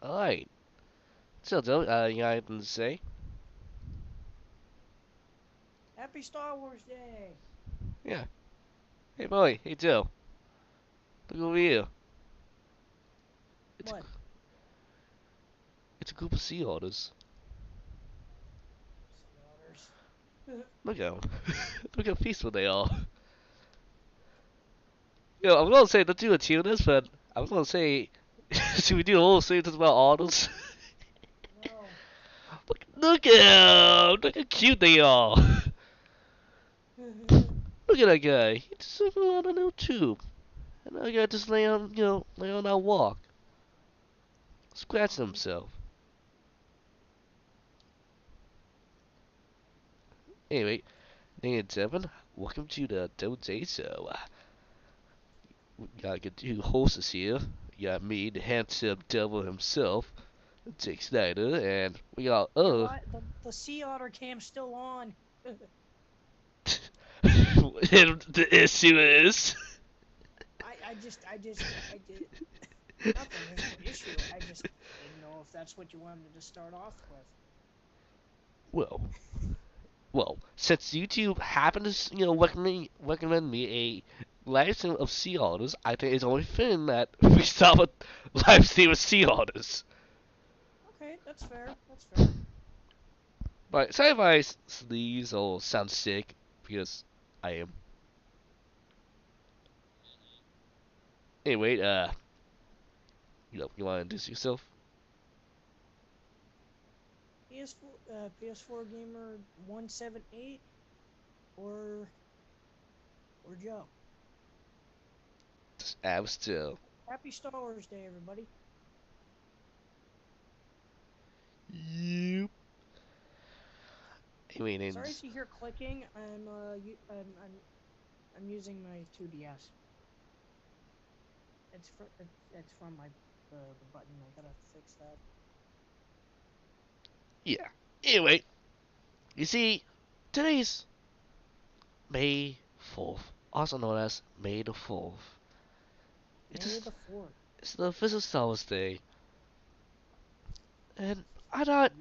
Alright. So, Joe, you got anything to say? Happy Star Wars Day! Yeah. Hey, boy. Hey, Joe. Look over you. It's a, What? it's a group of sea otters. Sea otters. Look at them. Look how peaceful they are. I'm gonna say don't do a tuners, but I was gonna say, should we do a whole sentence about otters? No. Look at them! Look how cute they are! Look at that guy. He's just sitting on a little tube. And that guy just lay on that walk. Scratching himself. Anyway, ladies and gentlemen, welcome to the Don't Say So. We got good two hosts here. We got me, the handsome devil himself, Jake Snyder, and we got You know what? The sea otter cam's still on. and the issue is I did. Nothing. There's no issue. I just didn't know if that's what you wanted to start off with. well, since YouTube happened to recommend me a live stream of sea otters, I think it's only fitting that we start with live stream of sea otters. Okay, that's fair. That's fair. But sorry if I sneeze or sound sick because I am. Anyway, you want to introduce yourself? PS4 gamer 178 or Joe. Just am still. Happy Star Wars Day, everybody. Yep. Anyway, Sorry if names. you hear clicking. I'm using my 2DS. It's from the button. I gotta fix that. Yeah. Anyway, you see, today's May 4th, also known as May the 4th. It's May just, the 4th. it's the official Star Wars Day, and I thought,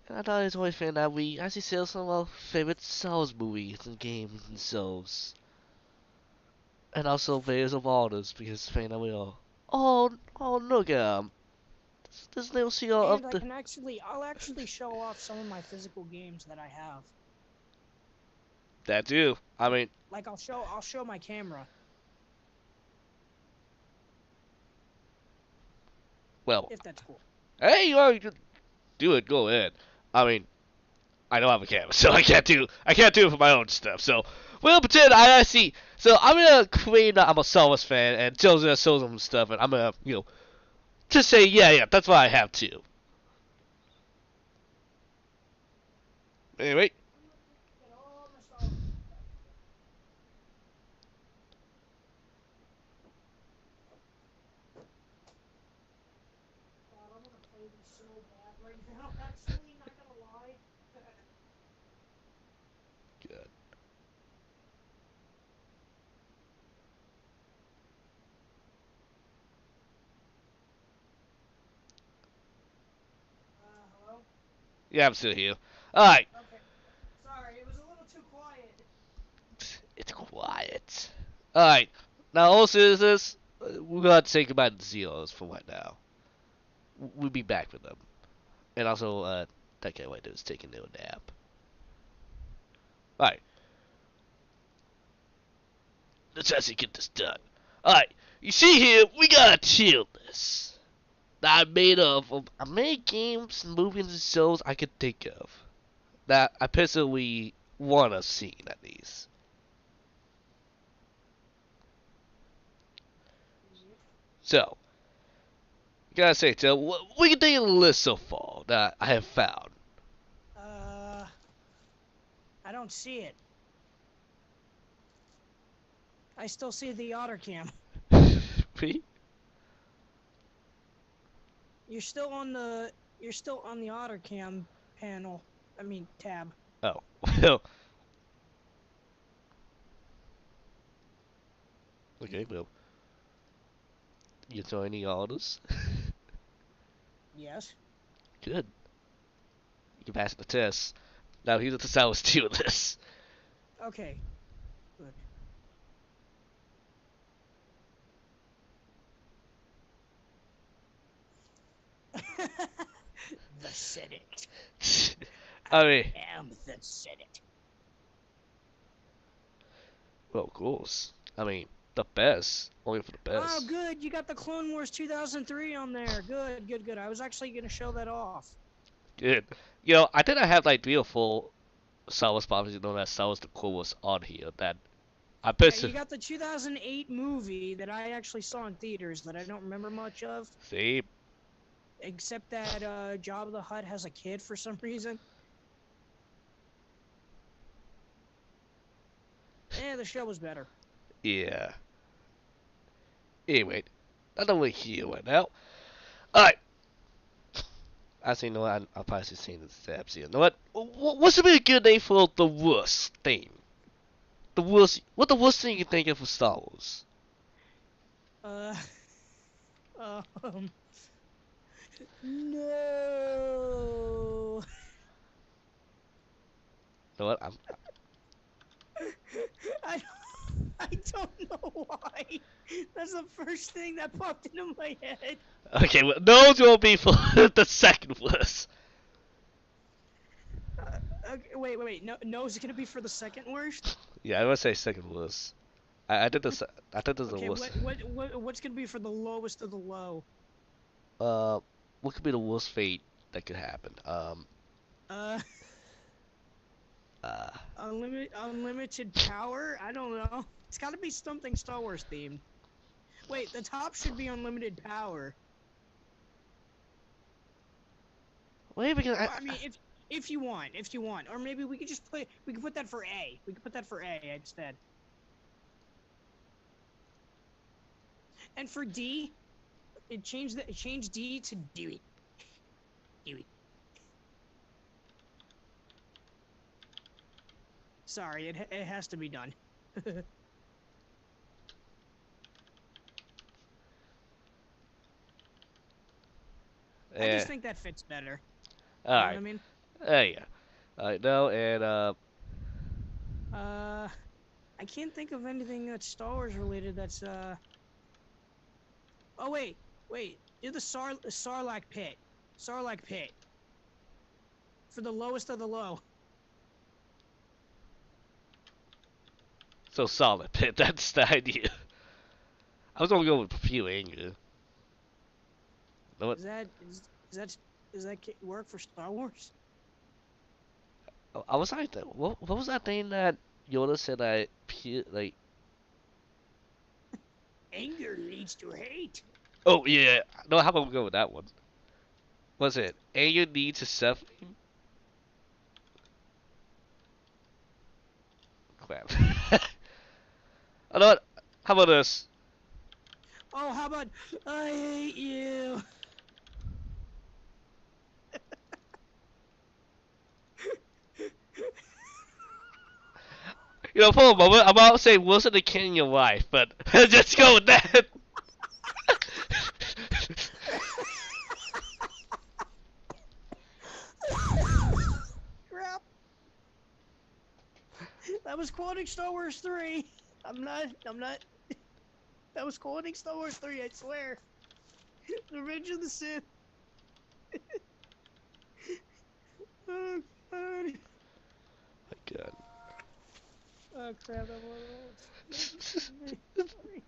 I thought it's always fun that we actually share some of our favorite Star Wars movies and games and shows, and also various of others because fan that we are. Oh, look at this little seal of And the I'll actually show off some of my physical games that I have. that too. I Like, mean, I'll show my camera well, if that's cool. hey, you can do it. Go ahead. I mean, I don't have a camera, so I can't do it for my own stuff. So we'll pretend I see. So I'm gonna claim that I'm a Star Wars fan, and Joe's gonna show some stuff, and I'm gonna just say yeah, that's what I have too. Anyway, Get all my Star Wars games out. God, I'm gonna play these so bad right now. Actually, not gonna lie. good. Hello. Yeah, I'm still here. All right, Okay. Sorry, it was a little too quiet. it's quiet. All right, now also is this. We're gonna say goodbye to the Zeros for right now. We'll be back with them, and also that guy right there is taking a little nap. All right, let's actually get this done. Alright, you see here, we got a tier list that I made of many games, movies, and shows I could think of that I personally want to see at least. Yep. So, gotta say, Joe, what do you think of the list so far that I have found? Uh, I don't see it. I still see the otter cam. Me? You're still on the you're still on the otter cam panel. I mean tab. Oh, well, okay, well, you join the orders. Yes. Good. You passed the test. Now here's the Star Wars tier list. Okay. Good. The Senate. I I mean, am the Senate. well, of course. I mean, the best. Only for the Oh, best. good. You got the Clone Wars 2003 on there. Good, good, good. I was actually going to show that off. Good. You know, I think I have like 3 or 4 Star Wars properties known as Star Wars the Clone Wars on here that I Yeah, bet you you got the 2008 movie that I actually saw in theaters that I don't remember much of, see. except that Jabba the Hutt has a kid for some reason. The show was better. Yeah. Anyway, I don't really hear right now. Alright. Actually, you know what? I'll probably say this episode. You know what? What's a really good name for the worst thing? The worst. What the worst thing you think of for Star Wars? Uh, um, no. You know what? I'm I I don't know why. That's the first thing that popped into my head. okay. Well, no, will be for the second worst. Okay, wait. No, no, is it gonna be for the second worst? Yeah, I would say second worst. I did this. I did this the Okay, worst. what's gonna be for the lowest of the low? Uh, what could be the worst fate that could happen? Uh, Uh, unlimited power? I don't know. It's got to be something Star Wars themed. Wait, the top should be unlimited power. wait, because Well, I mean, if you want, or maybe we could just we could put that for A. We could put that for A instead. And for D, change D to Dewey. Dewey. Sorry, it has to be done. I yeah. just think that fits better. All You know what I right. mean? Yeah. All right. No, and Uh, I can't think of anything that's Star Wars related. That's Oh wait. Do the Sarlacc pit. Sarlacc pit. For the lowest of the low. so solid pit. That's the idea. I was gonna go with pure anger. You know what? Is that does that work for Star Wars? I was like, what was that thing that Yoda said? I pure like. Anger leads to hate. Oh yeah. No, how about we go with that one? Was it anger needs to suffering? Crap. I know what? How about this? Oh, how about I hate you? You know, for a moment, I'm about to say Wilson the King in your life, but just go with that. Crap. That was quoting Star Wars 3. I'm not. That was quoting Star Wars 3, I swear. Revenge of the Sith. Oh, God. My God. Oh, crap, that was... Sorry.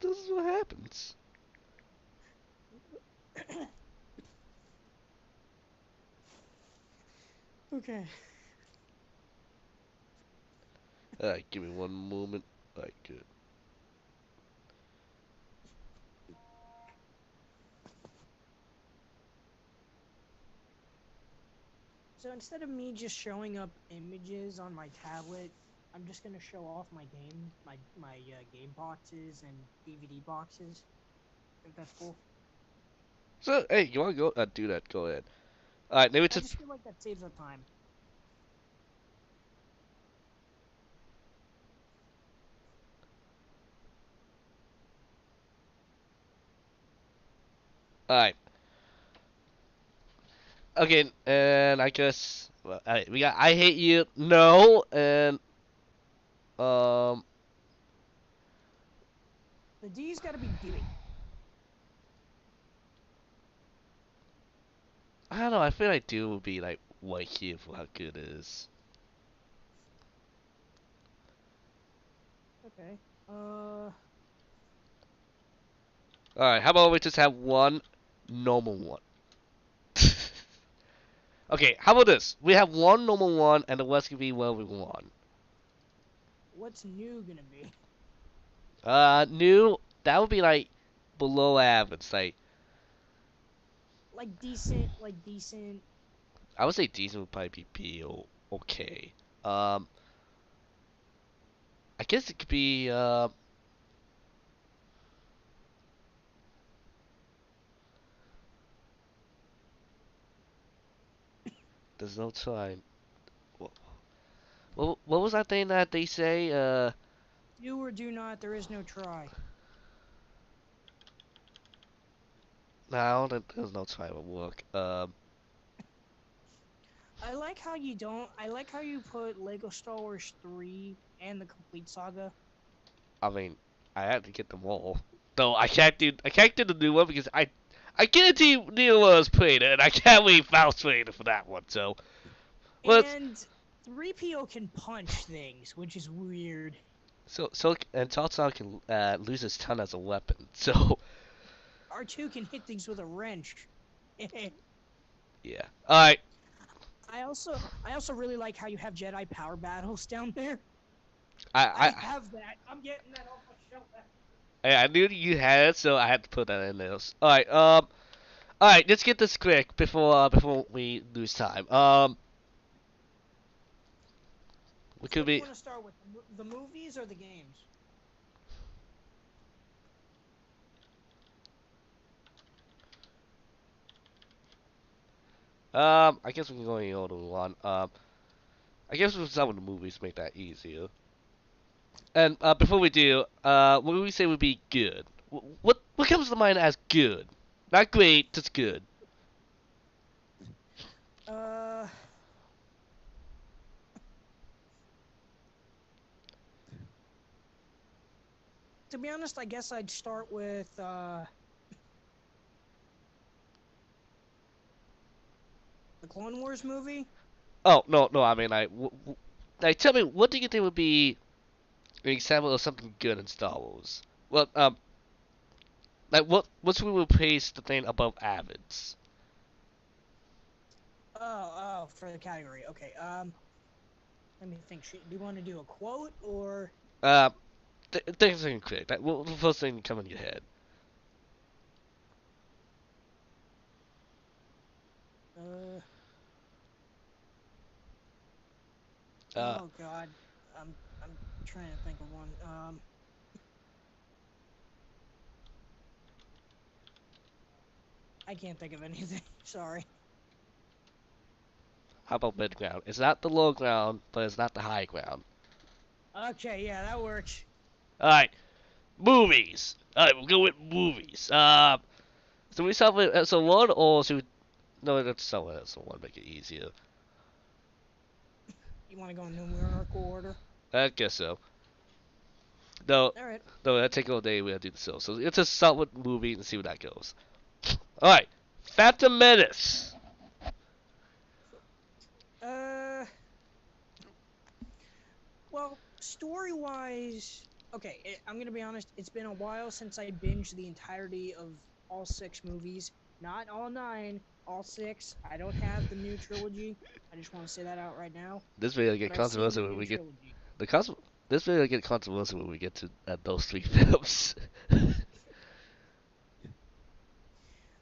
This is what happens. Okay. Alright, give me one moment. Alright, good. So instead of me just showing up images on my tablet, I'm just gonna show off my game boxes and DVD boxes. If that's cool. So, hey, you wanna go? Do that. Go ahead. Alright, maybe I just. just feel like that saves our time. Alright. Okay, and I guess well, we got I hate you. No, and um, The D's got to be Dewey. I don't know. I feel like Doom would be like way here for how good it is. Okay. All right, how about we just have one normal one? Okay, how about this? We have one normal one, and the rest can be whatever we want. What's new gonna be? New. That would be like below average. Like Like decent, like decent. I would say decent would probably be B or okay. Um, I guess it could be there's no time. What was that thing that they say? Do or do not. There is no try. No, I don't think there's no time at work. I like how you don't. I like how you put Lego Star Wars 3 and the complete saga. I mean, I had to get them all. Though I can't do the new one because I guarantee Neil was playing it, and I can't wait Faust playing it for that one. So let's And 3PO can punch things, which is weird. so and Tsatsa can lose his tongue as a weapon. So R2 can hit things with a wrench. yeah. All right. I also really like how you have Jedi power battles down there. I I I have that. I'm getting that off my shelf. I knew you had it, so I had to put that in there. All right. All right. Let's get this quick before we lose time. We So could what do you be. want to start with? The movies or the games? I guess we can go any order we want. I guess we'll start with the movies to make that easier. And before we do, what would we say would be good? What comes to mind as good? Not great, just good. Uh, to be honest, I guess I'd start with the Clone Wars movie. Oh no, I mean like tell me what do you think would be an example of something good in Star Wars? Well, like what's we would place the thing above average? Oh, for the category. Okay. Let me think. Do you want to do a quote or? Uh, things are quick. Like what the first thing come in your head? Uh, Uh, oh God, I'm trying to think of one. I can't think of anything. Sorry. how about mid ground? It's not the low ground, but it's not the high ground. Okay, yeah, that works. All right, movies. All right, we'll go with movies. So we start with episode one, or should we? No, let's start with episode one. Make it easier. You want to go in numerical order? I guess so. No, All right. no, that take all day. We gotta do the show. So let's just start with movie and see where that goes. All right, Phantom Menace. Uh, well, story-wise, okay, I'm gonna be honest. It's been a while since I binged the entirety of all 6 movies. Not all 9, all 6. I don't have the new trilogy. I just want to say that out right now. This video get But I've seen the controversial when new we get trilogy. the cons. This video get controversial when we get to those three films.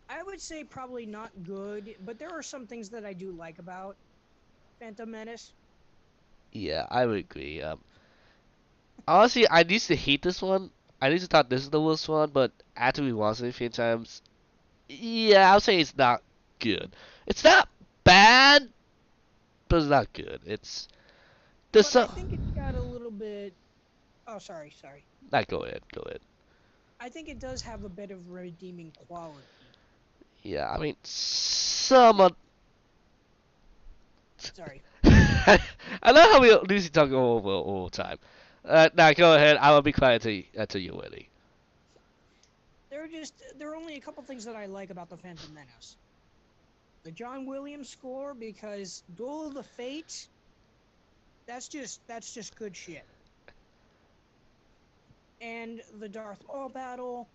I would say probably not good, but there are some things that I do like about Phantom Menace. Yeah, I would agree. Honestly, I used to hate this one. I used to thought this is the worst one, but after we watched it a few times, yeah, I'll say it's not good. It's not bad, but it's not good. It's there's But I some. think it's got a little bit. Oh, sorry. Not go ahead, go ahead. I think it does have a bit of redeeming quality. Yeah, I mean some of. Sorry. I know how we usually talk over all the time. Now go ahead. I will be quiet until you're ready. There are only a couple things that I like about the Phantom Menace. The John Williams score, because Duel of the Fates, that's just good shit. And the Darth Maul battle,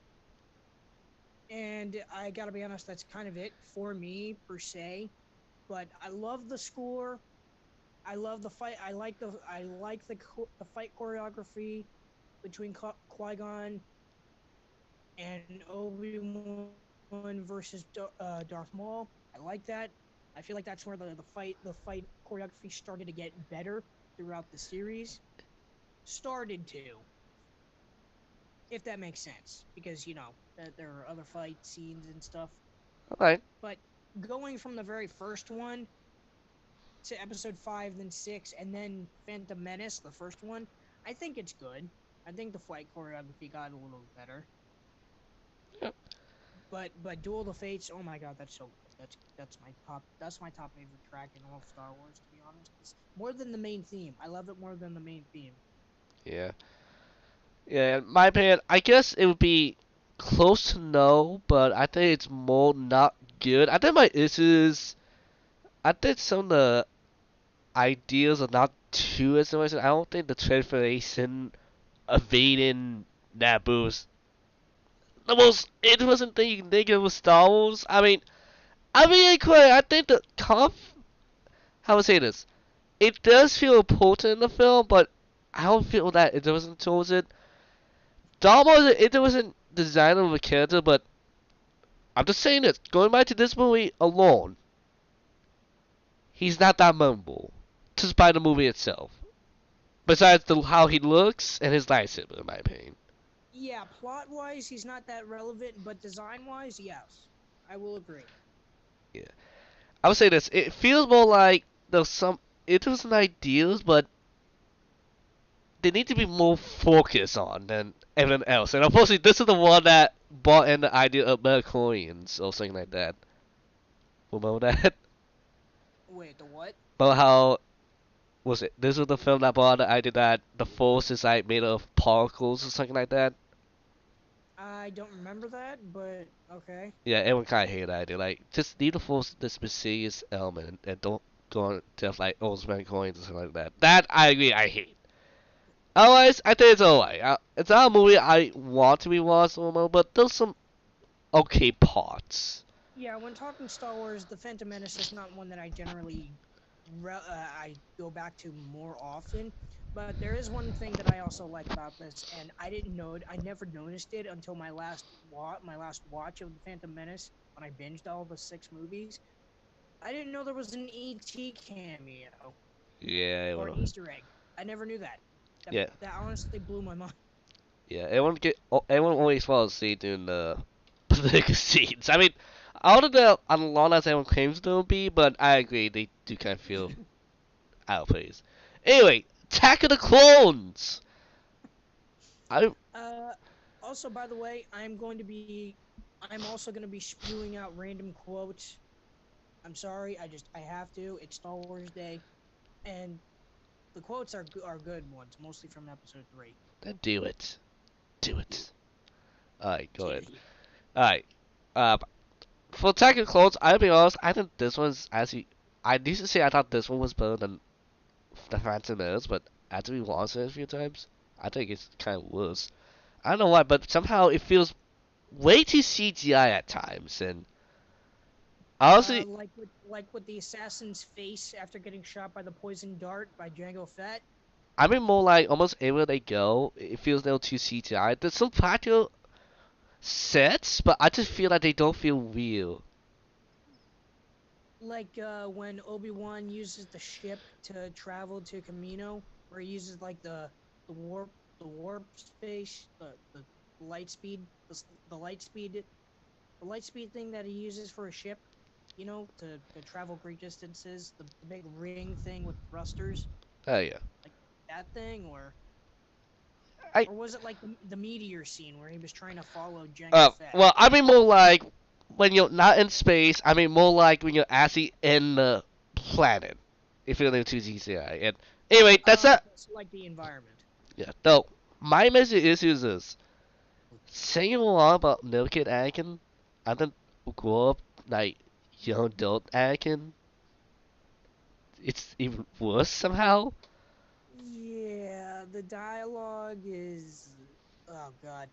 and I gotta be honest, that's kind of it for me per se. But I love the score. I love the fight. I like the fight choreography between Qui-Gon and Obi-Wan versus Darth Maul. I like that. I feel like that's where the fight choreography started to get better throughout the series. Started to, if that makes sense, because there are other fight scenes and stuff. All right. But going from the very first one to Episode 5, then 6, and then Phantom Menace, the first one, I think it's good. I think the fight choreography got a little better. Yep. But Duel of the Fates, oh my god, that's so good. That's my top favorite track in all of Star Wars, to be honest. It's more than the main theme. I love it more than the main theme. Yeah. Yeah. In my opinion, I guess it would be close to no, but I think it's more not good. I think my issues. I think some of the ideas are not too assimilation. I don't think the transformation evading Naboo's the most interesting thing you can think of with Star Wars. I think the how would I say this? It does feel important in the film, but I don't feel that it wasn't towards it. Darth Maul is an interesting design of a character, but I'm just saying this. Going back to this movie alone, he's not that memorable, just by the movie itself. Besides how he looks and his lightsaber, in my opinion. Yeah, plot-wise, he's not that relevant, but design-wise, yes. I will agree. Yeah. I would say this. It feels more like there's some interesting ideas, but they need to be more focused on than everything else. And unfortunately, this is the one that brought in the idea of midichlorians or something like that. Remember that? Wait, the what? About how was it? This was the film that brought the idea that the force is like made of particles or something like that. I don't remember that, but okay. Yeah, everyone kind of hated that idea. Like, just leave the force this mysterious element and don't go on just like Osman coins or something like that. That I agree, I hate. Otherwise, I think it's alright. It's not a movie I want to rewatch anymore, but there's some okay parts. Yeah, when talking Star Wars, The Phantom Menace is not one that I generally I go back to more often. But there is one thing that I also like about this, and I didn't know it. I never noticed it until my last watch of The Phantom Menace when I binged all the 6 movies. I didn't know there was an ET cameo Yeah, or an Easter egg. I never knew that. Yeah. That honestly blew my mind. Yeah, everyone always falls asleep during the political scenes. I mean, I don't know as long as everyone claims they'll be, but I agree they do kind of feel out of place. Anyway, Attack of the Clones. I Also, by the way, I'm also going to be spewing out random quotes. I'm sorry, I have to. It's Star Wars Day, and the quotes are good ones, mostly from Episode 3. then do it. Do it. Alright, go ahead. Alright. For Attack of the Clones, I'll be honest, I think this one's actually. I used to say I thought this one was better than the Phantom Menace, but after we watched it a few times, I think it's kind of worse. I don't know why, but somehow it feels way too CGI at times, and honestly, Like with the assassin's face after getting shot by the poison dart by Jango Fett. I mean more like almost everywhere they go, it feels a little too CGI. There's some practical sets, but I just feel like they don't feel real. Like when Obi-Wan uses the ship to travel to Kamino, where he uses like the warp the warp space, the light speed, the light speed, the light speed thing that he uses for a ship, to travel great distances. The big ring thing with thrusters, Oh yeah. like that thing, I or was it like the meteor scene where he was trying to follow Jango Fett? well, I mean more like when you're not in space. I mean more like when you're actually in the planet. if you're too GCI. And anyway, that's Oh, not. okay, so like the environment. Yeah. Though my major issue is this: saying a lot about no kid Anakin, I think grow up like young adult Anakin. It's even worse somehow. Yeah, the dialogue is. Oh god.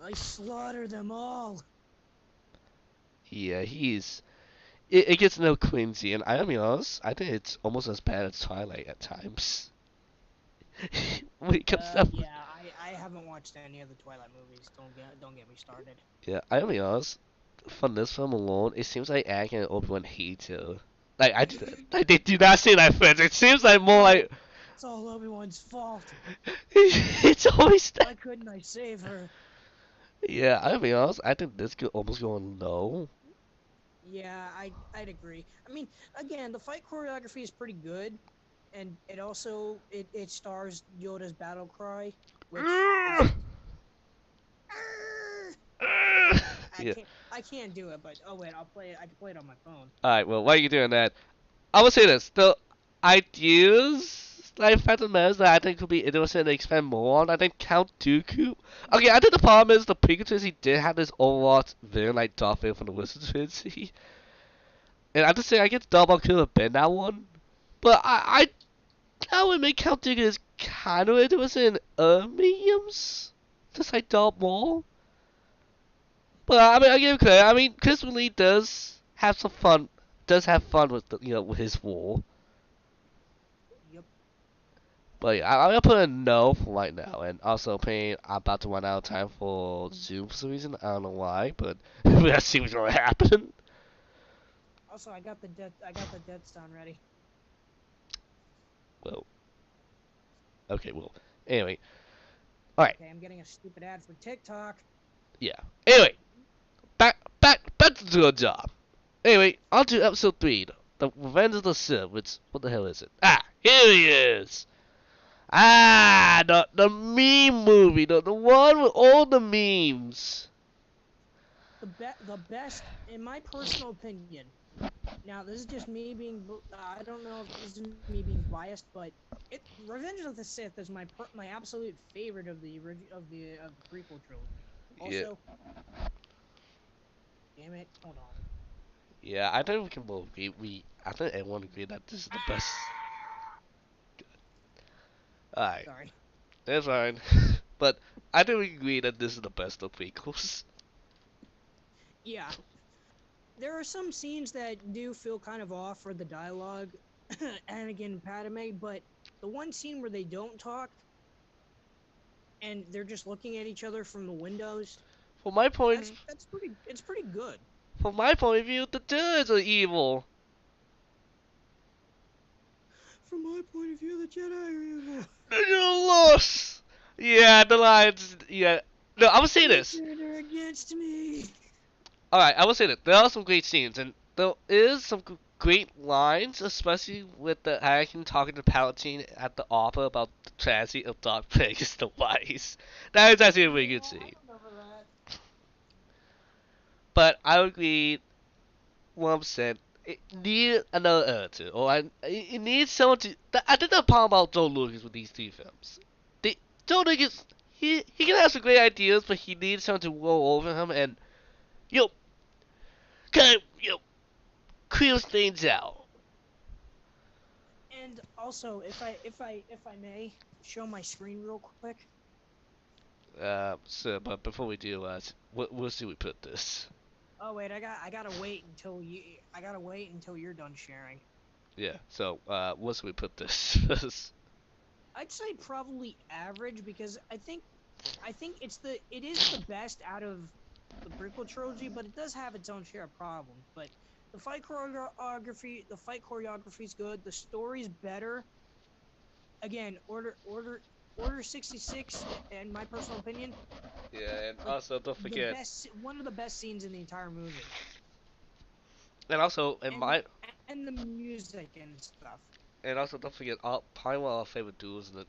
I slaughter them all. Yeah, he's. It gets no cringy, and I'll be honest, I think it's almost as bad as Twilight at times. when it comes up. Yeah, I haven't watched any of the Twilight movies. Don't get me started. Yeah, I'll be honest. From this film alone, it seems like Anakin and Obi-Wan hate each other. Like they do not say that friends. It seems like more No, like it's all Obi-Wan's fault. it's always that. Why couldn't I save her? Yeah, I'll be honest. I think this could almost go on low. Yeah, I'd agree. I mean, again, the fight choreography is pretty good, and it stars Yoda's battle cry, which is "Arr!" yeah. I can't do it, but oh wait, I'll play it. I can play it on my phone. All right. Well, while you're doing that, I will say this: the ideas like Phantom Menace that I think could be interesting to expand more on. I think Count Dooku. Okay, I think the problem is the prequel trilogy did have this overall villain like Darth Vader from the Wizard trilogy, and I have to say I get Darth Maul could have been that one, but I would make Count Dooku is kind of interesting in mediums, just like Darth Maul. But I mean, I give him credit. I mean, Chris Lee does have fun with with his war. Yep. But yeah, I'm gonna put a no for right now, and also paying. I'm about to run out of time for Zoom for some reason. I don't know why, but let's see what's gonna happen. Also, I got the Death Stone ready. Well, okay, well, anyway, all right, Okay, I'm getting a stupid ad for TikTok. yeah. Anyway, back to the job. Anyway, on to episode 3, the Revenge of the Sith. Which what the hell is it? Ah, here he is. Ah, the meme movie, the one with all the memes. The best, in my personal opinion. Now, this is just me being. I don't know if this is me being biased, but Revenge of the Sith is my absolute favorite of the prequel trilogy. Yeah, Also, damn it, hold on. yeah. I think we can both agree. I think everyone agree that this is the best. Alright, Sorry. that's fine. But I think we agree that this is the best of prequels. Yeah, there are some scenes that do feel kind of off for the dialogue, Anakin and Padme, but the one scene where they don't talk and they're just looking at each other from the windows, From my point, it's pretty good. from my point of view, the Jedi's are evil. From my point of view, the Jedi are evil. You're lost. Yeah, the lines. Yeah. No, I will say this. They're against me. Alright, I will say that there are some great scenes, and there is some great lines, especially with the Anakin talking to Palpatine at the opera about the tragedy of Darth Plagueis the Wise. That is actually a really good Yeah, I scene. remember that. But I agree 100%. It needed another editor, or it needs someone to. I think the problem about Joe Lucas with these two films. Joe Lucas, he can have some great ideas, but he needs someone to roll over him and, you know, kind of, clear things out. And also, if I may show my screen real quick. But before we do, we'll see we put this. Oh wait, I gotta wait until you're done sharing. Yeah, so, we'll see we put this. I'd say probably average because I think it is the best out of the prequel trilogy, but it does have its own share of problems. But the fight choreography is good. The story's better. Again, Order 66, in my personal opinion, Yeah, and like also don't the forget, best one of the best scenes in the entire movie. and also in And my, and the music and stuff. and also don't forget, probably one of our favorite duels in the,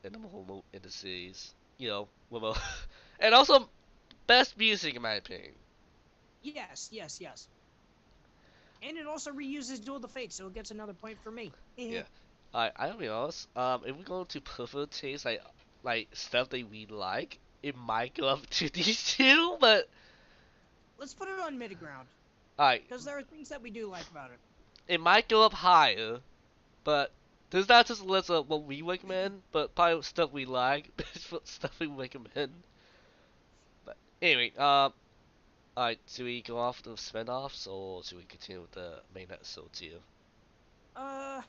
in the whole in the series. With a, and also best music in my opinion. Yes, yes, yes. And it also reuses Duel of the Fates, so it gets another point for me. Yeah. I'll be honest. If we go to preferred taste, like stuff that we like, it might go up to these two, but Let's put it on mid ground, alright, because there are things that we do like about it. it might go up higher, but there's not just a list of what we recommend, but probably stuff we like, stuff we recommend. But anyway, alright, should we go off the spin-offs, or should we continue with the main episodes here? Uh,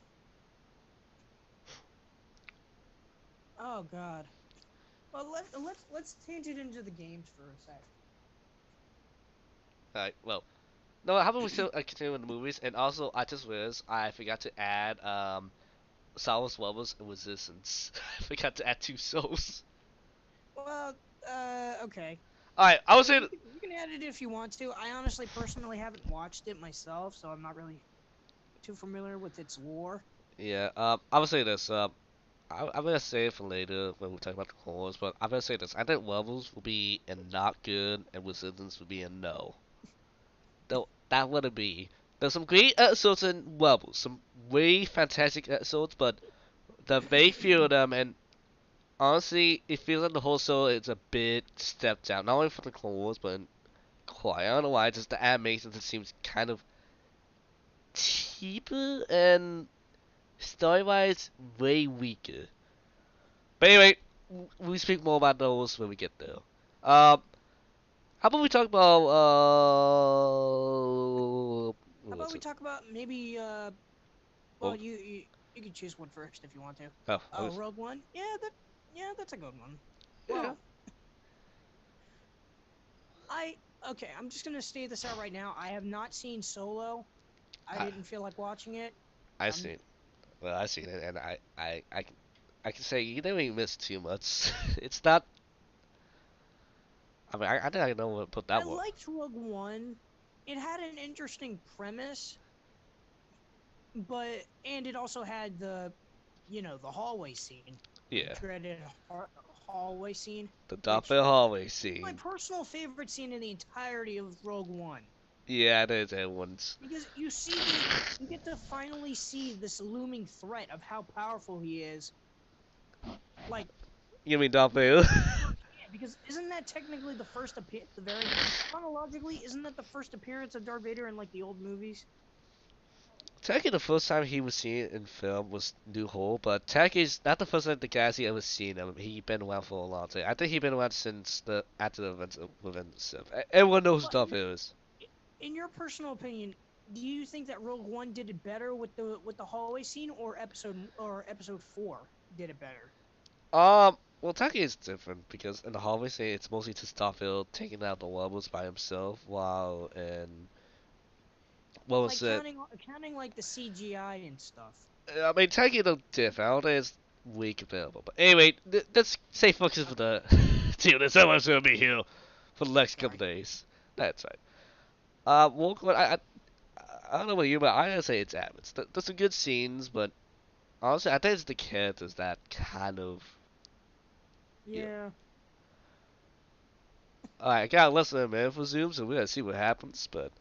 oh god. Well, let's tangent into the games for a sec. Alright, well, no, how about we still continue with the movies? And also, I just realized I forgot to add Saul's Levels and Resistance. I forgot to add two souls. Well, okay. Alright, I was saying. You can add it if you want to. I honestly, personally, haven't watched it myself, so I'm not really too familiar with its lore. Yeah, I would say this. I'm gonna say it for later when we talk about the Clone Wars, but I'm gonna say this. I think Levels will be a not good, and Resistance will be a no. Though that wouldn't be. There's some great episodes in Levels, some way fantastic episodes, but the very few of them, and honestly, it feels like the whole show is a bit stepped down. Not only for the Clone Wars, but in quite. I don't know why. Just the animation just seems kind of cheaper and story-wise way weaker. But anyway, we speak more about those when we get there. How about we talk about How what about was we it? talk about maybe well, Oh, you can choose one first if you want to. oh, Oh, Rogue One. Yeah, that's a good one. yeah. Well, I okay. I'm just gonna state this out right now. I have not seen Solo. I I didn't feel like watching it. I Um, seen well I seen it and I can say you didn't really miss too much. It's not. I mean I think I know what put that I one. liked Rogue One. It had an interesting premise, and it also had the hallway scene, the Yeah, dreaded hallway scene, the which Doppel hallway my scene. personal favorite scene in the entirety of Rogue One. Yeah, there's that ones. Because you get to finally see this looming threat of how powerful he is. Like, You mean Doppel? firsthand, because isn't that technically the first the very chronologically, isn't that the first appearance of Darth Vader in like the old movies? Technically, the first time he was seen in film was New Hope, but technically, it's not the first time the galaxy ever seen him. He been around for a long time. I think he been around since the after the events of Revenge of the Sith. Everyone knows who But Darth Vader is. in your personal opinion, do you think that Rogue One did it better with the hallway scene, or episode 4 did it better? Well, technically it's different because in the hallway scene, it's mostly just Darth Vader taking out the levels by himself, while in what was Like it? counting like the CGI and stuff. I mean, technically they're different. I don't think it's way comparable. But anyway, let's say focus for Okay, the team. There's someone's gonna be here for the next couple sorry. days. That's right. Walk. I don't know about you, but I gotta say it's average. There's some good scenes, but honestly, I think it's the characters that kind of, you know. Yeah. Alright, I got less than a minute for Zoom, so we gotta see what happens. But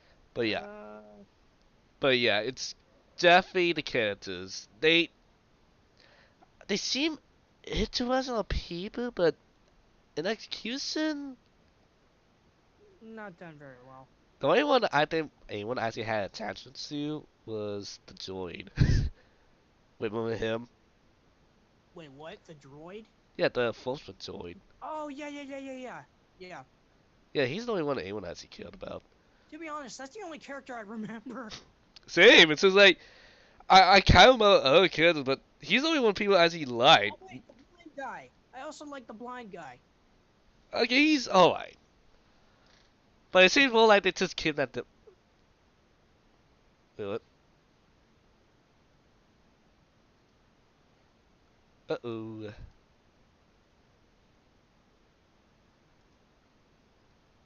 yeah, Uh, but yeah, it's definitely the characters. They seem interesting on paper, but in execution, not done very well. the only one I think anyone actually had attention to was the droid. Wait, remember him? Wait, what? The droid? Yeah, the Force droid. Oh yeah. Yeah. Yeah, he's the only one that anyone actually cared about. To be honest, that's the only character I remember. Same. It's just like I kind of about other characters, but he's the only one people actually liked. Oh wait, the blind guy. I also like the blind guy. Okay, he's alright, but it seems more like they just kidnapped him. Wait, what? Uh oh.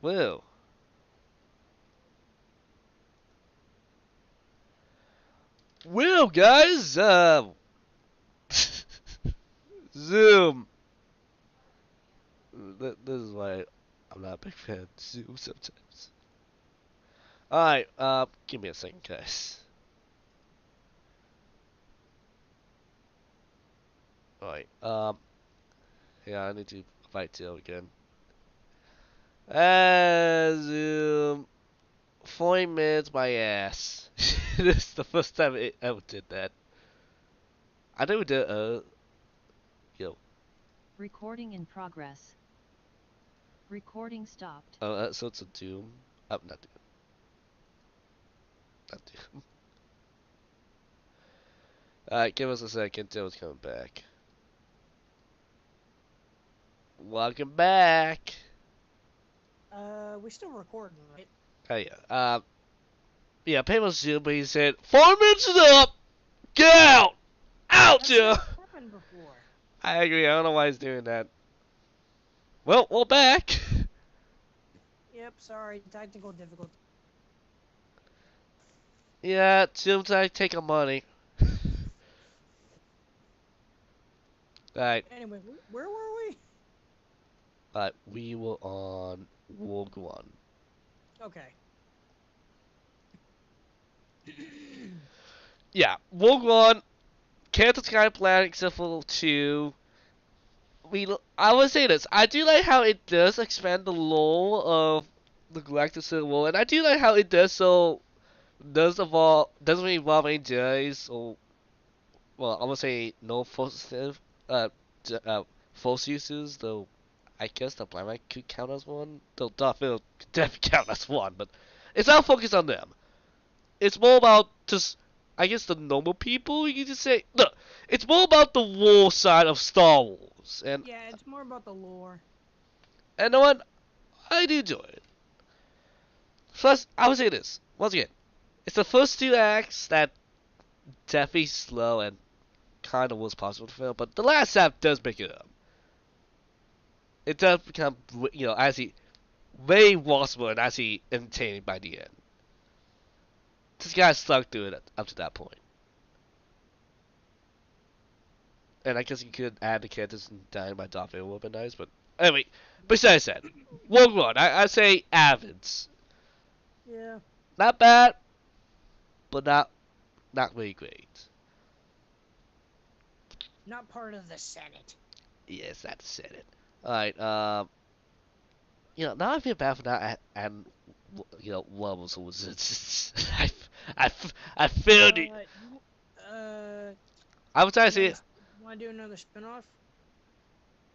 Well, well, guys. Zoom. This is why I'm not a big fan of Zoom sometimes. Alright, give me a second, guys. Alright, yeah, I need to fight Tail again. Zoom. 40 minutes, my ass. This is the first time it ever did that. I never did, yo. Recording in progress. Recording stopped. So it's a Doom. Oh, not Doom. Not Doom. Alright, give us a second. Tail's coming back. Welcome back. We still recording, right? Oh yeah. Yeah, Paymos Zoom, but he said 4 minutes is up. Get out. Out, That's Joe. not happened before. I agree. I don't know why he's doing that. Well, we're back. Yep, sorry, technical difficulty. Yeah, seems like taking money. Alright, Anyway, where were we? we were on Rogue One. Okay. Yeah, Rogue One, Captain Sky Planet except for 2. I would say this, I do like how it does expand the lore of the Galactic Civil War, and I do like how it does doesn't really involve any Jedi's, or, well, I would say no force uses, though I guess the Blind Man could count as one, though Darth Vader could definitely count as one, but it's not focused on them. It's more about just, I guess, the normal people, you could say. No, it's more about the war side of Star Wars, and Yeah, it's more about the lore. you know what? I do enjoy it. Plus, I would say this, once again, it's the first 2 acts that definitely slow and kind of was possible to film, but the last half does make it up. It does become, actually way watchable and actually entertaining by the end. This guy stuck through it up to that point. And I guess you could add the characters and dying by Darth Vader would have been nice, but anyway, besides that, Rogue One, I say average. Yeah. Not bad, but not really great. Not part of the Senate. Yes, that said it. Alright, now I feel bad for not and levels was it's I failed it. I was trying to say, Want to do another spin-off?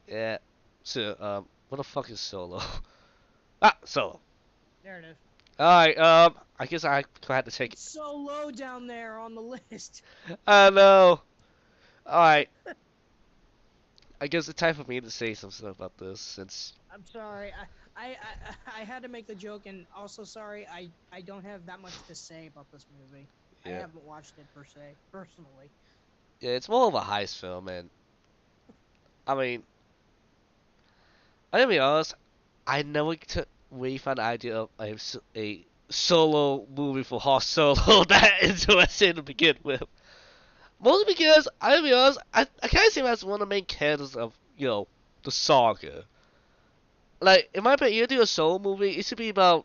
yeah. So, what the fuck is Solo? Solo. There it is. Alright, I guess I had to take it. It's so low down there on the list. I know. Alright. I guess it's time for me to say something about this, since... I'm sorry. I had to make the joke, and also sorry, I don't have that much to say about this movie. Yeah. I haven't watched it per se, personally. Yeah, it's more of a heist film, and... I mean... I'm gonna be honest, I never really found the idea of a solo movie for Han Solo that interesting to begin with. Mostly because, I'm gonna be honest, I kind of see him as one of the main characters of, the saga. Like, in my opinion, you do a solo movie, it should be about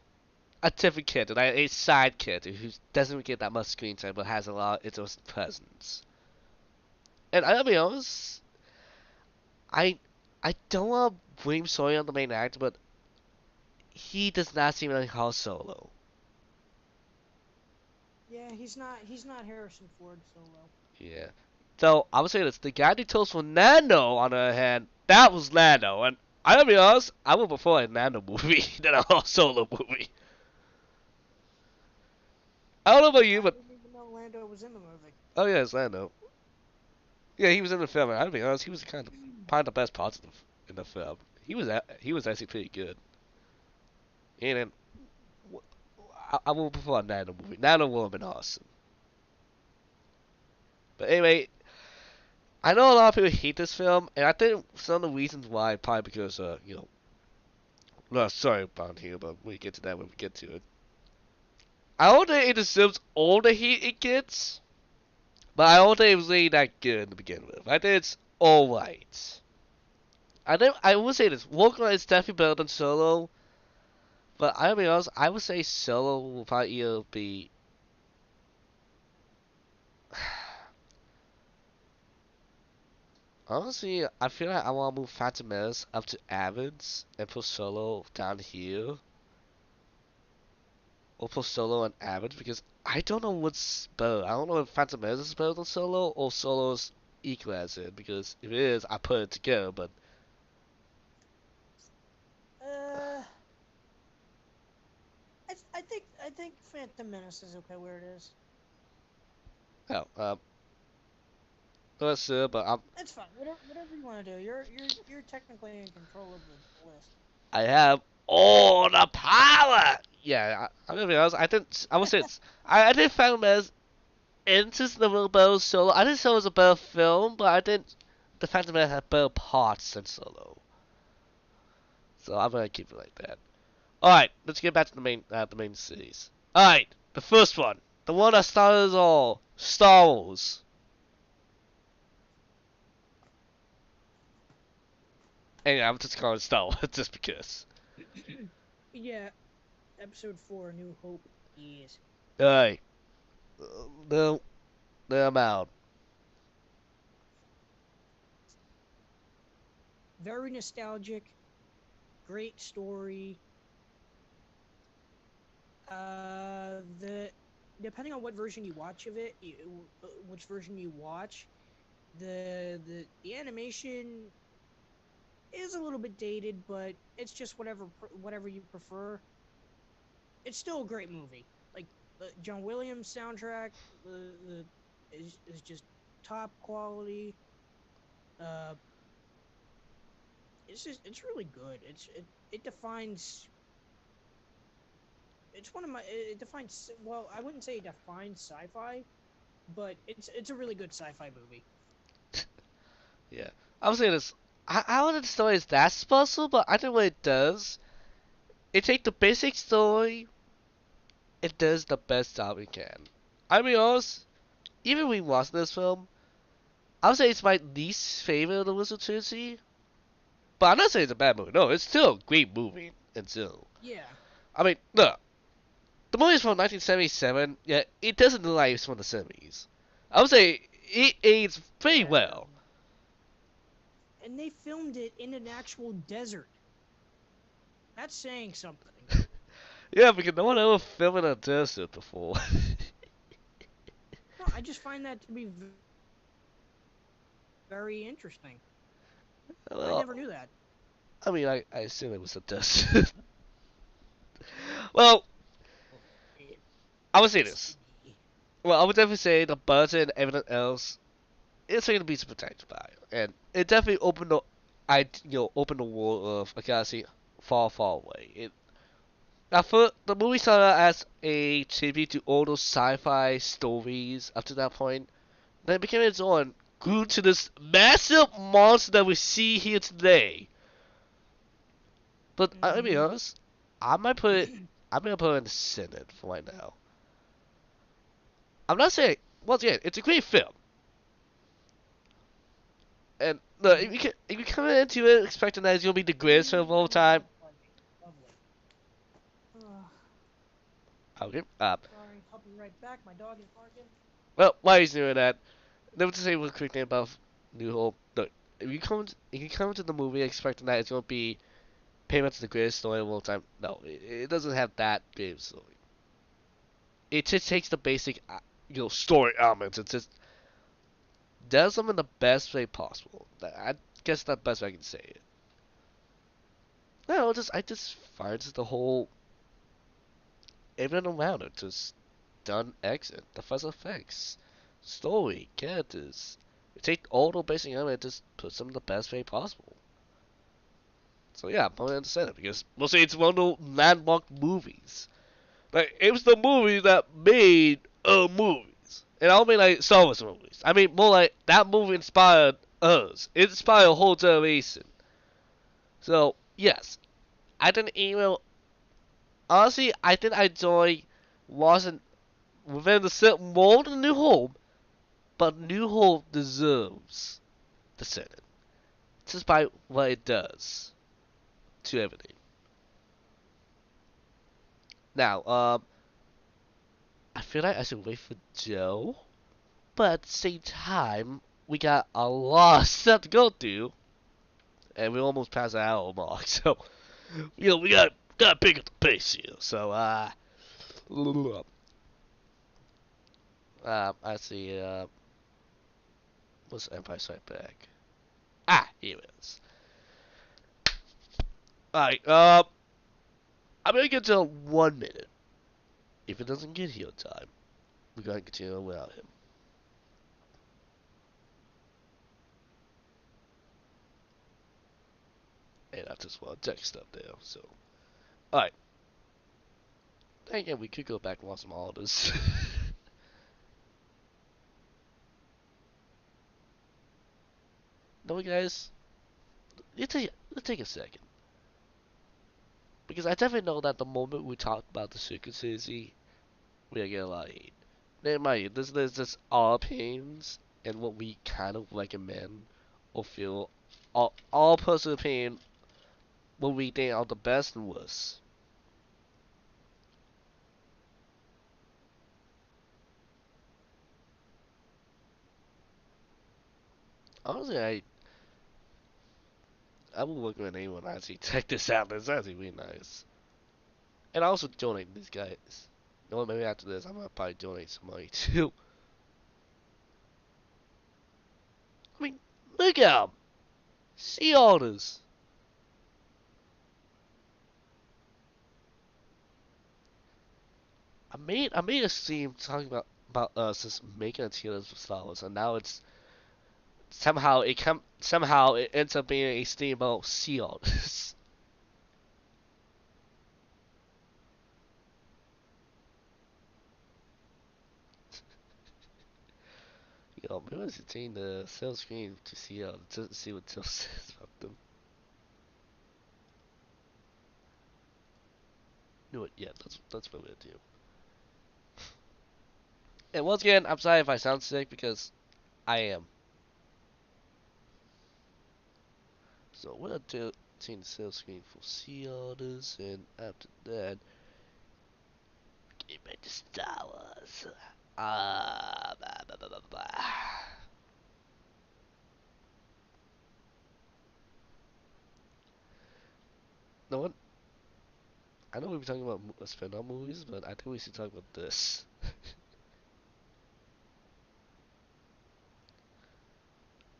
a different character, like a side character who doesn't really get that much screen time but has a lot of its presence. And I'm gonna be honest, I don't want to blame Sawyer on the main actor, but he does not seem like Han Solo. Yeah, he's not Harrison Ford Solo. Yeah. So, I would say this, the guy who told for Nando, on the other hand, that was Nando, and I'm gonna be honest, I would prefer a Nando movie than a Han Solo movie. I don't know about you, but... I didn't even know Lando was in the movie. Oh yeah, it's Lando. Yeah, he was in the film, and I'll be honest, he was probably the best part in the film. He was actually pretty good. And then, I would prefer a Nando movie. Nando would have been awesome. But anyway, I know a lot of people hate this film, and I think some of the reasons why probably because, no, sorry about here, but we get to that when we get to it. I don't think it deserves all the hate it gets, but I don't think it was really that good to begin with. I think it's alright. I will say this, Rogue One is definitely better than Solo, But I'll be honest, I would say Solo will probably either be. Honestly, I feel like I want to move Phantom Menace up to Avids and put Solo down here. Or put Solo and Avids because I don't know what's better. I don't know if Phantom Menace is better than Solo or Solo's equal as it. Because if it is, I put it together. But Uh, I think Phantom Menace is okay where it is. no, let's see. But It's fine. Whatever you want to do. You're technically in control of the list. I have all the power. Yeah, I'm gonna be honest. I would say I did Phantom Menace into the little better Solo. I didn't say it was a better film, but I didn't. The Phantom Menace had better parts than Solo. So I'm gonna keep it like that. All right, let's get back to the main series. All right, the first one, the one that started us all, Star Wars. And yeah, I'm just calling it Star Wars just because. Yeah, Episode 4, New Hope. Yes. All right, no, I'm out. Very nostalgic. Great story. The depending on what version you watch of it, which version you watch, the animation is a little bit dated, but it's just whatever you prefer. It's still a great movie. Like the John Williams soundtrack, the is just top quality. Uh, it's really good. It defines. It's one of my. It defines. Well, I wouldn't say it defines sci-fi, but it's a really good sci-fi movie. Yeah, I was saying this. I wouldn't say it's that special, but I think what it does, it takes the basic story, it does the best job it can. I mean, honest, even when we watch this film, I would say it's my least favorite of the Wizard trilogy. But I'm not saying it's a bad movie. No, it's still a great movie. And still, Yeah. I mean, look, the movie is from 1977. Yeah, it doesn't look like it's from the 70s. I would say it aged pretty Yeah. well. And they filmed it in an actual desert. That's saying something. Yeah, because no one ever filmed in a desert before. No, I just find that to be very interesting. I Well, never knew that. I mean, I assume it was a desert. Well, I would say this. Well, I would definitely say the budget and everything else, it's going to be protected by it, and it definitely opened the, opened the world of a galaxy far, far away. Now, for the movie started as a tribute to all those sci-fi stories up to that point, then it became its own, grew to this massive monster that we see here today. But I'll be Mm-hmm. honest, I might put it, I'm gonna put it in the Senate for right now. I'm not saying, once again, it's a great film. And look, Mm-hmm. if you come into it expecting that it's gonna be the greatest film of all time, Lovely. Uh, okay. sorry, I'll be right back. My dog is barking. Well, while he's doing that, let me just say one quick thing about New Hope. Look, if you come to the movie expecting that it's gonna be pretty much the greatest story of all time, no, it doesn't have that great of a story. It just takes the basic, story elements and just does them in the best way possible. I guess that's the best way I can say it. No, I just find the whole everything around it just done excellent. The first effects, story, characters. You take all the basic elements and just put them in the best way possible. So yeah, I'm gonna understand it because mostly it's one of the landmark movies. Like it was the movie that made movies, and I don't mean like Star Wars movies. I mean more like that movie inspired us. It inspired a whole generation. So yes, I didn't even honestly. I think I enjoy watching within the set more than New Hope, but New Hope deserves the Senate just by what it does to everything. Now, I feel like I should wait for Joe, but at the same time, we got a lot of stuff to go through, and we almost passed the hour mark. So, we gotta pick up the pace here. So, I see. What's Empire Strike Back? Ah, here it is. Alright, I'm gonna get to 1 minute. If it doesn't get here in time, we're gonna continue without him. And I just want to text stuff there, so. Alright. Again, we could go back and watch some orders. No, guys, let's take a second. Because I definitely know that the moment we talk about the circumcision, we're gonna get a lot of hate. Now, mind you, there's just our opinions and what we kind of recommend or feel, all personal opinion, what we think are the best and worst. Honestly, I would recommend anyone actually check this out. It's actually really nice. And I also donate these guys. You know what, maybe after this, I'm gonna probably donate some money too. I mean, look at them. Sea otters. I made a stream talking about us just making a tier list for Star Wars, and now it's somehow it ends up being a stream about sea otters. Maybe I should change the sales screen to see just to see what Jill says about them. You know what? Yeah, that's what we're gonna do. And once again, I'm sorry if I sound sick because I am. So we're gonna change the sales screen for sea otters, and after that, get back to Star Wars. Blah, blah, blah, blah. No one. I know we've been talking about spin-off movies, but I think we should talk about this.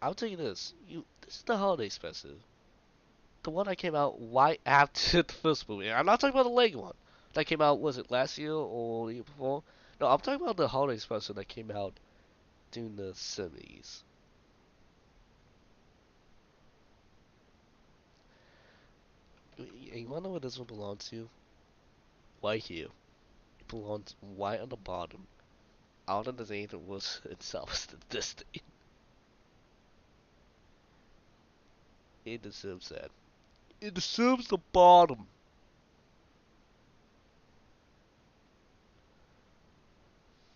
I'll tell you this. This is the holiday special. The one that came out right after the first movie. I'm not talking about the Lego one. That came out, was it last year or the year before? No, I'm talking about the holiday special that came out during the 70s. You wanna know what this one belongs to? Right here. It belongs right on the bottom. Out of the anything was itself the Disney. It deserves that. It deserves the bottom.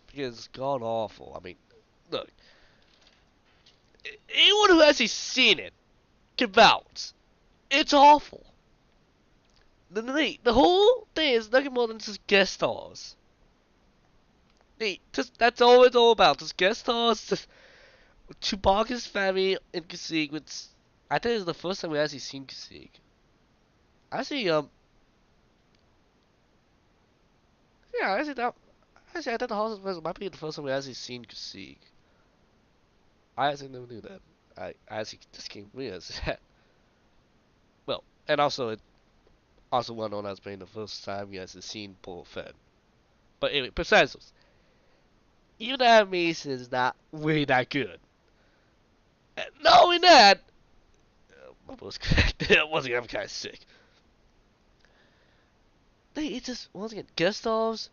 Because it's god awful. I mean, look. Anyone who has seen it can vouch. It's awful. The whole thing is nothing more than just guest stars. That's all it's all about. Just guest stars. Just Chewbacca's family in Kashyyyk, which I think is the first time we actually seen Kashyyyk. Actually, yeah, actually, I think the House of might be the first time we actually seen Kashyyyk. I actually never knew that. I actually just came to realize that. Well, and also it also well known as being the first time we actually seen Boba Fett. But anyway, besides those, even the animation is not really that good. And knowing that, my voice cracked. Once again, I'm kind of sick. It's just once again guest stars,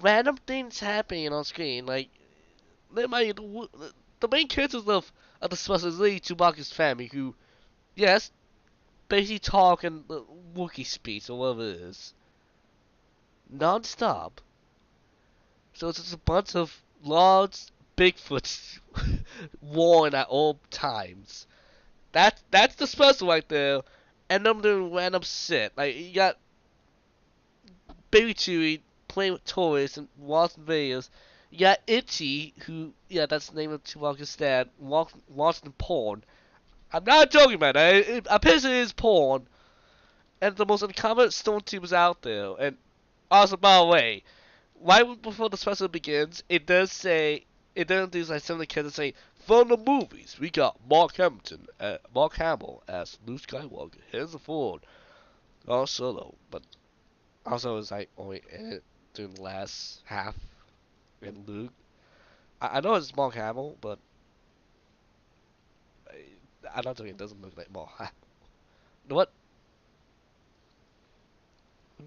random things happening on screen. Like the main characters of the special is really Chewbacca's family, who yes, basically talk in the Wookiee speech or whatever it is, non-stop. So it's just a bunch of large Bigfoots warring at all times. That's the special right there, and them doing random shit. Like you got Baby Chewie playing with toys and watching videos. You got Itchy, who, yeah, that's the name of Chewbacca's dad, watching porn. I'm not joking, man. I piss it is porn. And the most uncommon stormtroopers out there. And also, by the way, right before the special begins, it does do like some of the kids that say, from the movies, we got Mark Hamill as Luke Skywalker. Here's the Ford. Oh, Solo. But also, it was like only in it during the last half in Luke. I know it's Mark Hamill, but I don't think it doesn't look like Mark Hamill. You know what?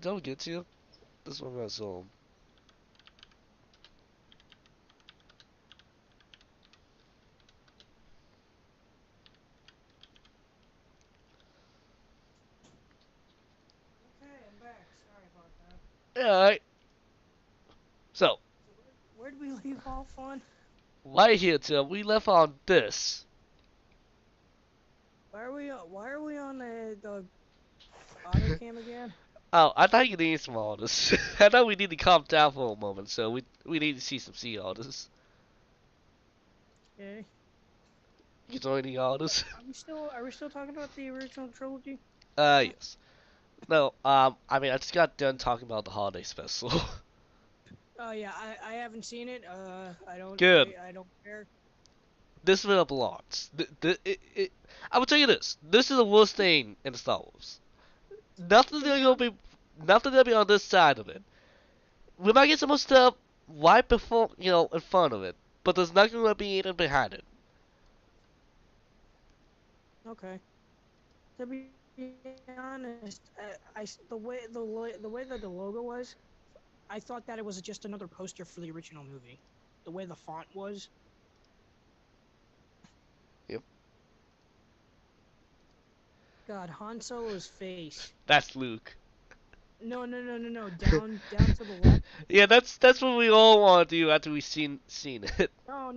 Don't get you. This one got so. Okay, I'm back. Sorry about that. Alright. So, So where'd we leave off on? right here, Tim, we left on this. Why are we on the auto cam again? Oh, I thought you needed some artists. I thought we need to calm down for a moment, so we need to see some sea artists. Okay. You join the artists? Are we still talking about the original trilogy? Yes. No, I mean, I just got done talking about the holiday special. Oh yeah, I haven't seen it. I don't. Good. I don't care. This is where it belongs. I will tell you this. This is the worst thing in Star Wars. Nothing's gonna be on this side of it. We might get some more stuff right before, in front of it, but there's not gonna be anything behind it. Okay. To be honest, the way that the logo was, I thought that it was just another poster for the original movie. The way the font was. Yep. God, Han Solo's face. That's Luke. No. Down to the left. Yeah, that's what we all want to do after we've seen it. No,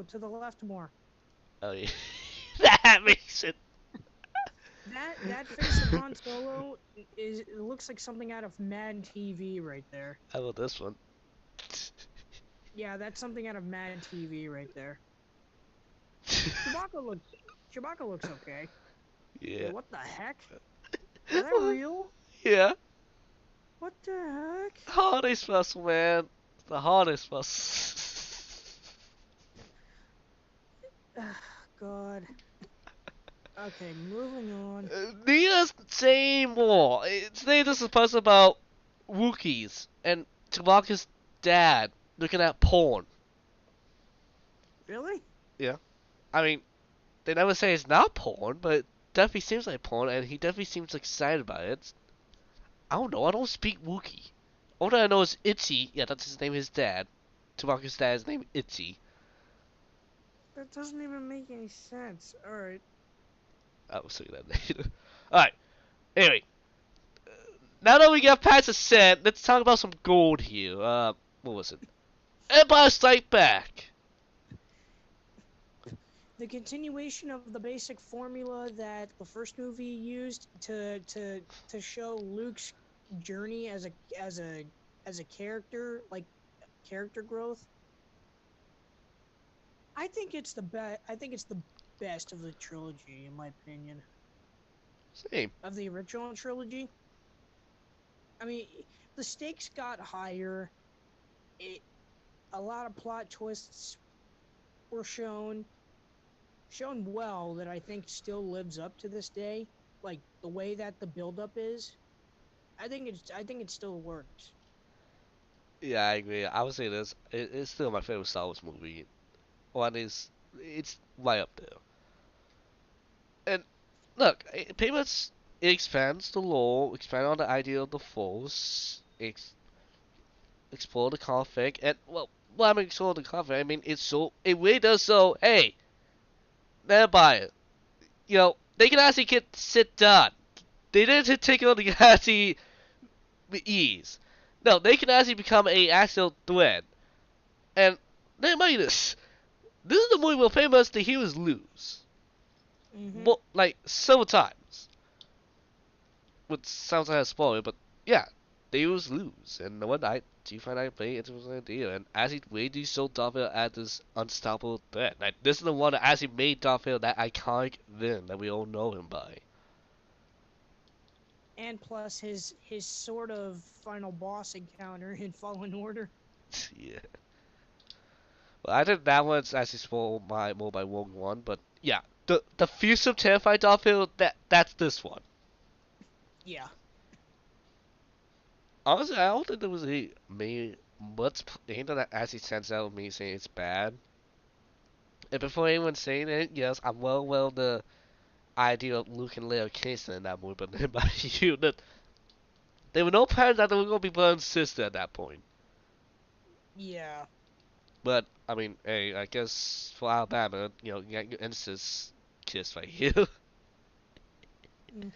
to the left more. Oh yeah. That makes it. That face of Han Solo it looks like something out of Mad TV right there. How about this one? Yeah, that's something out of Mad TV right there. Chewbacca looks okay. Yeah. What the heck? Is that real? Yeah. What the heck? Holiday special, man. The holiday special. God. Okay, moving on. Need us say more. Today this is supposed about Wookiees and Chewbacca's dad looking at porn. Really? I mean, they never say it's not porn, but it definitely seems like porn, and he definitely seems excited about it. I don't know. I don't speak Wookiee. All that I know is Itchy. Yeah, that's his name. His dad. Chewbacca's dad's name Itchy. That doesn't even make any sense. Alright. I will say that later. Alright. Anyway. Now that we got past the set, let's talk about some gold here. What was it? Empire Strike Back. The continuation of the basic formula that the first movie used to show Luke's journey as a character, like character growth. I think it's the best of the trilogy, in my opinion. Same. Of the original trilogy. I mean, the stakes got higher. A lot of plot twists were shown well that I think still lives up to this day. Like the way that the build-up is. I think it still works. Yeah, I agree. I would say this. It's still my favorite Star Wars movie. One is, it's right up there. And look, pretty much it expands the lore, expand on the idea of the Force, explore the conflict, and well, I mean explore the conflict. I mean it really does so. Hey, they're by it. They can actually sit down. They didn't take on the galaxy with ease. No, they can actually become a actual threat. And they made this. This is the movie where famous the heroes lose. Mm-hmm. Well, like several times. Which sounds like a spoiler, but yeah. they always lose. And one night, you find out playing it was an idea, and as he really showed Darth Vader as this unstoppable threat. Like this is the one that actually made Darth Vader that iconic villain that we all know him by. And plus his sort of final boss encounter in Fallen Order. Yeah. Well, I think that one's actually spoiled my more by Rogue One, but yeah, the fearsome, terrified Darth Vader that's this one. Yeah. Honestly, I don't think there was a much anything that actually stands out with me saying it's bad. And before anyone saying it, yes, I'm well the idea of Luke and Leia kissing in that movie, but in my view, that there were no plans that they were gonna be brother and sister at that point. Yeah. But I mean, hey, I guess for Alabama, you got your incest kiss right here. Mm.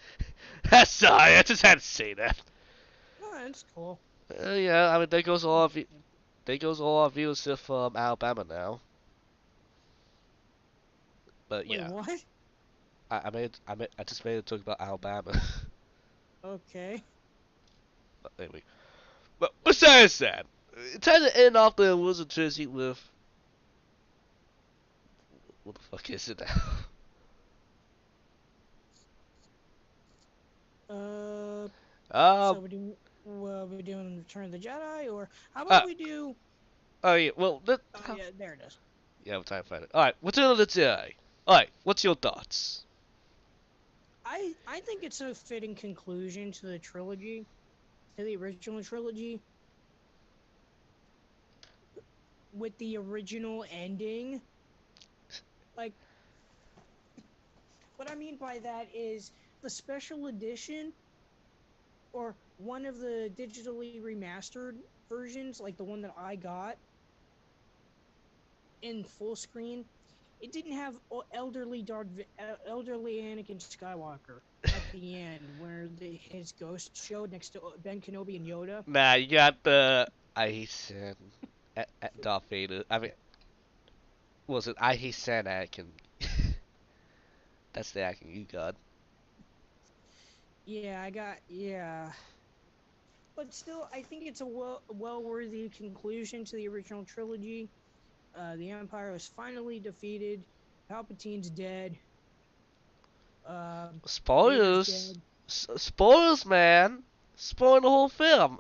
Sorry, I just had to say that. Oh, that's cool. Yeah, I mean, there goes all our viewership from Alabama now. But Wait, yeah, what? I just made a joke about Alabama. Okay. But anyway, but besides that, it's time to end off the Wizard Trilogy with what the fuck is it now? So Um. we doing Return of the Jedi, or how Uh. about we do? Oh yeah. Well, Oh yeah, there it is. yeah, we're trying to find it. All right. Return of the Jedi. All right. What's your thoughts? I think it's a fitting conclusion to the trilogy, to the original trilogy, with the original ending. Like, what I mean by that is the special edition, or one of the digitally remastered versions, like the one that I got in full screen. It didn't have elderly Anakin Skywalker at the end, where his ghost showed next to Ben Kenobi and Yoda. Nah, you got the I hate Sin at Darth Vader. I mean, was it I hate Sin Anakin? That's the acting you got. Yeah, yeah. But still, I think it's a well-worthy conclusion to the original trilogy. The Empire was finally defeated. Palpatine's dead. Vader's Spoilers. dead. Spoilers, man. Spoiling the whole film.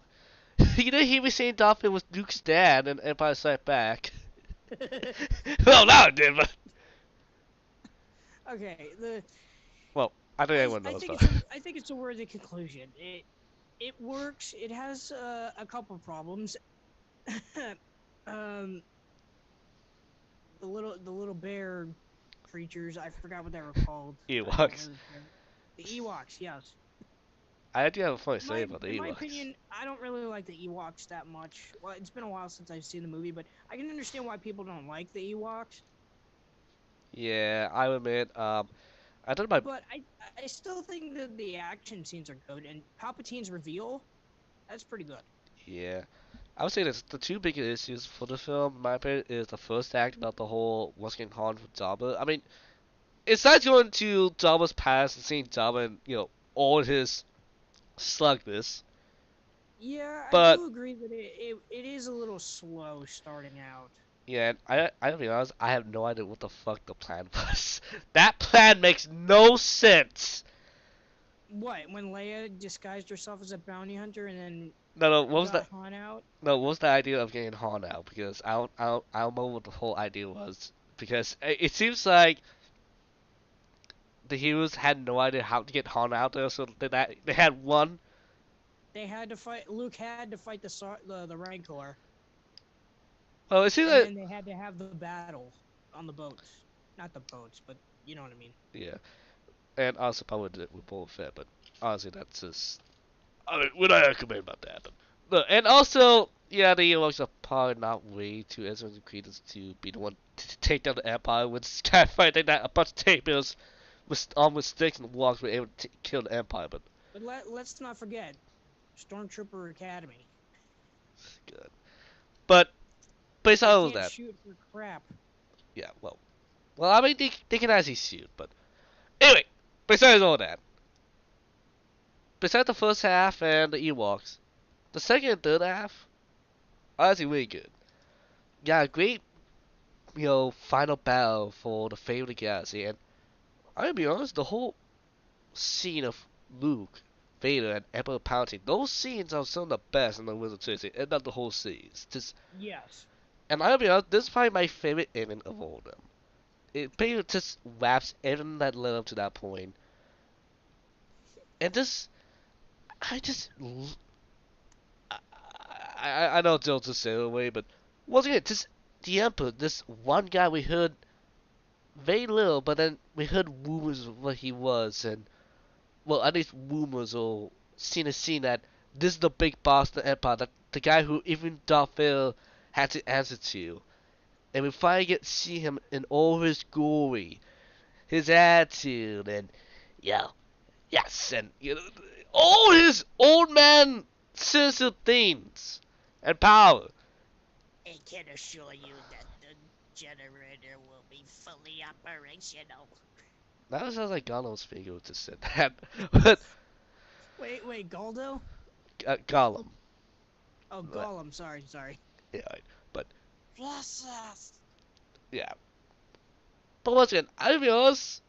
You didn't hear me saying Darth Vader was Luke's dad and Empire Strikes Back. Well, now I did, but Okay, well, I think everyone knows that. I think it's a worthy conclusion. It works. It has a couple problems. The little bear creatures. I forgot what they were called. Ewoks. The Ewoks, yes. I do have a funny story about the Ewoks. In my opinion, I don't really like the Ewoks that much. Well, it's been a while since I've seen the movie, but I can understand why people don't like the Ewoks. Yeah, I admit, I did my But I still think that the action scenes are good, and Palpatine's reveal, that's pretty good. yeah. I would say that the two biggest issues for the film, in my opinion, is the first act about the whole what's going on with Jabba. I mean, it's not going to Jabba's past and seeing Jabba and, all his slugness. Yeah, But I do agree that it is a little slow starting out. yeah, I'll be honest, I have no idea what the fuck the plan was. That plan makes no sense. What, when Leia disguised herself as a bounty hunter and then No, what was got Han out? No, what was the idea of getting Han out? Because I don't know what the whole idea was. Because it seems like the heroes had no idea how to get Han out there, so they had one. They had to fight. Luke had to fight the Rancor. Well, it seems And like then they had to have the battle on the boats. Not the boats, but you know what I mean. yeah, and also probably did it with Boba Fett, but honestly, that's just. I mean, we're not gonna complain about that. But look, and also, yeah, the Ewoks are probably not way too Ezra and Credence to be the one to take down the Empire. With Skyfighting that a bunch of tapirs with sticks and logs were able to kill the Empire, but let's not forget, Stormtrooper Academy. good. But besides They all can't that, shoot for crap. yeah, well, I mean they can actually shoot, but anyway, besides all that, besides the first half and the Ewoks, The second and third half, honestly, really good. Yeah, great, final battle for the fate of the galaxy. And I'm gonna be honest, the whole scene of Luke, Vader, and Emperor Palpatine, those scenes are some of the best in the Wizard Trilogy, and not the whole series. Just, Yes. and I'm gonna be honest, this is probably my favorite ending of all of them. It pretty much just wraps everything that led up to that point, and just, I just, I, I know Joe just said it away, but once again, just the Emperor, this one guy we heard very little, but then we heard rumors of what he was, and well, at least rumors or seen that this is the big boss of the Empire, that the guy who even Darth Vader had to answer to, and we finally get to see him in all his glory, his attitude, and yeah, yes, and all his old man sinister things and power. I can assure you that the generator will be fully operational. That sounds like Gollum's figure who just said that, but Wait, Goldo? Gollum, Oh, but Gollum. Sorry. yeah, but Bless us. yeah. But once again, I'll be honest,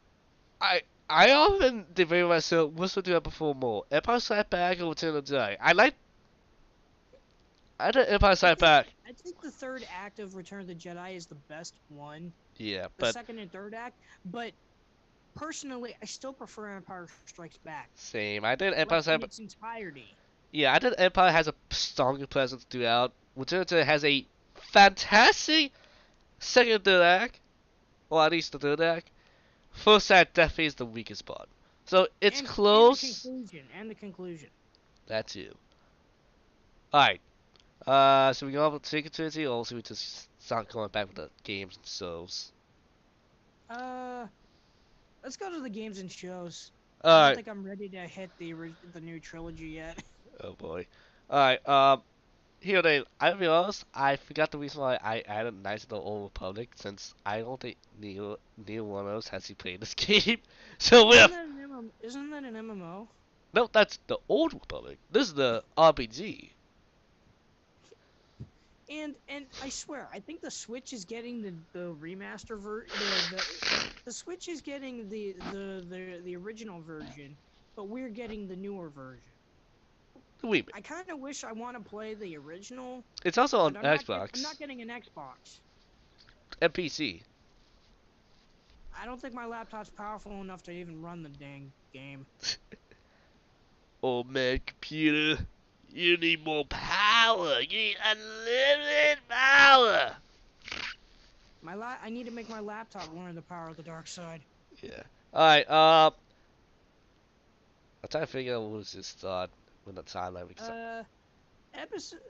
I I often debate myself which one do I prefer more, Empire Strikes Back or Return of the Jedi. I think Empire I Strikes think Back. I think the third act of Return of the Jedi is the best one. Yeah, The but second and third act, but personally, I still prefer Empire Strikes Back, same. I think like Empire in Strikes. its entirety. Yeah, I think Empire has a stronger presence throughout. Return of the Jedi has a fantastic second and third act, or at least the third act. First act definitely is the weakest part. So it's close. And the conclusion. That too. Alright. So we go over to Secret Trilogy, or should we just start going back with the games themselves? Uh, let's go to the games and shows. I don't Alright. think I'm ready to hit the new trilogy yet. Oh boy. Alright, here they, I'll be honest, I forgot the reason why I added Knights of the Old Republic, since I don't think Neil one of us has he played this game. So we have, Isn't that an MMO? no, that's the Old Republic. This is the RPG. And I swear, I think the Switch is getting the remaster the Switch is getting the original version, but we're getting the newer version. The Wii. I kind of wish I want to play the original, It's also on but Xbox I'm not getting an Xbox. and PC. I don't think my laptop's powerful enough to even run the dang game. Oh man, computer, you need more power. You need unlimited power. I need to make my laptop learn the power of the dark side. Yeah. Alright, I'm trying to figure out what was this thought when the timeline was Episode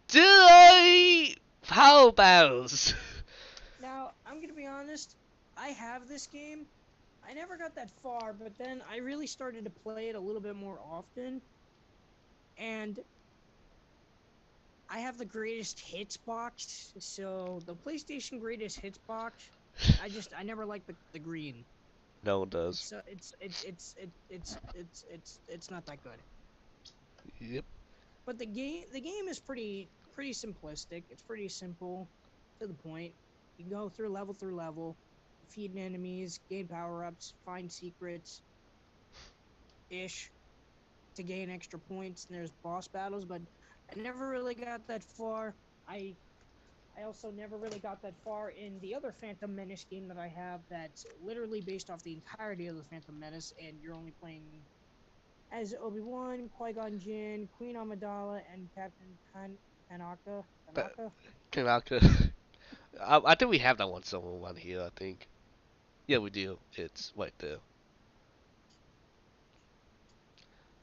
Delay power battles. Now, I'm gonna be honest, I have this game. I never got that far, but then I really started to play it a little bit more often. And I have the greatest hits box, so the PlayStation greatest hits box. I never liked the green. No one does. So it's not that good. Yep. But the game is pretty simplistic. It's pretty simple, to the point. You go through level, defeat enemies, gain power-ups, find secrets, to gain extra points. And there's boss battles, but I never really got that far. I also never really got that far in the other Phantom Menace game that I have that's literally based off the entirety of the Phantom Menace, and you're only playing as Obi-Wan, Qui-Gon Jinn, Queen Amidala, and Captain Kanaka. Kanaka. I think we have that one somewhere around here, I think. Yeah, we do. It's right there.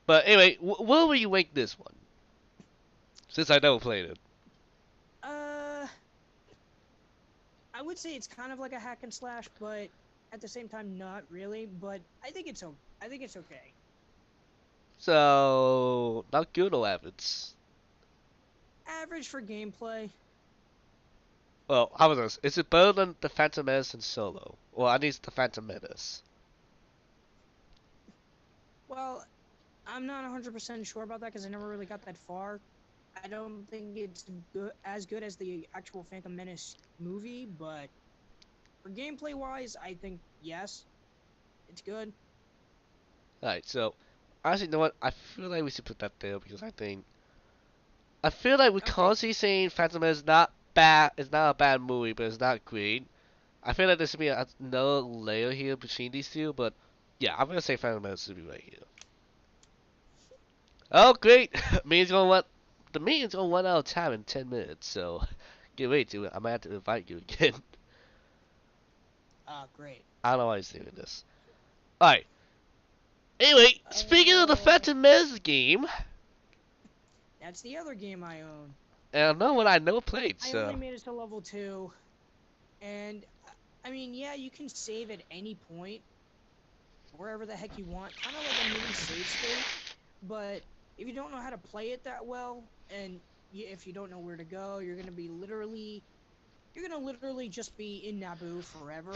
But anyway, where will you rank this one? Since I never played it. I would say it's kind of like a hack and slash, but at the same time, not really. But I think it's okay. So, not good or average? Average for gameplay. Well, how about this? Is it better than the Phantom Menace and Solo? Or at least the Phantom Menace? Well, I'm not 100% sure about that because I never really got that far. I don't think it's good as the actual Phantom Menace movie, but for gameplay wise, I think yes, it's good. Alright, so actually, you know what? I feel like we should put that there because I feel like we're Okay, constantly saying Phantom Menace is not bad. It's not a bad movie, but it's not great. I feel like there should be another layer here between these two, but yeah, I'm gonna say Phantom Menace should be right here. Oh, great! Meeting's gonna run. The meeting's gonna run out of time in 10 minutes, so get ready to it. I might have to invite you again. great. I don't know why he's doing this. Alright. Anyway, speaking of the Uh, Phantom Menace game, that's the other game I own. and I know what I never played, I only so made it to level 2, and I mean, yeah, you can save at any point, wherever the heck you want, kind of like a mini save state. But if you don't know how to play it that well, and if you don't know where to go, you're gonna literally just be in Naboo forever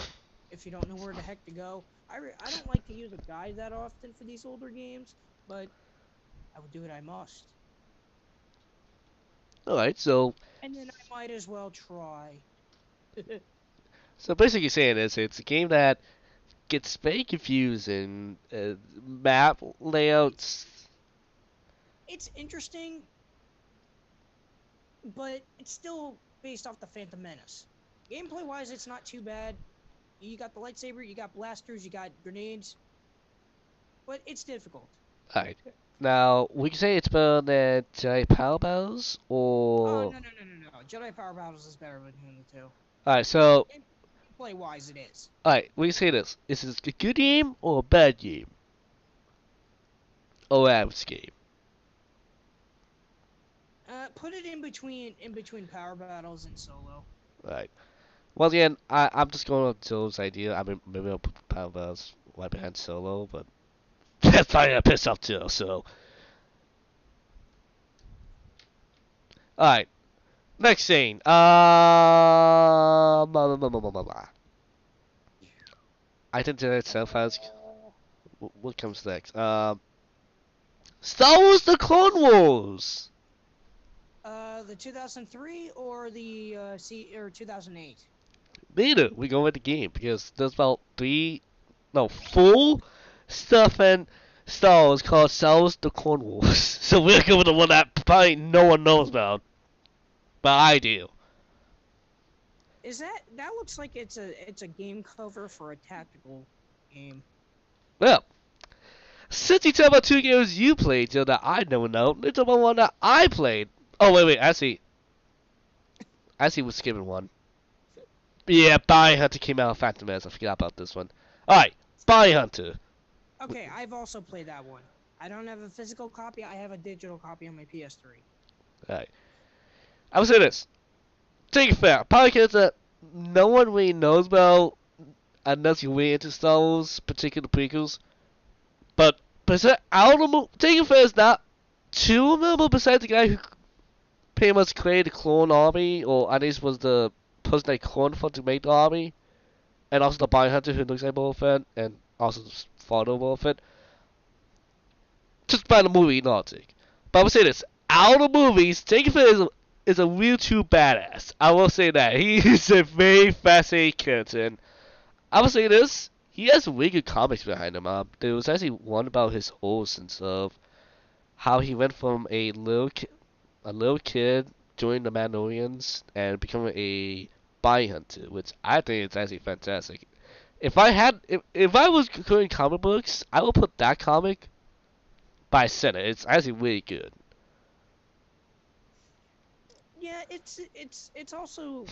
if you don't know where the heck to go. I don't like to use a guide that often for these older games, but I would do what I must. alright, so And then I might as well try. basically saying this, it's a game that gets very confusing. Map it's layouts. it's interesting, but it's still based off the Phantom Menace. Gameplay wise, it's not too bad. You got the lightsaber, you got blasters, you got grenades, but it's difficult. Alright. Now, we can say it's better than Jedi Power Battles, Oh, or... no. Jedi Power Battles is better between the two. Alright, so... Gameplay wise, it is. Alright, we can say this. Is this a good game or a bad game? Or average game? Put it in between Power Battles and Solo. Alright. Well, again, I'm just going on Joe's idea. I mean, maybe I'll put Power Battles right behind Solo, but... That's probably gonna piss off Joe, so... Alright. Next scene. Blah, blah, blah, blah, blah, blah. I think that itself has... What comes next? Star Wars The Clone Wars! The 2003 or the 2008. Neither. We go with the game because there's about four stuff in Star Wars called Star Wars The Clone Wars. So we're going with the one that probably no one knows about. But I do. That looks like it's a game cover for a tactical game. Well, since you tell about two games you played, Joe, that I never know, let's talk about one that I played. Oh, wait, actually, we're skipping one. Yeah, Bounty Hunter came out of Phantom Menace. I forgot about this one. Alright, Bounty Hunter. Okay, I've also played that one. I don't have a physical copy. I have a digital copy on my PS3. Alright. I will say this. Take it fair. Podcast that no one really knows about unless you're way into Star Wars, particular prequels. But take it fair is not too memorable besides the guy who pretty much created the clone army, or at least was the person they cloned for to make the army. And also the Bounty Hunter who looks like Boba Fett, and also the father of Boba Fett. Just by the movie logic. But I will say this. Out of the movies, Jango Fett is a real true badass. I will say that. He is a very fascinating character. And I will say this. He has really good comics behind him. There was actually one about his origins of how he went from a little kid joining the Mandalorians and becoming a bounty hunter, which I think is actually fantastic. If I was doing comic books, I would put that comic by center. It's actually really good. Yeah, it's also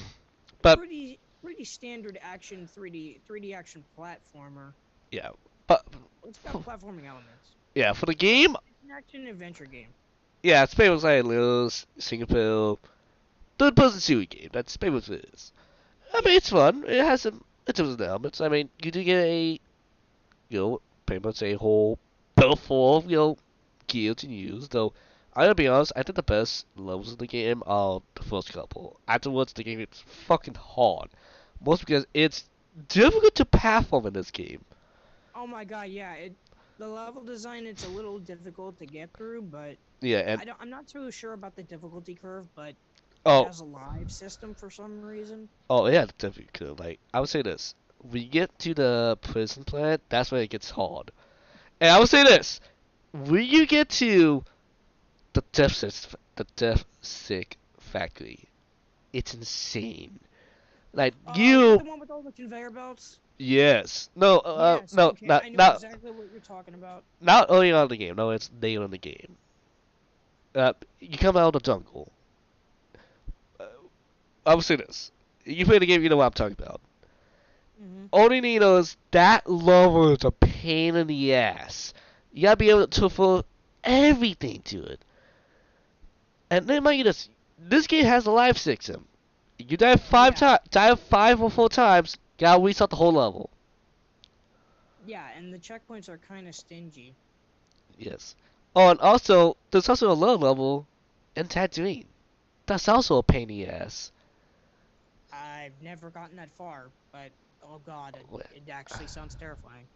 But pretty standard action 3D action platformer. yeah, but It's got platforming elements. yeah, for the game, It's an action adventure game. yeah, it's pretty much like a little single player third-person shooting game. That's pretty much what it is. I mean, it's fun. It has some elements. I mean, you do get pretty much a whole bill full of gear to use. Though I gotta be honest, I think the best levels of the game are the first couple. Afterwards, the game gets fucking hard. Mostly because it's difficult to platform in this game. Oh my god, yeah. the level design, it's a little difficult to get through, but Yeah, and I'm not too sure about the difficulty curve, but it oh, has a live system for some reason. oh yeah, definitely could. Like, I would say this: when you get to the prison planet, that's where it gets hard. And I would say this: when you get to the Death Sick Factory, it's insane. Like Is that you, the one with all the conveyor belts? yes, no, Yes. no, Okay, I know not exactly what you're talking about. not early on in the game. No, it's later in the game. You come out of the jungle. Uh, I would say this: you play the game, you know what I'm talking about. Hmm. Only thing you know is that level is a pain in the ass. You gotta be able to fulfill everything to it. And then mind you this game has a life system. You Yeah. die 5 or 4 times, gotta restart the whole level. Yeah, and the checkpoints are kind of stingy. Yes. Oh, and also, there's also a low level in Tatooine. That's also a pain in the ass. I've never gotten that far, but oh god, it actually sounds terrifying.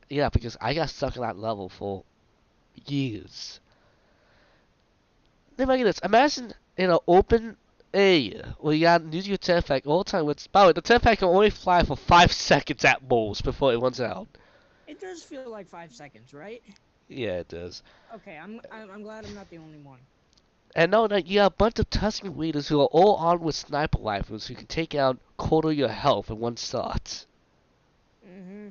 Yeah, because I got stuck in that level for years. Then mind you imagine in an open area where you gotta use your jetpack all the time. By the way, the jetpack can only fly for 5 seconds at most before it runs out. It does feel like 5 seconds, right? Yeah, it does. Okay, I'm glad I'm not the only one. And know that you have a bunch of Tusken Raiders who are all armed with sniper rifles who can take out quarter your health in one shot. Hmm.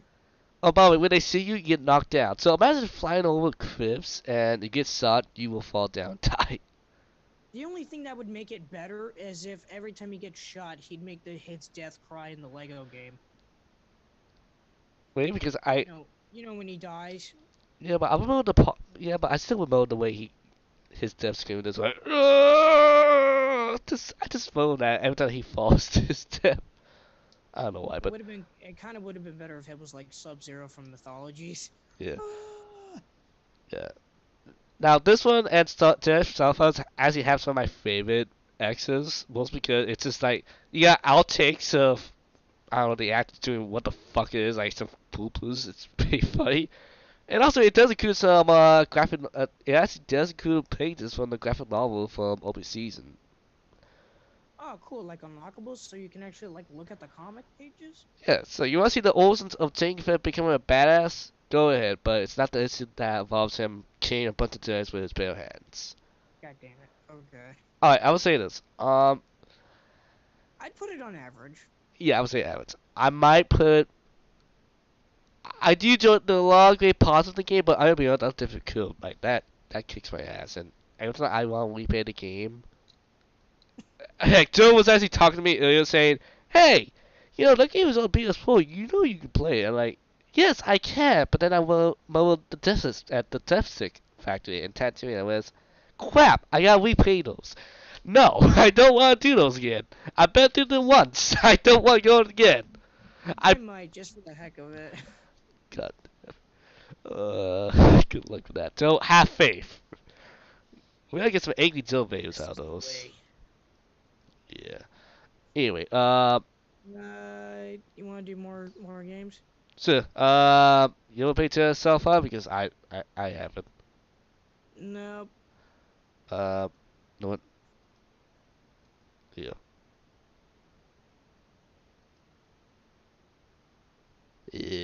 Oh, by the way, when they see you, you get knocked down. So imagine flying over cliffs and you get shot, you will fall down and die. The only thing that would make it better is if every time he gets shot, he'd make the his death cry in the Lego game. Wait, because When he dies. yeah, but I remember yeah, but I still remember the way his death scream is like, "Argh!" I just remember that every time he falls to his death. I don't know why, It but would have been. It kind of would have been better if it was like Sub-Zero from Mythologies. yeah, yeah. Now this one and Death Starfighter actually have some of my favorite X's, mostly because it's just like you got outtakes of I don't know the actors doing what the fuck it is, like some poo-poos. It's pretty funny. And also, it does include some graphic. It actually does include pages from the graphic novel from Open Season. Oh, cool! Like unlockables, so you can actually like look at the comic pages. Yeah, so you want to see the origins of Jango Fett becoming a badass? Go ahead, but it's not the incident that involves him killing a bunch of Jedi's with his bare hands. God damn it. Okay. All right, I would say this. I'd put it on average. Yeah, I would say average. I might put. I do enjoy the lot of great parts of the game, but I'm gonna be honest, that's difficult. Like that kicks my ass, and every time I want to replay the game, heck, Joe was actually talking to me earlier saying, "Hey, that game is on PS4. You know you can play it." I'm like, "Yes, I can," but then I will mow the discs at the Deathstick factory in Tatooine. I was, "Crap! I gotta replay those." No, I don't want to do those again. I've been through them once. I don't want to go again. I I might just for the heck of it. God. Good luck with that. Don't have faith. We gotta get some angry Jill videos This out of is the those. way. Yeah. Anyway, You want to do more games? so, you wanna pay to yourself up because I haven't. Nope. Uh, no what? Yeah.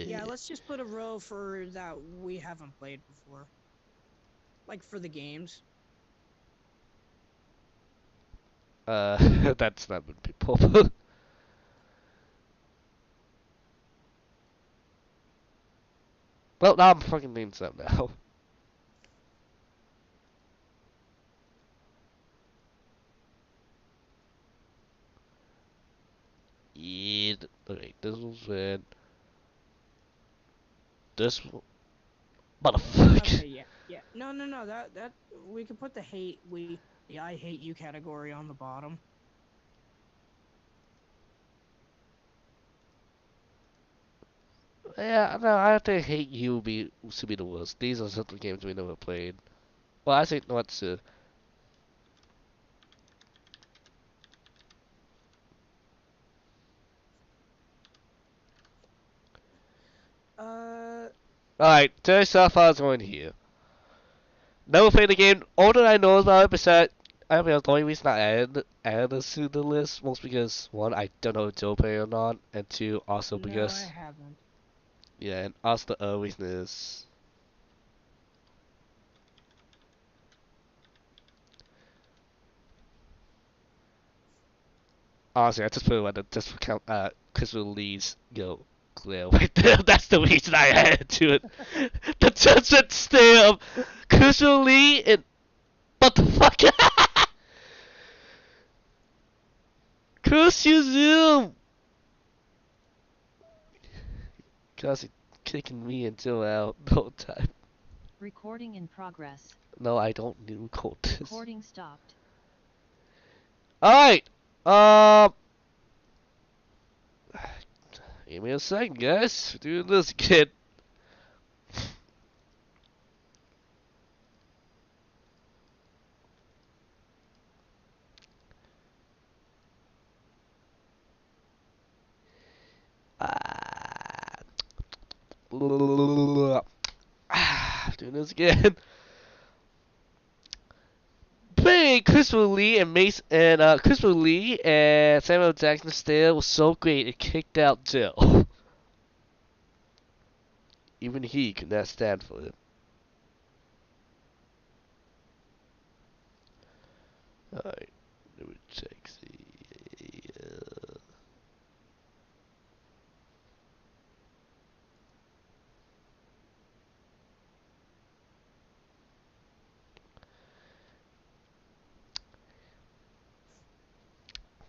Yeah, Yeah. let's just put a row for that we haven't played before. Like for the games. That's not been people. Well, now I'm fucking doing something now. Yeah. Okay, this was in this motherfucker. Okay, yeah, yeah. No, no, no. That we could put the I hate you category on the bottom. Yeah, no, I think Hate You should be the worst. These are certain games we never played. Well, I think what's Uh, Alright, today's stuff I was going here. Never played the game. All that I know about it, besides, I mean, the only reason I added this to the list was because, one, I don't know if Joe play or not, and two, also No, I because, haven't. yeah, and also the other reason is, honestly, I just put it just for count, Christopher Lee's, glare right there. That's the reason I added to it. The judgment stare of Christopher Lee and, what the fuck? Curse you, Zoom! Cause it's kicking me and Joe out the whole time. Recording in progress. No, I don't need to record this. Recording stopped. Alright! Give me a second, guys. We're doing this again. Doing this again. Playing Christopher Lee and Christopher Lee and Samuel Jackson Stale was so great it kicked out Jill. Even he could not stand for it. Alright, let me check. See.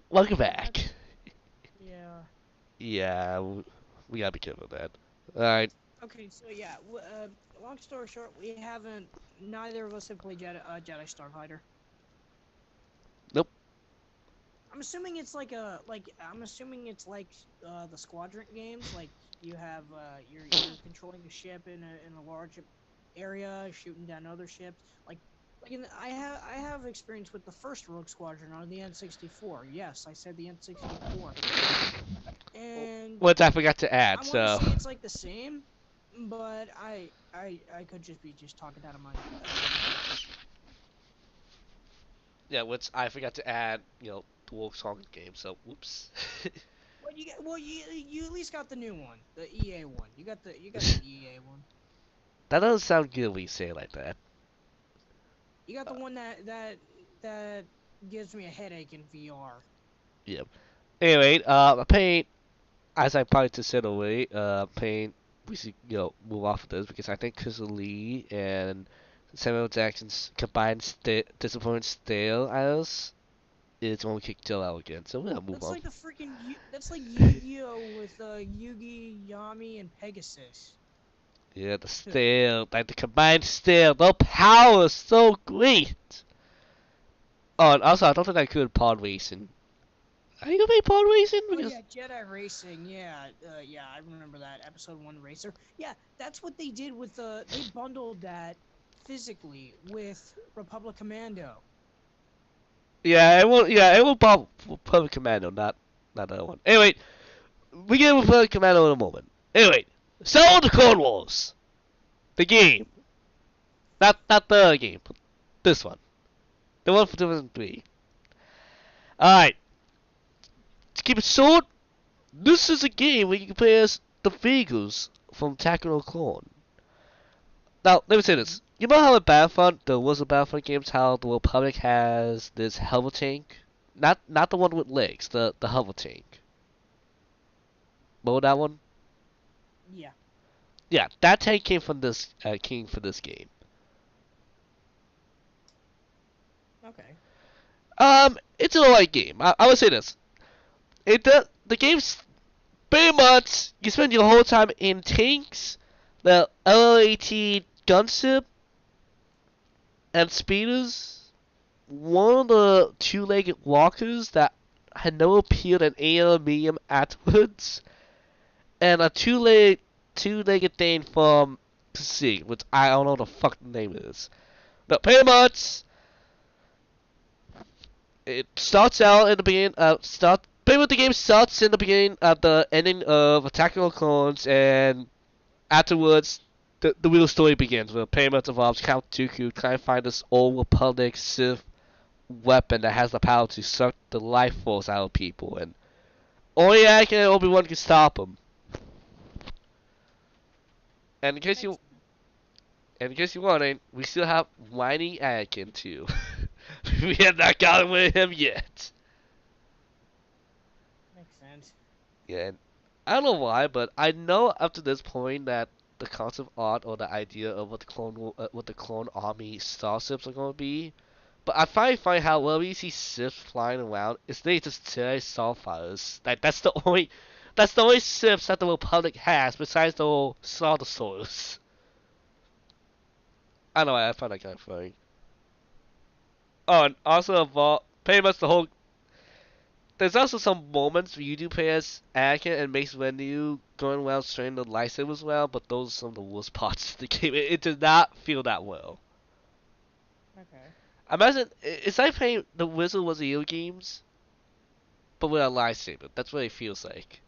Welcome back. Yeah. Yeah, we gotta be careful with that. Alright. Okay, so yeah, long story short, neither of us have played Jedi Starfighter. Nope. I'm assuming it's like the Squadron games, like you have, you're controlling a ship in a large area, shooting down other ships, I have experience with the first Rogue Squadron on the N64. Yes, I said the N64. And What I forgot to add, I so. want to say it's like the same, but I could just be talking out of my. Yeah, which I forgot to add, the Volkswagen game, so whoops. You at least got the new one, the EA one. You got the EA one. That doesn't sound good when you say it like that. You got the one that gives me a headache in VR. Yep. Anyway, Pain, as I probably just said already, Pain, we should, move off of this because I think Chris Lee and Samuel Jackson's combined disappointing style as is when we kick Jill out again. So we're gonna move That's on. like the freaking. That's like Yu-Gi-Oh with Yugi, Yami, and Pegasus. Yeah, the style, like the combined style, the power is so great. Oh, and also I don't think I could pod racing. Are you gonna play pod racing? Oh yeah, Jedi Racing. Yeah, yeah, I remember that episode 1 racer. Yeah, that's what they did with they bundled that physically with Republic Commando. Yeah, it will pop Republic Commando, not the other one. Anyway, we get Republic Commando in a moment. Anyway, Star Wars: The Clone Wars, the game, not the other game, but this one, the one for 2003. All right, to keep it short, this is a game where you can play as the Vagos from Attack of the Clone. Now, let me say this. You know how in Battlefront, there was a Battlefront games, how the Republic has this hover tank? Not the one with legs, the hover tank. Remember that one? Yeah. Yeah, that tank came from this game. Okay. It's an alright game. I would say this. The game's pretty much, you spend your whole time in tanks, the LLAT gunship, and speeders, one of the two-legged walkers that had never appeared in any other medium afterwards, and a two-legged thing from Sea, which I don't know what the fuck the name is. But pretty much, it starts out in the beginning. Pretty much the game starts in the beginning at the ending of Attack of the Clones, and afterwards, the real story begins where Payments evolves Count Dooku trying to find this old Republic Sith weapon that has the power to suck the life force out of people, and only Anakin and Obi-Wan can stop him. And in case you wondering, we still have whiny Anakin too. We have not gotten rid of him yet. Makes sense. Yeah, and I don't know why, but I know up to this point that the concept art or the idea of what the clone army starships are going to be. But I find it funny how whenever you see Sith flying around, it's they just Jedi Starfighters. Like that's the only Siths that the Republic has besides the whole Star Destroyers. I don't know, I find that kind of funny. Oh, and also pretty much the whole. There's also some moments where you do play as Anakin and Mace Windu going around straining the lightsabers well, but those are some of the worst parts of the game. It did not feel that well. Okay. Imagine it's like playing the Wizard of Oz games, but with a lightsaber. That's what it feels like.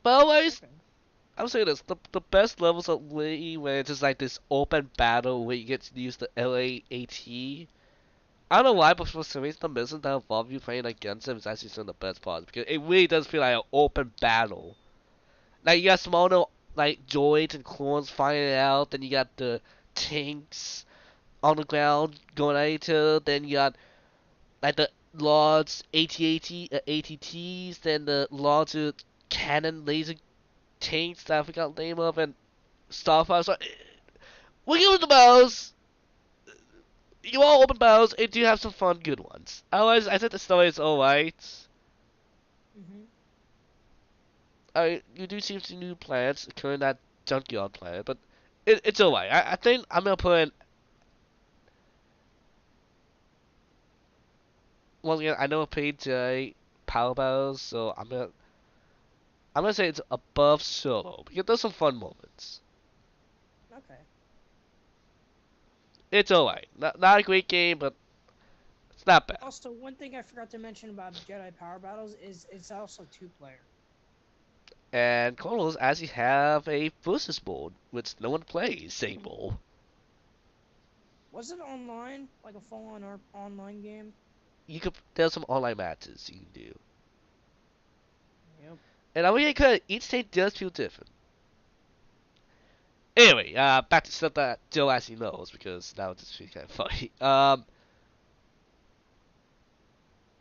But otherwise, Okay. I would say this: the best levels are really when it's just like this open battle where you get to use the LAAT. I don't know why, but for some reason the missions that involve you playing against them is actually some of the best parts because it really does feel like an open battle. Like you got small little like droids and clones fighting it out, then you got the tanks on the ground going at each other, then you got like the large ATTs, then the larger cannon laser tanks that I forgot the name of, and Starfighters. So, we give it the mouse. You all open battles and do have some fun, good ones. Otherwise, I think the story is alright. Mhm. You do see some new planets occurring that junkyard planet, but it's alright. I think I'm gonna put in. Once again, I never played Power Battles, so I'm gonna say it's above Solo because there's some fun moments. Okay. It's alright. Not a great game, but it's not bad. Also, one thing I forgot to mention about Jedi Power Battles is it's also 2-player. And Clone Wars actually have a versus mode, which no one plays anymore. Was it online, like a full-on online game? There's some online matches you can do. Yep. And I mean, each state does feel different. Anyway, back to stuff that Joe actually knows because now it's just kind of funny.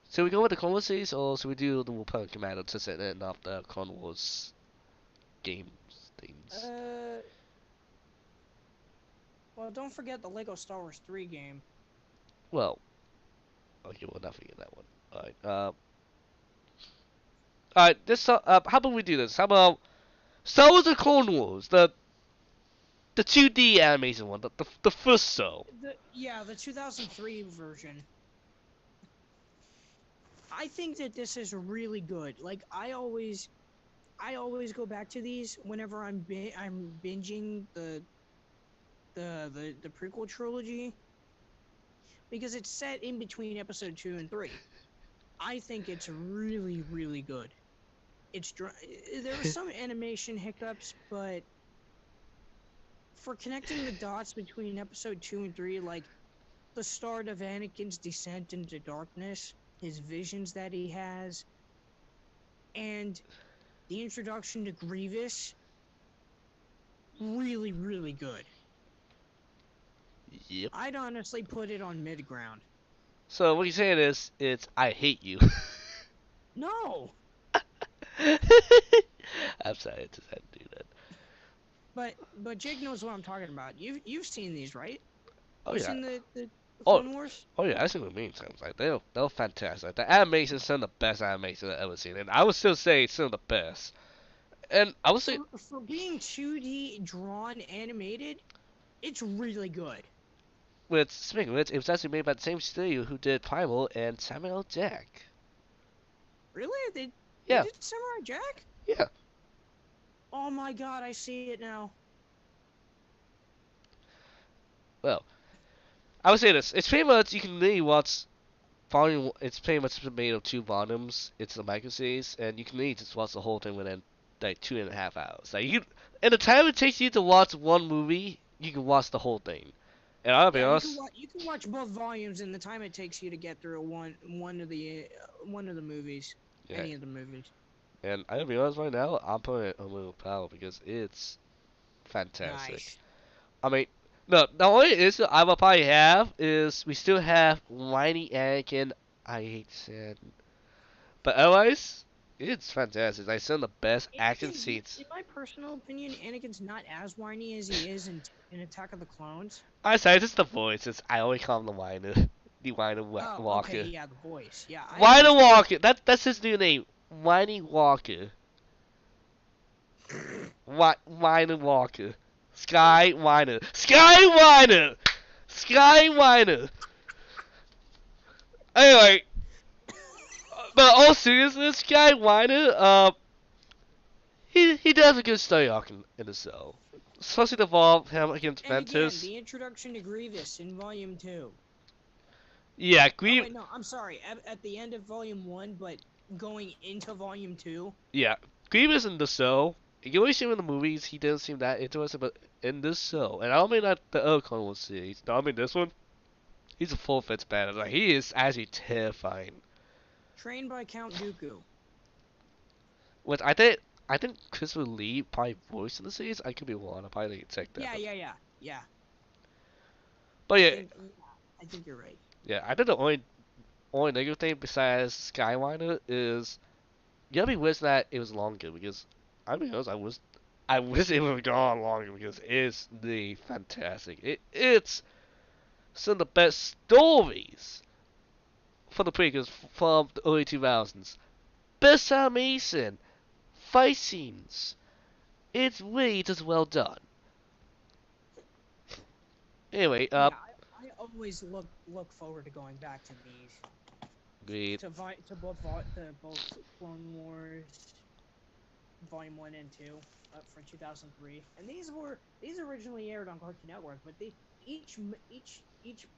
So we go with the Clone Wars series, or should we do the Republic Commando to set end off the Clone Wars games things? Well, don't forget the Lego Star Wars 3 game. Well, okay, we'll not forget that one. Alright, how about we do this? How about Star Wars: The Clone Wars, the 2D animation one, the first show. The 2003 version. I think that this is really good. Like I always go back to these whenever I'm binging the prequel trilogy because it's set in between episode 2 and 3. I think it's really, really good. There were some animation hiccups, but for connecting the dots between episode 2 and 3, like the start of Anakin's descent into darkness, his visions that he has, and the introduction to Grievous, really, really good. Yep. I'd honestly put it on mid-ground. So what you're saying is, it's I hate you. No! I'm sorry, I just had to do that. But Jake knows what I'm talking about. You've seen these, right? Oh You've yeah. seen the Oh. Clone Wars? Oh yeah, I see what you mean. Sounds like they're fantastic. The animation is some of the best animation I've ever seen, and I would still say it's some of the best. And I would say For being 2D drawn animated, it's really good. speaking of which, it was actually made by the same studio who did Primal and Samuel L. Jack. Really? They Yeah. did Samurai Jack? Yeah. Oh my god, I see it now. Well, I would say this. It's pretty much you can really watch volume. It's pretty much made of 2 volumes. It's a micro series, and you can really just watch the whole thing within like 2.5 hours. Like and the time it takes you to watch one movie, you can watch the whole thing. And I'll be Yeah, honest, you can watch both volumes in the time it takes you to get through one of the movies, yeah. any of the movies. And I'll be honest right now, I'm putting it on Little Pal because it's fantastic. Nice. I mean, no, the only issue I will probably have is we still have whiny Anakin. I hate Sand. But otherwise, it's fantastic. Like some of the best action scenes. In my personal opinion, Anakin's not as whiny as he is in Attack of the Clones. I say just the voices. I always call him the whiner. The whiner Oh, Walker. okay, yeah, the voice. Yeah, I Whiner understand. Walker. That's his new name. Whiny Walker. Whiner Walker. Sky Whiner. Sky Whiner. Sky Whiner. Anyway, but all seriousness, Sky Whiner, he does a good story arc in the show. Especially the involve him against And again, Ventus. the introduction to Grievous in Volume 2. Yeah, Oh, wait, no, I'm sorry. At the end of Volume 1, but going into Volume 2. Yeah, Grievous in the show. You always see him in the movies. He didn't seem that interesting, but in this show, and I don't mean that the other Clone Wars series. No, I mean this one. He's a full-fledged badass. Like he is actually terrifying. Trained by Count Dooku. Which I think Christopher Lee probably voiced in the series. I could be wrong. I probably need to check that. Yeah. But yeah, I think you're right. yeah. I think the only negative thing besides Skywiner is you gotta be wishing that it was longer because I mean I wish it would have gone longer because it's the fantastic. It's some of the best stories from the prequels from the early 2000s. Best animation, fight scenes. It's really just well done. Anyway, Yeah, I always look forward to going back to these. great. To both Clone Wars Volume 1 and 2 from 2003, and these originally aired on Cartoon Network, but each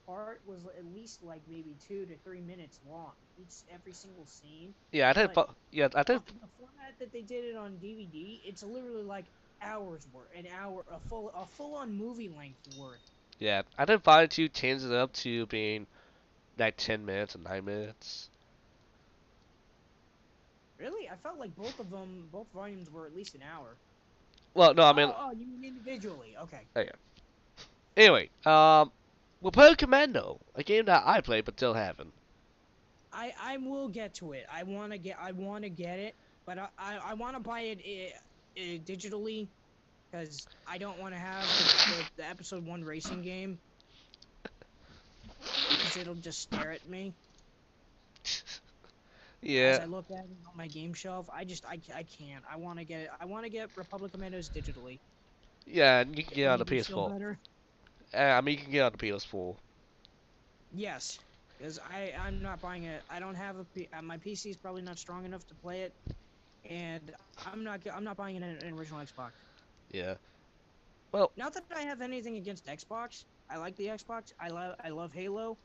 part was at least like maybe 2 to 3 minutes long. Every single scene. Yeah, I think. But I think. the format that they did it on DVD, it's literally like hours worth, a full on movie length worth. Yeah, I think Volume 2 changes it up to being like 10 minutes and 9 minutes. Really, I felt like both volumes were at least an hour. Well, no, I mean. Oh, you mean individually? Okay. Oh, yeah. Anyway, we'll play Commando, a game that I played but still haven't. I will get to it. I want to get it, but I want to buy it digitally, because I don't want to have the episode 1 racing game, because it'll just stare at me. Yeah. As I look at it on my game shelf, I can't. I want to get Republic Commandos digitally. Yeah, and you can get it on the Maybe feel PS4. better. I mean, you can get it on the PS4. Yes, because I'm not buying it. I don't have my PC is probably not strong enough to play it, and I'm not buying it in an original Xbox. Yeah. Well, Not that I have anything against Xbox. I like the Xbox. I love Halo.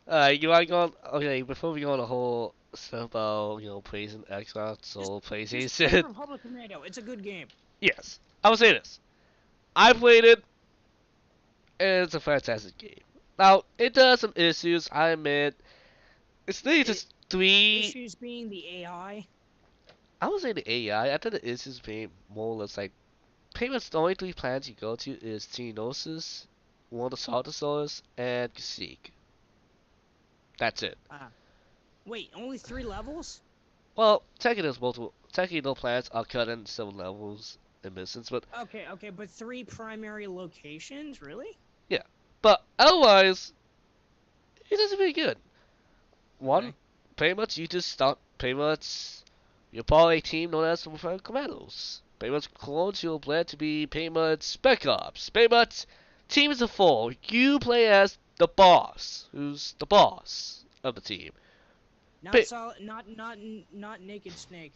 you want to go on, okay, before we go on the whole stuff about, praising Xbox or Just play PlayStation. Republic Commando. It's a good game. Yes. I will say this. I played it, and it's a fantastic game. Now, it does some issues, I admit. It's really just three. Issues being the AI. I would say the AI. I think the issues being more or less like pretty much the only 3 planets you go to is Geonosis, one of the Saltosaurus, and Kashyyyk. That's it. Wait, only 3 levels? Well, technically there's multiple. Technically, no planets are cut into 7 levels in missions, but Okay, but 3 primary locations, really? otherwise, it does pretty good. One, Okay. pretty much you just start pretty much you're part of a team known as the Republic Commandos. Pretty much clones you'll play to be pretty much Spec Ops. Pretty much team as a whole. You play as the boss, who's the boss of the team. Not Naked Snake.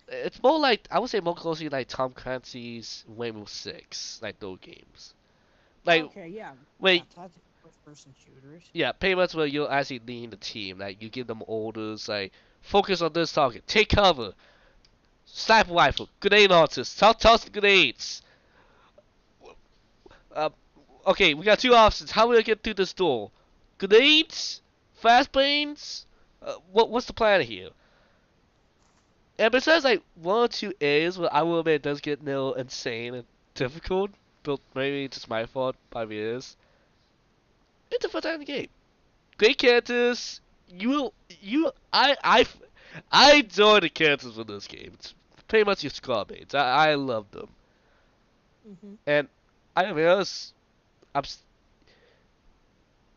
It's more like I would say more closely like Tom Clancy's Rainbow Six, like those games. Like Okay, yeah. wait, Yeah, classic first-person shooters. yeah, pretty much where you're actually leading the team. Like you give them orders, like focus on this target, take cover, sniper rifle, grenade launchers, toss grenades. Uh, okay, we got two options. How will I get through this door? Grenades, fast planes. What's the plan here? And besides like one or two areas where I will admit it does get a little insane and difficult, but maybe it's just my fault. Probably is. It's a fun time in the game. Great characters. I enjoy the characters in this game. It's pretty much your squad mates. I love them. Mhm. And I mean, I'm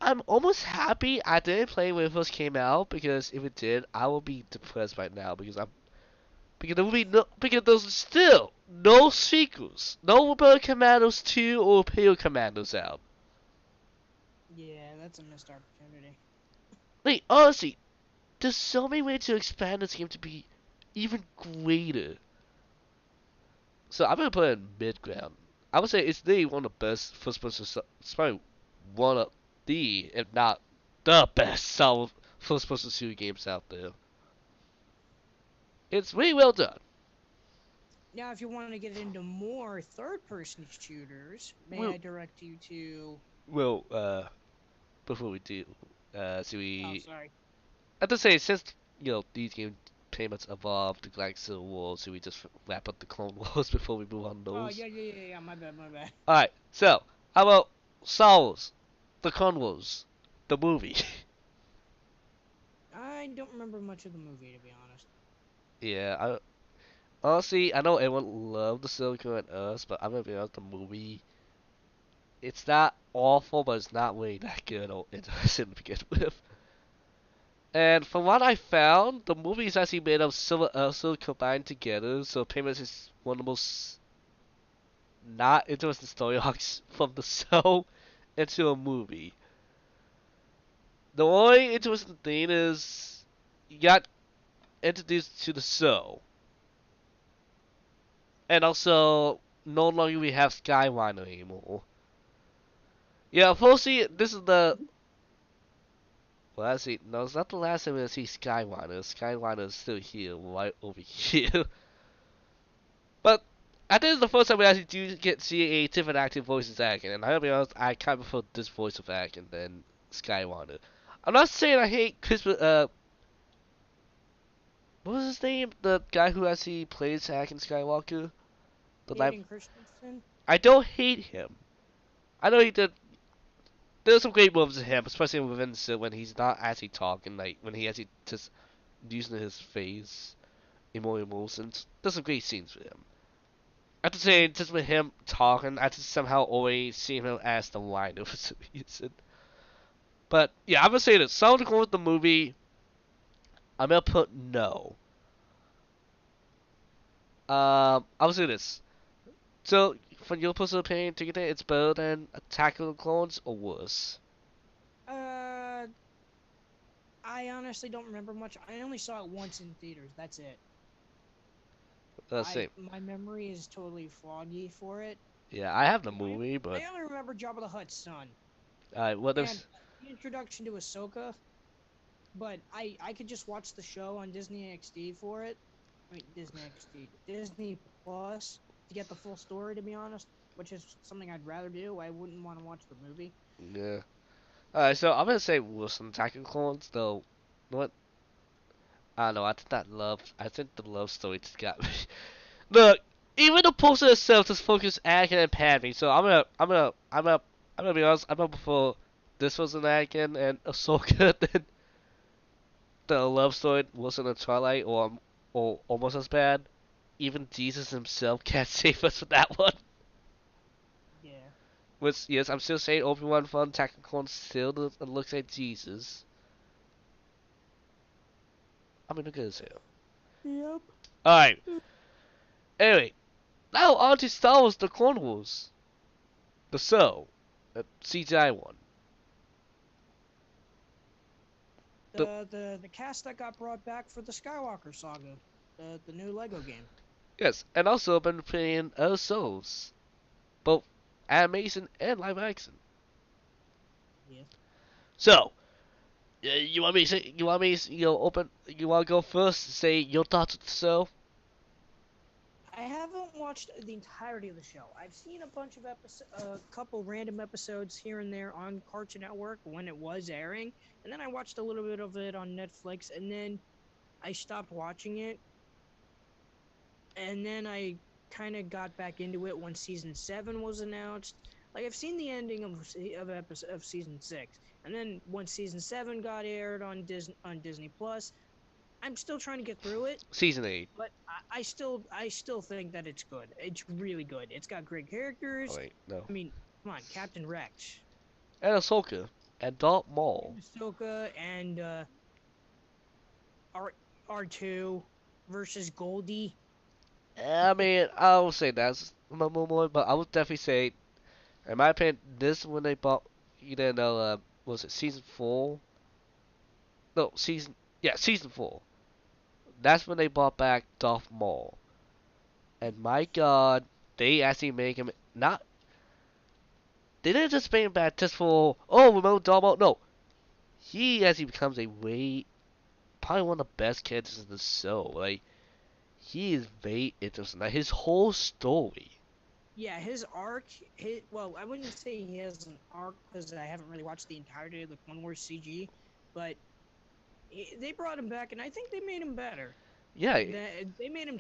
I'm almost happy I didn't play when it first came out because if it did, I would be depressed right now because there will be no because there's still no sequels, no Rebellion Commandos 2 or Imperial Commandos out. Yeah, that's a missed opportunity. Like honestly, there's so many ways to expand this game to be even greater. So I'm gonna put it in mid ground. I would say it's really one of the best first person. It's probably one of the, if not the best solid first person shooter games out there. It's really well done. Now, if you want to get into more third-person shooters, may Well, I direct you to? well, before we do, so Oh, we, sorry. I have to say since these games pretty much evolved the Galactic Civil War, so we just wrap up the Clone Wars before we move on to Oh, those. yeah. My bad, my bad. All right, so how about Star Wars, the Clone Wars, the movie? I don't remember much of the movie, to be honest. Yeah, honestly, I know everyone loved the Silicon and Us, but I'm gonna be honest, the movie, it's not awful, but it's not really that good or interesting to begin with. And from what I found, the movie is actually made of Silver Ursa combined together, so pretty much it's one of the most not interesting story arcs from the show into a movie. The only interesting thing is you got introduced to the show, and also no longer we have Skywalker anymore. Yeah, unfortunately, this is the. Well, actually, no, it's not the last time we see Skywalker. Skywalker is still here, right over here. But I think it's the first time we actually do get see a different acting voice as Anakin, and I'll be honest, I kind of prefer this voice of Anakin than Skywalker. I'm not saying I hate Chris. What was his name? The guy who actually plays Anakin Skywalker. The life. Hayden Christensen? I don't hate him. I know he did. There's some great moves in him, especially within the when he's not actually talking, like when he actually just using his face, emotions. There's some great scenes with him. I have to say, just with him talking, I just somehow always see him as the writer for some reason. But yeah, I'm gonna say this. Someone to go with the movie, I'm gonna put no. I'll say this. So, from your personal opinion, do you think it's better than Attack of the Clones or worse? Uh, I honestly don't remember much. I only saw it once in theaters. That's it. Same. My memory is totally foggy for it. Yeah, I have the I movie, but I only remember Jabba the Hutt's son what and there's the introduction to Ahsoka. But I could just watch the show on Disney XD for it. I mean Disney XD, Disney Plus to get the full story. To be honest, which is something I'd rather do. I wouldn't want to watch the movie. yeah. Alright, so I'm gonna say worse than Attack of the Clones, though. What? I don't know. I think the love story just got me. Look, even the poster itself just focused Anakin and Padme. So I'm gonna be honest. I'm gonna prefer this was an Anakin and Ahsoka than the love story wasn't a Twilight or almost as bad. Even Jesus himself can't save us with that one. Yeah. Which yes, I'm still saying Obi-Wan from Attack of the Clones still looks like Jesus. I mean, look at this here. Yep. Alright. Anyway, now on to Star Wars The Clone Wars. The show. The CGI one. The, The cast that got brought back for the Skywalker saga, the new Lego game. yes, and also been playing other shows. Both animation and live action. Yeah. So, you want me to say, you want me to, open, you want to go first, say your thoughts of the show? I haven't watched the entirety of the show. I've seen a bunch of a couple random episodes here and there on Cartoon Network when it was airing, and then I watched a little bit of it on Netflix, and then I stopped watching it, and then I kind of got back into it when season 7 was announced. Like I've seen the ending of season 6, and then when season 7 got aired on Disney Plus, I'm still trying to get through it. Season 8. But I still think that it's good. It's really good. It's got great Oh characters. wait, no. I mean, come on, Captain Rex, And Ahsoka. And Darth Maul. Ahsoka, and R2 versus Goldie. I mean, I would say that's my moment, but I would definitely say, in my opinion, this when they bought, you know, was it season 4? No, season 4. That's when they brought back Darth Maul. And my god, they actually make him not. They didn't just bring him back just for, oh, remember Darth Maul? No. He actually becomes probably one of the best characters in the show. Like, he is very interesting. Like, his whole story. Yeah, his arc. Well, I wouldn't say he has an arc because I haven't really watched the entirety of the Clone Wars CG, but they brought him back, and I think they made him better. Yeah, They made him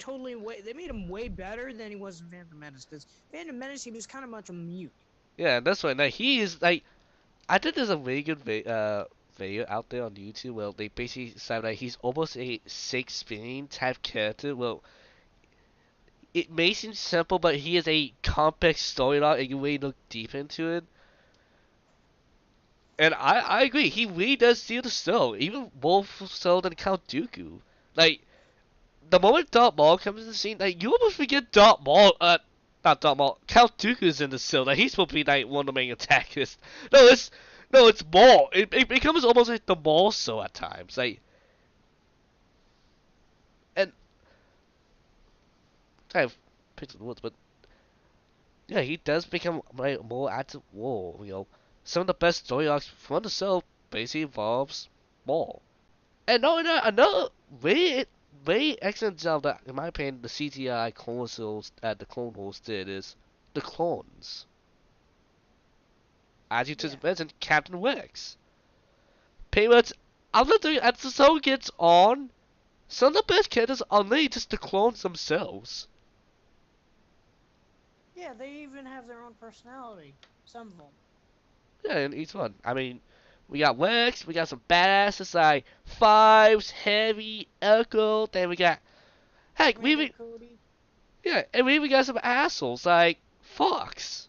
They made him way better than he was in Phantom Menace. Because Phantom Menace, he was kind of much a mute. yeah, that's why. Like, he is, like, I think there's a really good video out there on YouTube where they basically said that he's almost a Shakespearean type character. Well, it may seem simple, but he is a complex storyline, and you really look deep into it. And I agree, he really does steal the show, even more so than Count Dooku. Like, the moment Darth Maul comes in the scene, like, you almost forget not Darth Maul, Count Dooku's in the show. Like, he's supposed to be, like, one of the main attackers. No, it's Maul. It becomes almost like the Maul show at times. Like, and, kind of picture the words, but, yeah, he does become, like, more active role, you know. Some of the best story arcs from the show basically involves Maul. And no, another very excellent job that, in my opinion, the CGI Clone Wars at the Clone Wars did is the clones. As you Yeah. just mentioned, Captain Rex. Pretty much, I'm not doing as the show gets on, some of the best characters are really just the clones themselves. Yeah, they even have their own personality. Some of them. Yeah, in each one. I mean, we got Rex, we got some badasses like Fives, Heavy, Echo, then we got, heck, we even, Cody, yeah, and we even got some assholes like Fox.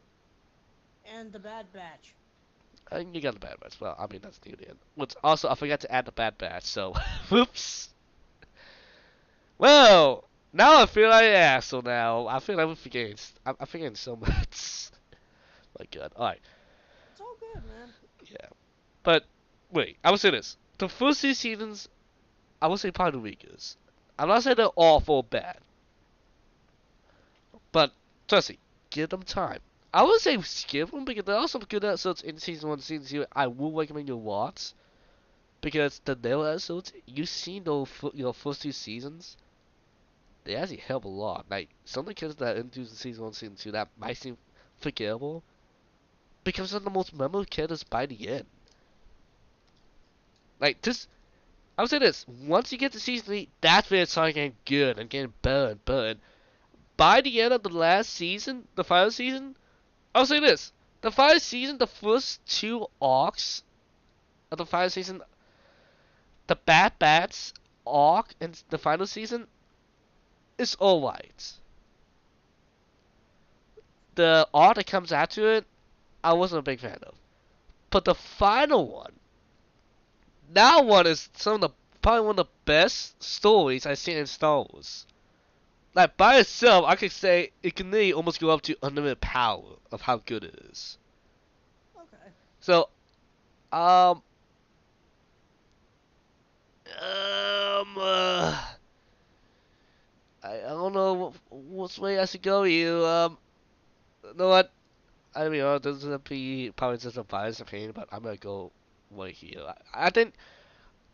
and the Bad Batch. And you got the Bad Batch. Well, I mean, that's near the end. Which also, I forgot to add the Bad Batch, so, whoops. Well, now I feel like an asshole now. I feel like I'm forgetting so much. My god. Alright, It's all good, man. yeah. But, wait, I will say this. The first 2 seasons, I will say probably the weakest. I'm not saying they're awful bad. But, trust me, give them time. I would say skip them because there are some good episodes in season 1 and season 2 I will recommend you watch. Because the Nail episodes, you've seen those first 2 seasons, they actually help a lot. Like, some of the characters that are introduced in season 1 and season 2 that might seem forgettable become some of the most memorable characters by the end. Like, this, I would say this, once you get to season 3, that's where it starts getting good and getting better and better. By the end of the last season, the final season, I'll say this, the final season, the first 2 arcs of the final season, the Bad Batch arc in the final season is alright. The art that comes after it, I wasn't a big fan of. But the final one, that one is probably one of the best stories I've seen in Star Wars. Like, by itself, I could say it can really almost go up to unlimited power of how good it is. Okay. So, uh, I don't know what's way I should go. You know what? I mean, this is probably just a biased opinion, but I'm gonna go right here. I think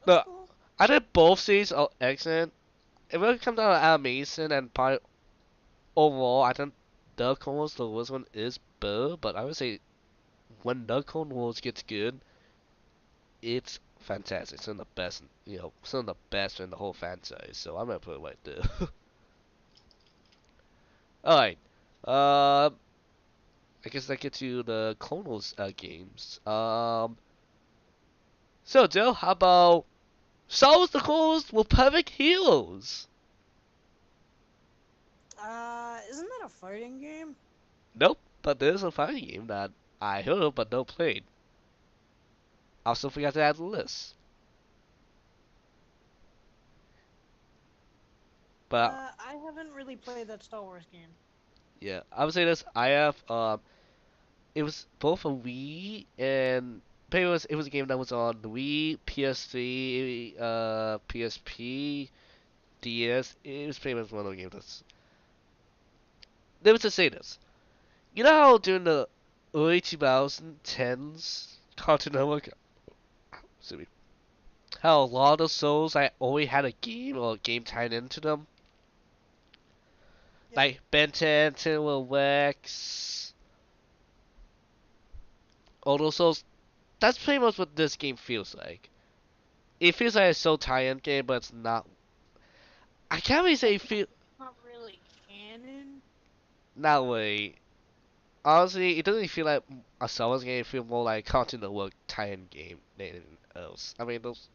That's the cool. I think both series are excellent. It really comes down to animation and probably overall, I think the Clone Wars, the worst one, is better. But I would say when the Clone Wars gets good, it's fantastic. Some of the best, some of the best in the whole franchise. So I'm gonna put it right there. All right. I guess I get to the Clone Wars games. So Joe, how about Star Wars: The Clone Wars with Perfect Heroes? Isn't that a fighting game? Nope, but there's a fighting game that I heard of but don't played. I also forgot to add to the list. But I haven't really played that Star Wars game. yeah, I would say this. I have it was both a Wii and it was a game that was on the Wii, PS3, PSP, DS. It was pretty much one of the games that's. Let me just say this. You know how during the early 2010s, Cartoon Network, excuse me, how a lot of shows I always had a game or a game tied into them, Yeah. like Ben 10, Timberwolf Rex, all those shows. That's pretty much what this game feels like. It feels like a so tie-in game, but it's not. I can't really say Like it feel not really canon. not way. Honestly, it doesn't feel like a Star Wars game. It feels more like Cartoon Network tie-in game than anything else. I mean, those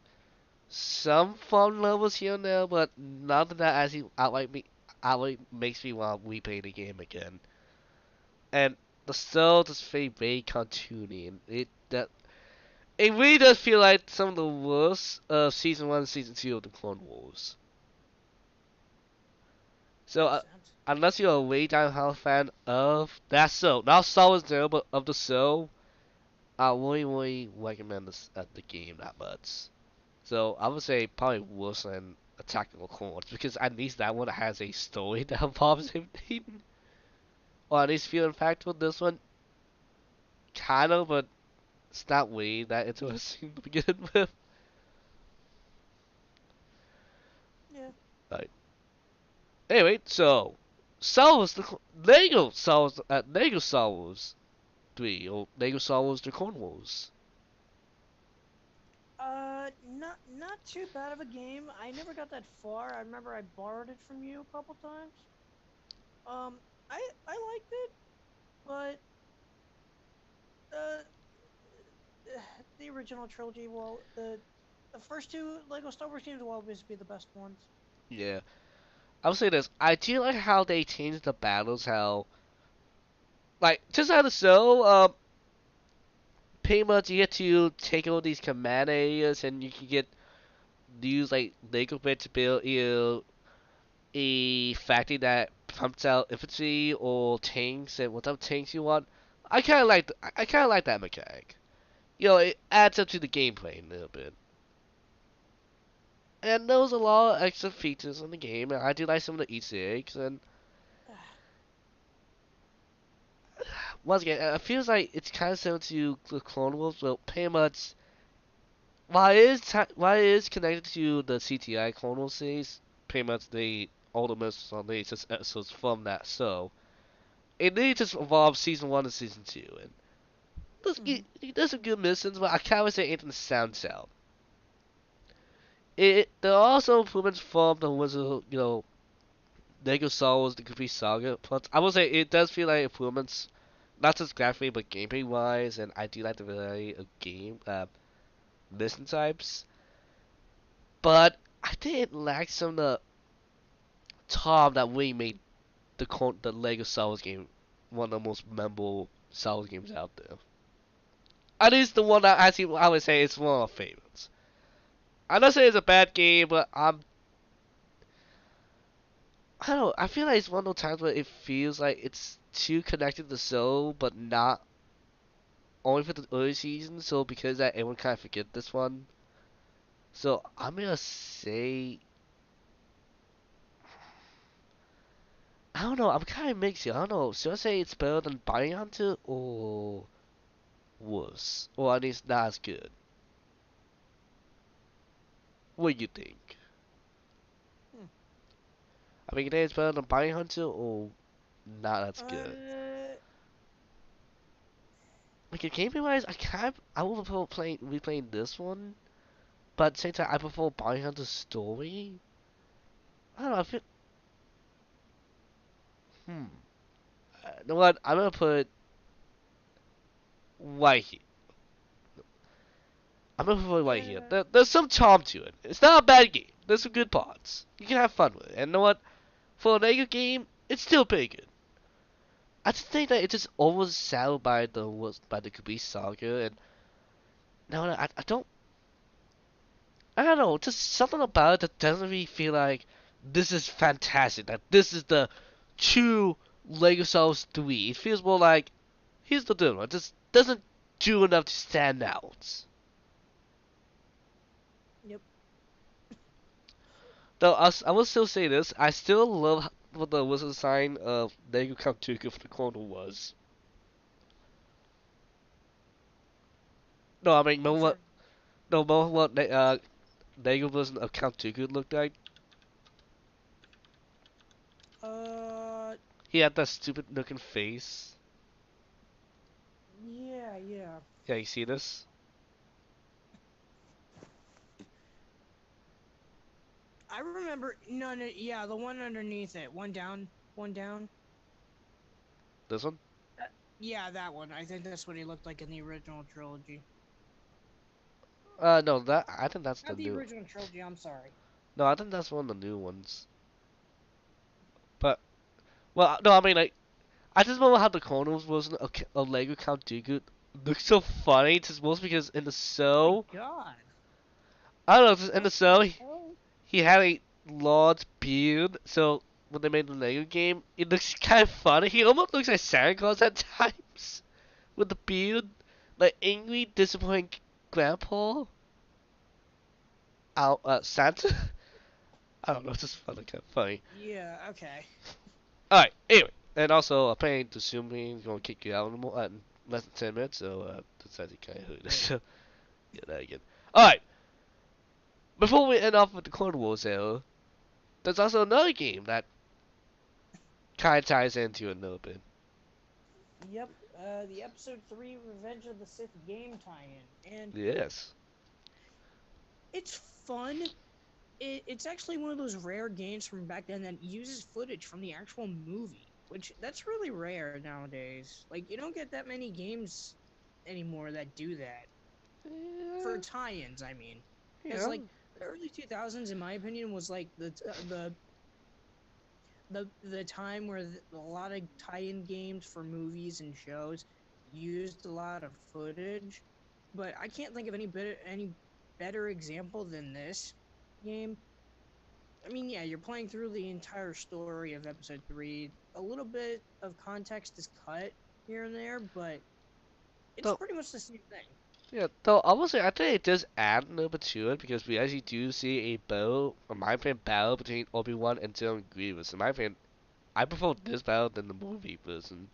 some fun levels here and there, but none of that actually outright makes me want to replay the game again. And the style just feel very cartoony, and it really does feel like some of the worst of season one and season two of the Clone Wars. So Makes sense. unless you're a way down hard fan of that show, not Star Wars Zero, but of the show, I really recommend the game that much. So I would say probably worse than Attack of the Clones because at least that one has a story that involves him, or at least feel impactful. This one, kind of, but it's not really that interesting to begin with. Yeah. Right. Anyway, so Star Wars Lego Star Wars Lego Star Wars 3 or Lego Star Wars The Clone Wars. Not too bad of a game. I never got that far. I remember I borrowed it from you a couple times. Um, I liked it, but uh, the original trilogy, well, the first two Lego Star Wars games will always be the best ones. Yeah, I would say this. I do like how they changed the battles. How like just how the show pretty much you get to take over these command areas and you can get use like Lego bits to build a factory that pumps out infantry or tanks and whatever tanks you want. I kind of like that mechanic. It adds up to the gameplay a little bit. And there's a lot of extra features in the game, and I do like some of the Easter eggs. And once again, it feels like it's kind of similar to the Clone Wars, but pretty much while it is connected to the CTI Clone Wars series, pretty much all the most on the just episodes from that. So it really just involves season one and season two, and Hmm. it does some good missions, but I can't say anything stands out. There are also improvements from the original, Lego Star Wars: The Complete Saga. Plus, I will say it does feel like improvements, not just graphically but gameplay wise, and I do like the variety of game mission types. But I think it lacks some of the charm that really made the Lego Star Wars game one of the most memorable Star Wars games out there. At least the one that actually I would say is one of my favorites. I'm not saying it's a bad game, but I don't know. I feel like it's one of those times where it feels like it's too connected to the show, but not only for the early seasons. So because that, everyone kind of forget this one. So I'm gonna say I don't know. I'm kind of mixed here. I don't know. Should I say it's better than Bounty Hunter or worse, or at least not as good? What do you think? Hmm. I mean, you think it's better than Bounty Hunter or? not as good. Like gameplay wise, I would prefer replaying this one, but at the same time I prefer Bounty Hunter story. I don't know. I feel hmm. You know what? I'm gonna put right here. I'm gonna put right here. There's some charm to it. It's not a bad game. There's some good parts. You can have fun with it. And you know what? For a Lego game, it's still pretty good. I just think that it's just overshadowed by the Kirby Saga, and no, I don't know, just something about it that doesn't really feel like this is fantastic. That this is the true Lego Star Wars 3. It feels more like here's the deal. It just doesn't do enough to stand out. Yep. Though I will still say this, I still love what the wizard sign of Lego Count Dooku for the Clone was. No, I mean, I'm sorry. remember what Lego version of Count Dooku looked like? Uh, He had that stupid looking face. yeah, yeah. Yeah, you see this? I remember. No, no, yeah, the one underneath it. One down, one down. This one? Yeah, that one. I think that's what he looked like in the original trilogy. No, I think that's the Not the new. original trilogy. I'm sorry. No, I think that's one of the new ones. But well, no, I mean like I just remember how the Clone version of Lego Count Dooku looks so funny. Just mostly because in the Oh my show, god. I don't know, just in the What show, the hell? he had a large beard. So when they made the Lego game, it looks kind of funny. He almost looks like Santa Claus at times with the beard, like angry, disappointed grandpa. Out Santa. I don't know, it's just funny, kind of funny. Yeah. Okay. Alright, anyway. And also, apparently, the Zooming is going to kick you out in less than 10 minutes, so that's actually kind of hood. So, yeah, that again. Alright, before we end off with the Clone Wars era, there's also another game that kind of ties into it a little bit. Yep. The episode 3 Revenge of the Sith game tie-in, and Yes. it's fun. It's actually one of those rare games from back then that uses footage from the actual movie, which that's really rare nowadays. Like you don't get that many games anymore that do that for Yeah. tie-ins. I mean, because Yeah. like the early 2000s, in my opinion, was like the time where a lot of tie-in games for movies and shows used a lot of footage, but I can't think of any better example than this game. I mean, yeah, you're playing through the entire story of episode 3. A little bit of context is cut here and there, but it's Though, pretty much the same thing. yeah, though, I will say, I think it does add a little bit to it because we actually do see a battle, in my opinion, battle between Obi-Wan and Dylan Grievous. In my opinion, I prefer this battle than the movie version.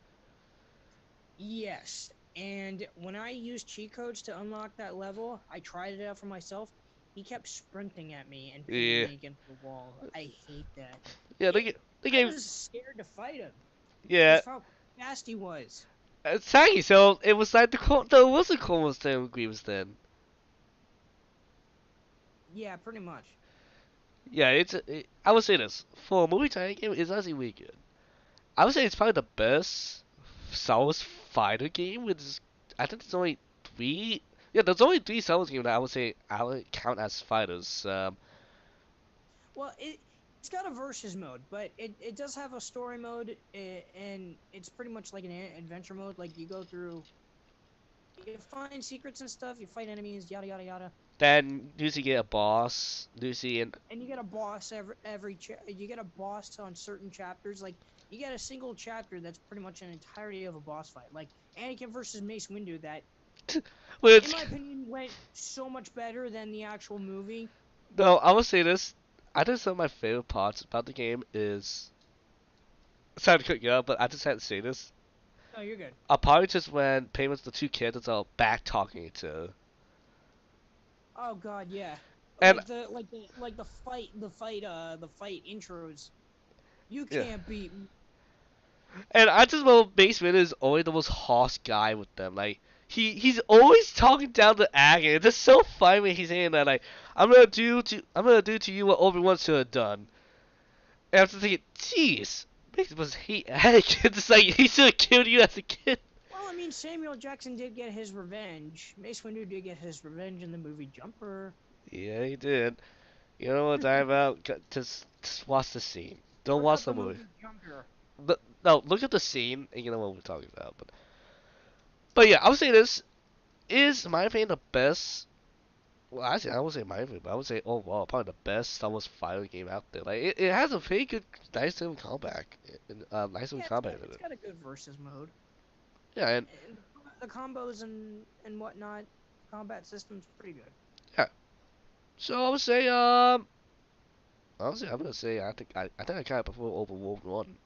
Yes, and when I used cheat codes to unlock that level, I tried it out for myself. He kept sprinting at me and pinning Yeah. me against the wall. I hate that. Yeah, It, they I gave, was scared to fight him yeah, because of how fast he was. exactly. So it was like there was a Clone Wars Dylan Grievous then. Yeah, pretty much. Yeah, I would say this for a movie tie game, it's actually really good. I would say it's probably the best Star Wars fighter game. I think there's only three. Yeah, there's only three Star Wars games that I would say I would count as fighters. Well, it's got a versus mode, but it does have a story mode, and it's pretty much like an adventure mode. Like you go through, you find secrets and stuff, you fight enemies, yada yada yada, Then usually get a boss. Lucy and and you get a boss you get a boss on certain chapters. Like you get a single chapter that's pretty much an entirety of a boss fight. Like Anakin versus Mace Windu, that in which my opinion went so much better than the actual movie. no, I would say this. I think some of my favorite parts about the game is. Sorry to cut you out, but I just had to say this. Oh, you're good. Apart just when payments the two characters are back talking each other. Oh God, yeah. And Like the fight intros. You yeah, can't beat me. And I just love Mace Windu is always the most harsh guy with them. Like he's always talking down to Anakin. It's just so funny when he's saying that like I'm gonna do to you what Obi-Wan should have done. And I'm just thinking, jeez, Mace was hate Anakin. It's like he should have killed you as a kid. Well, I mean, Samuel Jackson did get his revenge. Mace Windu did get his revenge in the movie Jumper. Yeah, he did. You know what I'm talking about? Just watch the scene. Don't Look watch up the the movie. movie Jumper. No, look at the scene and you know what we're talking about. But yeah, I would say this is, in my opinion, the best. Well, actually, I would say my opinion, but I would say overall probably the best Star Wars fighting game out there. Like it has a pretty good, nice little combat, nice little Yeah, combat in it's it. got a good versus mode. Yeah, and And the combos and whatnot, combat system's pretty good. yeah. So I would say, honestly, I'm gonna say I think I kind of prefer Overworld One,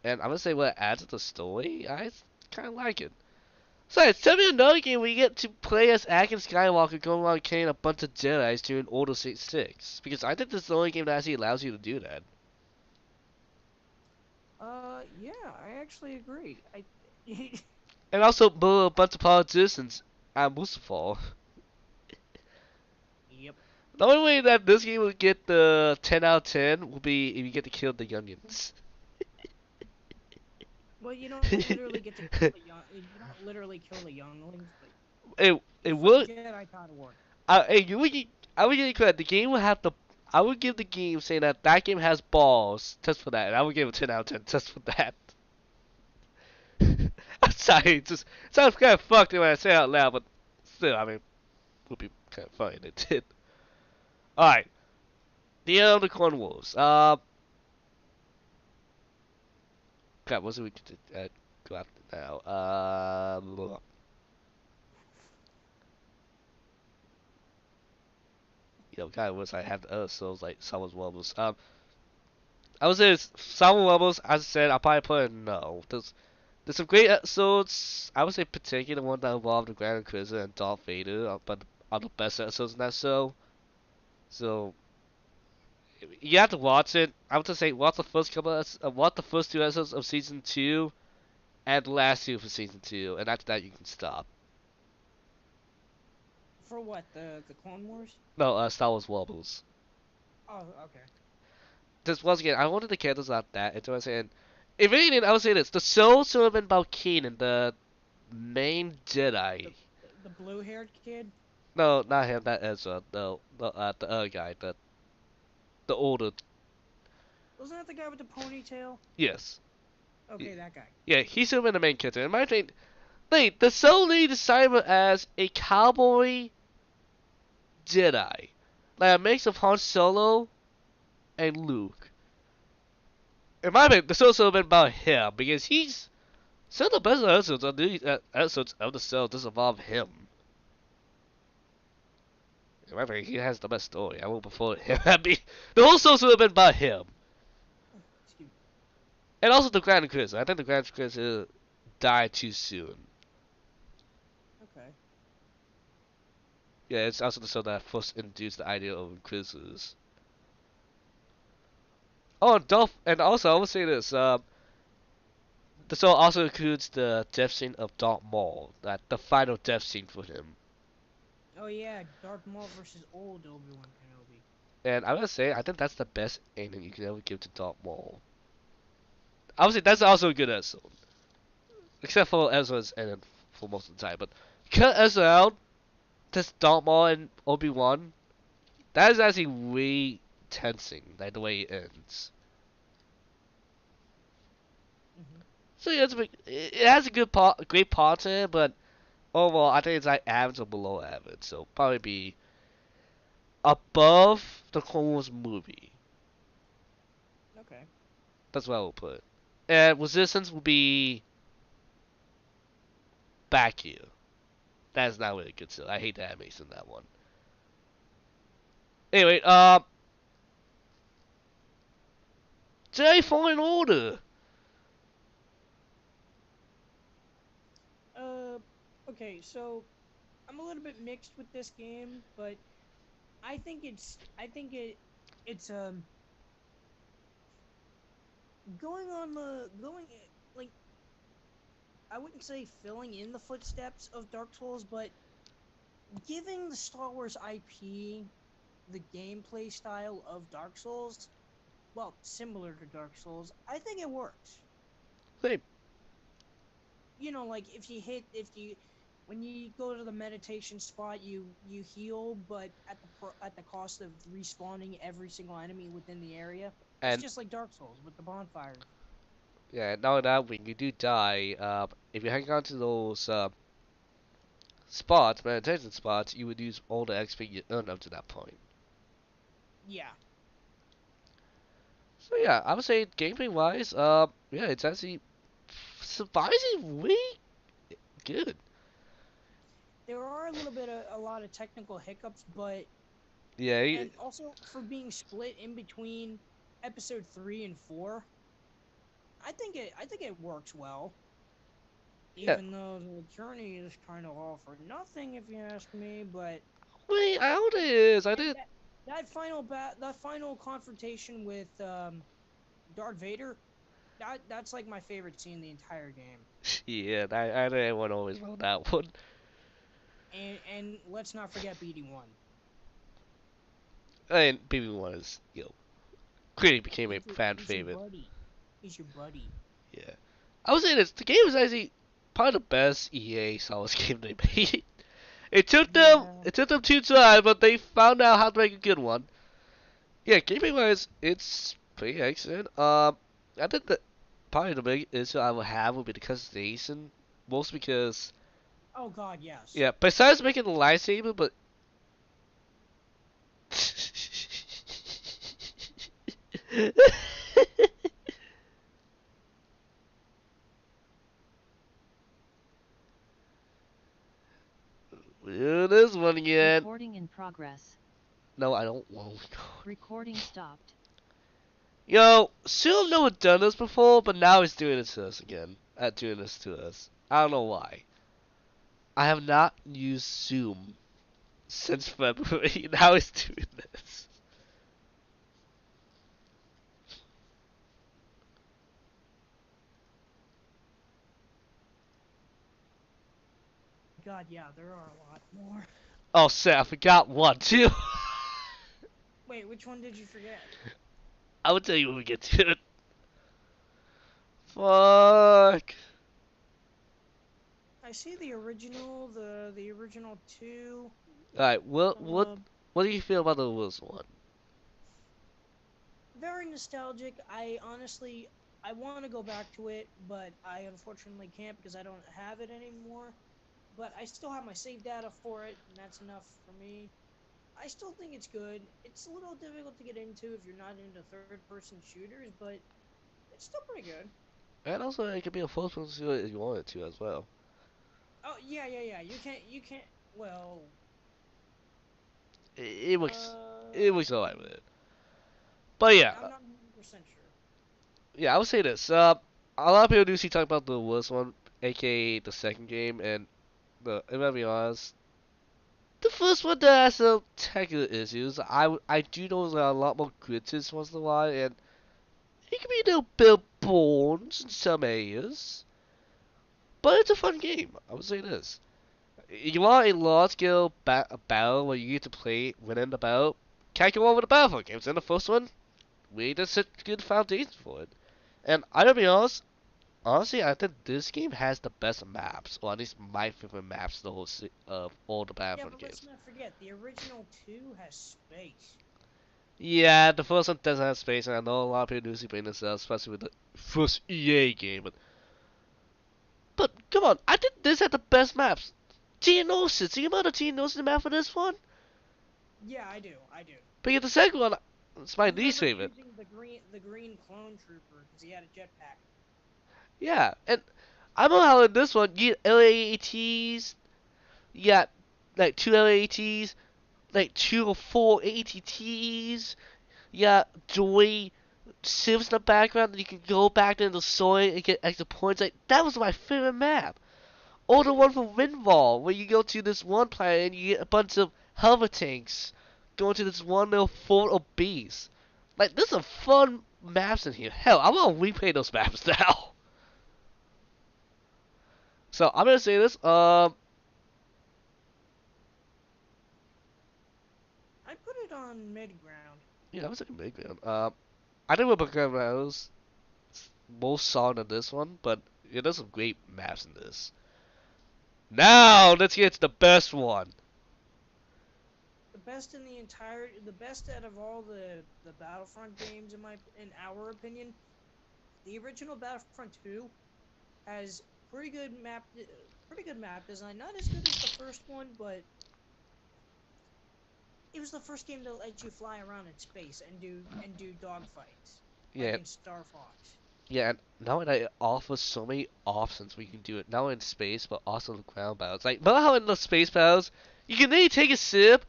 and I'm gonna say what it adds to the story, I kind of like it. So tell me another game where you get to play as Anakin Skywalker going around killing a bunch of Jedi's during Order 66. Because I think this is the only game that actually allows you to do that. Yeah, I actually agree. I And also murder a bunch of politicians at Mustafar. Yep. The only way that this game would get the 10 out of 10 would be if you get to kill the youngins. Well, you don't literally get to kill the young. You don't literally kill the younglings, but It for would. Jedi kind of work. Hey, I would give you credit. The game would have the. I would give the game saying that that game has balls just for that, and I would give it 10 out of 10 just for that. I'm sorry, it just sounds kind of fucked when I say it out loud, but still, I mean, it would be kind of funny if it did. Alright, the end of the Clone Wars. Crap, what's it we could go after now? God, was I have the other souls like Summer's Wobbles. I would say Summer Wobbles, as I said, I'll probably put a no. There's some great episodes. I would say particularly the one that involved the Grand Inquisitor and Darth Vader, but are the best episodes in that show. So you have to watch it. I would just say watch the first watch the first two episodes of season 2 and the last two for season 2, and after that you can stop. For what? The Clone Wars? No, Star Wars Wobbles. Oh, okay. Just once again, I wanted the characters not that interesting. And if anything, I would say this: the show should have been about Kanan, the main Jedi. The blue-haired kid. No, not him. Not Ezra. No, the other guy. The older. Wasn't that the guy with the ponytail? Yes. Okay, that guy. Yeah, he should have been the main character. In my opinion, the show needs Simon as a cowboy Jedi, like a mix of Han Solo and Luke. In my opinion, the show should have been about him because he's some of the best episodes of the episodes of the show just involve him. In my opinion, he has the best story. I won't prefer him. I mean, the whole show should have been about him. Excuse me. And also the Grand Inquisitor. I think the Grand Inquisitor died too soon. Okay. Yeah, it's also the show that first introduced the idea of Inquisitors. Oh, and also I will say this. The show also includes the death scene of Darth Maul, that the final death scene for him. Oh yeah, Darth Maul versus old Obi-Wan Kenobi. And I gotta say, I think that's the best ending you can ever give to Darth Maul. Obviously, that's also a good episode, except for Ezra's ending for most of the time. But cut Ezra out, just Darth Maul and Obi-Wan. That is actually way tensing, like the way it ends. Hmm. So yeah, it has a great part in it, but overall, I think it's like average or below average. So probably be above the Clone Wars movie. Okay. That's what I would put it. And Resistance will be back here. That's not really good still. I hate the animation in that one. Anyway, Jedi Fallen Order. Uh, okay, so I'm a little bit mixed with this game, but I think it's going on the going like I wouldn't say filling in the footsteps of Dark Souls, but giving the Star Wars IP the gameplay style of Dark Souls, well, similar to Dark Souls, I think it works. Same. You know, like if you when you go to the meditation spot, you heal, but at the cost of respawning every single enemy within the area. It's And just like Dark Souls with the bonfires. yeah, now that when you do die, if you hang on to those spots, meditation spots, you would use all the XP you earned up to that point. Yeah, So yeah, I would say gameplay wise, yeah, it's actually surprisingly good. there are a lot of technical hiccups, but Yeah, and also for being split in between episode 3 and 4, I think it works well. yeah. Even though the journey is kind of all for nothing, if you ask me, but Wait, I know what it is. I that did. that, that final confrontation with Darth Vader, that's like my favorite scene in the entire game. Yeah, I know everyone always wrote that one. And let's not forget BD1. And BB1 is, clearly became a fan He's your favorite. buddy. He's your buddy. Yeah. I would say this, the game is actually probably the best EA Star Wars game they made. Yeah. It took them 2 tries, but they found out how to make a good one. Yeah, gaming wise, it's pretty excellent. I think that probably the big issue I would have would be the customization, mostly because, Oh God, yes. yeah, besides making the lightsaber, but this one again. Recording in progress. No, I don't want. Recording stopped. Yo, Zoom never done this before, but now he's doing it to us again. Doing this to us. I don't know why. I have not used Zoom since February. Now he's doing this. God, yeah. There are a lot more. Oh, shit, I forgot one too. Wait, which one did you forget? I will tell you when we get to it. Fuck. I see the original, the original two. Alright, Uh, what do you feel about the Wilson one? Very nostalgic. I want to go back to it, but I unfortunately can't because I don't have it anymore. But I still have my save data for it, and that's enough for me. I still think it's good. It's a little difficult to get into if you're not into third-person shooters, but it's still pretty good. And also, it could be a first person shooter if you wanted to as well. Oh yeah, yeah, yeah. You can't. Well, It looks, it uh, looks alright with it. But yeah, I'm not 100% sure. yeah, I would say this. A lot of people do see talk about the worst one, aka the second game, and if I be honest, the first one that has some technical issues. I do know there are a lot more glitches once in a while, and it can be a little bit boring in some areas. But it's a fun game. I would say this. You want a large scale battle where you get to play within the battle, can't go on with the Battlefield games. In the first one, we just set good foundation for it. And I gotta be honest, honestly, I think this game has the best maps, or at least my favorite maps the whole of all the Yeah, Battlefield but let's games. not forget the original two has space. Yeah, the first one doesn't have space, and I know a lot of people do see bring this up, especially with the first EA game. But come on, I think this had the best maps. Geonosis, think about the Geonosis map for this one. Yeah, I do. I do. But the second one, it's I my least remember favorite. using the green clone trooper because he had a jetpack. Yeah, and I know how in this one you get LAATs, you got like 2 LAATs, like 2 or 4 ATTs, you got Joy Sims in the background, and you can go back into the soil and get extra points. Like that was my favorite map. Or the one from Windfall, where you go to this one planet and you get a bunch of hover tanks going to this one little fort or base. Like this is a fun maps in here. Hell, I want to replay those maps now. So I'm gonna say this. I put it on mid ground. Yeah, that was like a big one. I think Rebecca was most solid in this one, but yeah, there's some great maps in this. Now let's get to the best one. The best out of all the Battlefront games in our opinion. The original Battlefront 2 has pretty good map design. Not as good as the first one, but it was the first game that let you fly around in space and do dogfights, like Yeah, in Star Fox. yeah, and now it offers so many options we can do it. Not in space, but also the ground battles. Like, remember how in the space battles, you can literally take a sip,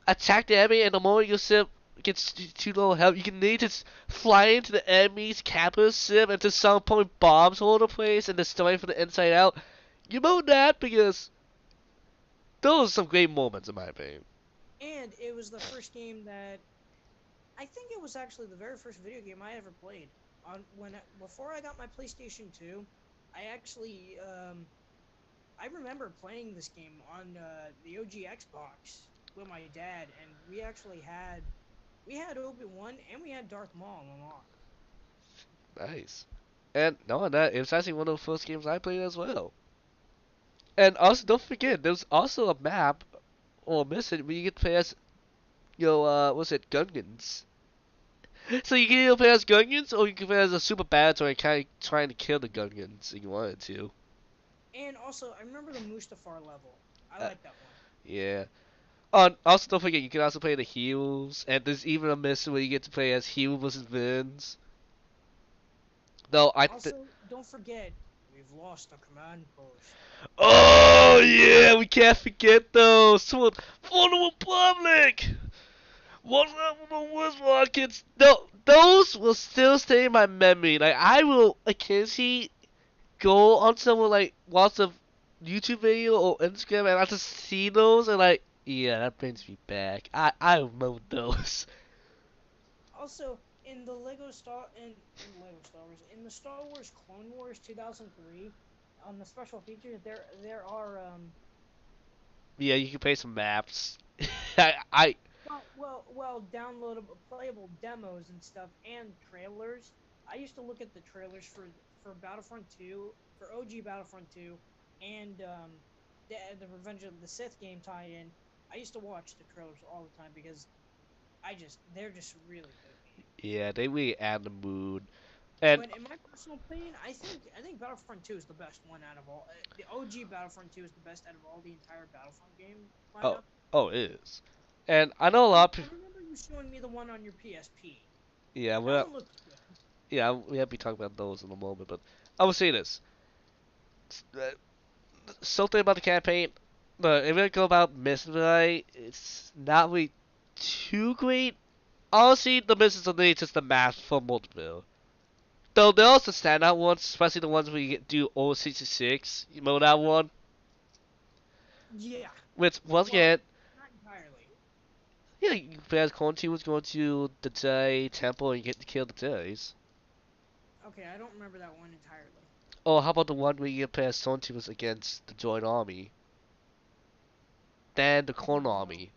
attack the enemy, and the moment your sip gets too low health, you can literally just fly into the enemy's capital ship and just some point bombs all over the place and destroy from the inside out. You know that because those are some great moments in my opinion. And it was the first game that I think it was actually the very first video game I ever played. Before I got my PlayStation 2, I actually I remember playing this game on the OG Xbox with my dad, and we had Obi-Wan and we had Darth Maul unlocked. Nice. And knowing that, it was actually one of the first games I played as well. And also, don't forget, there's also a map or mission where you get to play as, what's it, Gungans. So you can either play as Gungans or you can play as a super bad or kind of trying to kill the Gungans if you wanted to. And also, I remember the Mustafar level. I Uh, like that one. yeah. Oh, also, don't forget, you can also play the heroes, and there's even a mission where you get to play as hero versus villains. Though Also, don't forget, we've lost the command post. oh yeah, we can't forget those. For the Republic. What's up with the West Rockets? No, those will still stay in my memory. Like I will occasionally go on someone like watch a YouTube video or Instagram and I just see those and like yeah, that brings me back. I remember those. Also, in the Lego Star Wars, in the Star Wars Clone Wars 2003, on the special features, there are Yeah, you can play some maps. I downloadable playable demos and stuff and trailers. I used to look at the trailers for Battlefront 2, for OG Battlefront 2, and the Revenge of the Sith game tie-in. I used to watch the trailers all the time because they're just really good games. yeah, they really add the mood. And But in my personal opinion, I think Battlefront 2 is the best one out of all. The OG Battlefront 2 is the best out of all the entire Battlefront game oh, lineup. oh, it is. And I know a lot of I people. remember you showing me the one on your PSP. Yeah, That well, one looked good. yeah, we have to be talking about those in a moment, but I will say this: uh, something about the campaign. But if we go about missions right, it's not really too great. Honestly, the missions are really just the math for multiplayer. Though there are also standout ones, especially the ones where you do over 66. You know that one? Yeah. Which, once Well, again, not entirely. yeah, you play as Conti was going to the Jedi temple and you get to kill the Jedis. Okay, I don't remember that one entirely. Oh, how about the one where you play as Conti was against the Droid army? Then the Clone No, army.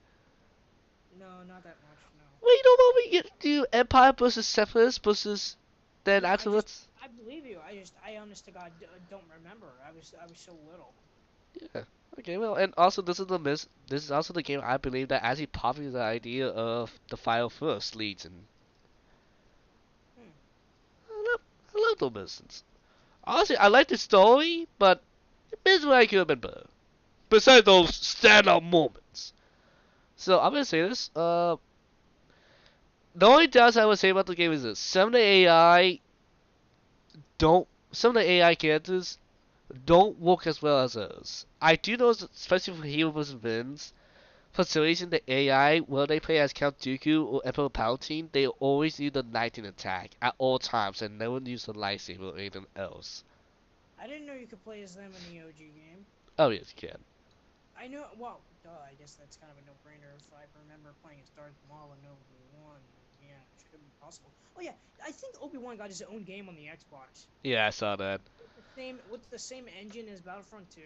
no, not that much. No. Wait, you don't know what you do Empire versus Separatists versus then Yeah, afterwards? I believe you. I honest to God don't remember. I was so little. Yeah. Okay, well, and also this is also the game I believe that actually populated the idea of the File First Legion. Hmm. I love those missions. Honestly, I like the story, but this way could have been better. Besides those standout moments. So I'm gonna say this. The only downside I would say about the game is this: some of the AI characters don't work as well as others. I do know, especially for Hero vs. Villains, for some reason the AI, whether they play as Count Dooku or Emperor Palpatine, they always use the lightning attack at all times and never use the lightsaber or anything else. I didn't know you could play as them in the OG game. Oh yes, you can. I know. Well, duh. I guess that's kind of a no-brainer. If I remember playing as Darth Maul and Obi-Wan, yeah, could be possible. Oh yeah, I think Obi-Wan got his own game on the Xbox. Yeah, I saw that. With the same engine as Battlefront 2.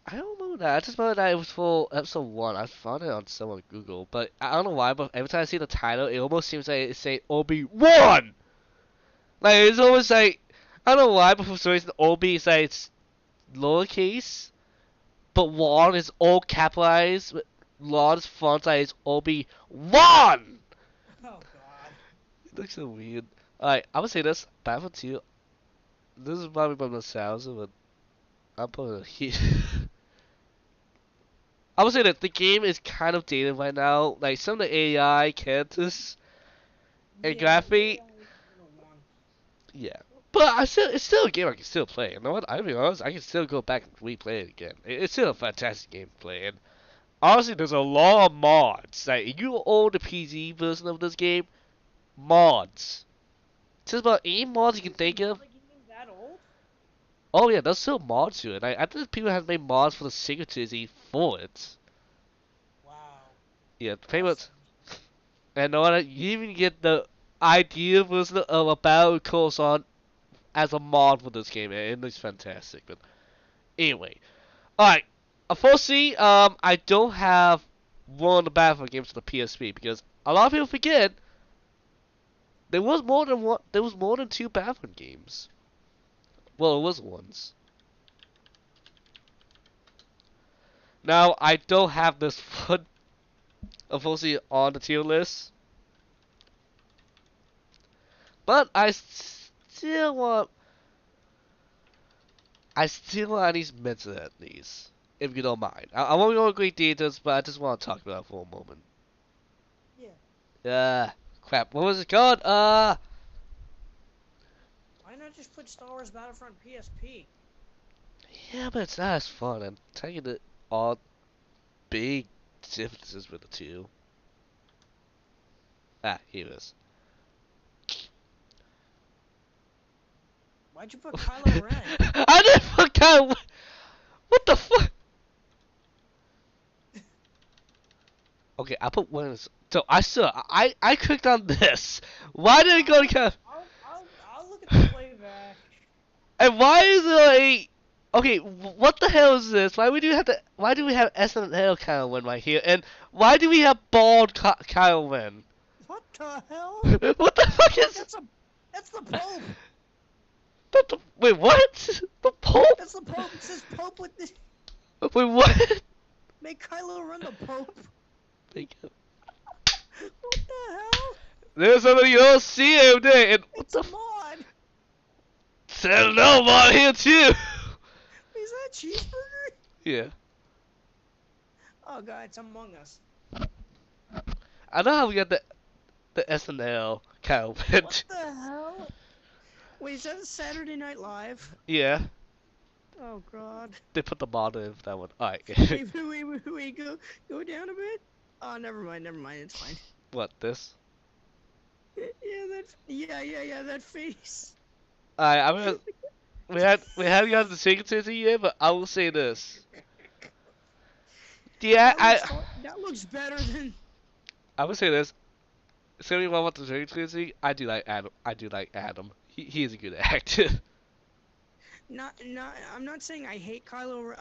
I don't know that. I just know that it was for episode 1. I found it on some on Google, but I don't know why. But every time I see the title, it almost seems like it's saying Obi-Wan. Like it's almost like I don't know why, but for some reason Obi is like it's lowercase, but Wan is all capitalized. Lon's font size is Obi-Wan. Oh god. It looks so weird. Alright, I would say this Battlefield 2. This is probably by themselves, but I'm putting it here. I would say that the game is kind of dated right now. Like some of the AI characters and graphic, yeah. But it's still a game I can still play. You know what? I'll be honest, I can still go back and replay it again. It's still a fantastic game to play. And honestly, there's a lot of mods. Like if you own the PC version of this game, mods. Just about any mods you can think of. Like, you mean that old? Oh yeah, there's still mods to it. I think people have made mods for the signatures for it. Wow. Yeah, pretty much. And know what? You even get the idea version of a battle course on as a mod for this game. It looks fantastic. But anyway, all right. Unfortunately, I don't have one of the Battlefield games for the PSP because a lot of people forget there was more than one. There was more than 2 Battlefield games. Well, it was once. Now I don't have this one, unfortunately, on the tier list. But I still want at least mention it at least, if you don't mind. I won't go into great details, but I just want to talk about it for a moment. Yeah. Crap. What was it called? Why not just put Star Wars Battlefront PSP? Yeah, but it's not as fun. I'm telling you the all big differences with the two. Ah, here it is. Why'd you put Kylo Ren? I didn't put Kylo. What the fuck? Okay, I put one. So I clicked on this. Why did it go to Kylo? I'll look at the playback. And why is it like? Okay, what the hell is this? Why do we have SNL Kylo Ren right here? And why do we have bald Kylo Ren? What the hell? What the fuck is? That's the Pope. Wait, what? The Pope? That's the Pope. It says Pope with this. Wait, what? Make Kylo Ren the Pope. Thank you. What the hell? There's somebody you don't see every day, and what It's the a mod. SNL mod here too. Is that cheeseburger? Yeah. Oh god, it's Among Us. I know how we got the SNL Kylo Ren. What the hell? Wait, is that Saturday Night Live? Yeah. Oh god. They put the mod in for that one. Alright. Wait, go down a bit. Oh, never mind, it's fine. What, this? Yeah, that face. Alright, I'm gonna. We haven't gotten the signatures yet, but I will say this. Yeah, That looks better than. I would say this. Somebody want the signatures? I do like Adam. He's a good actor. Not. I'm not saying I hate Kylo Ren.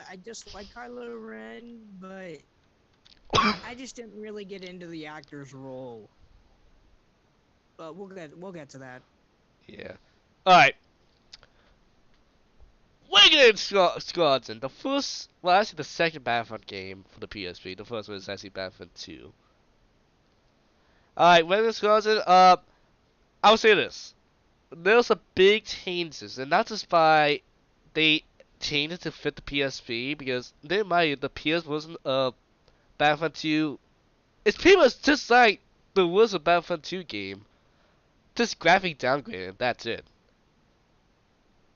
I just like Kylo Ren, but I just didn't really get into the actor's role. But we'll get to that. Yeah. Alright. Wicked Squadron. The first, well, actually the second Battlefront game for the PSP. The first one is actually Battlefront 2. Alright, Wicked Squadron, I'll say this. There's a big changes, and not just by they changed it to fit the PSP, because they might the PS version of Battlefront 2. It's pretty much just like the worst of Battlefront 2 game. Just graphic downgraded, that's it.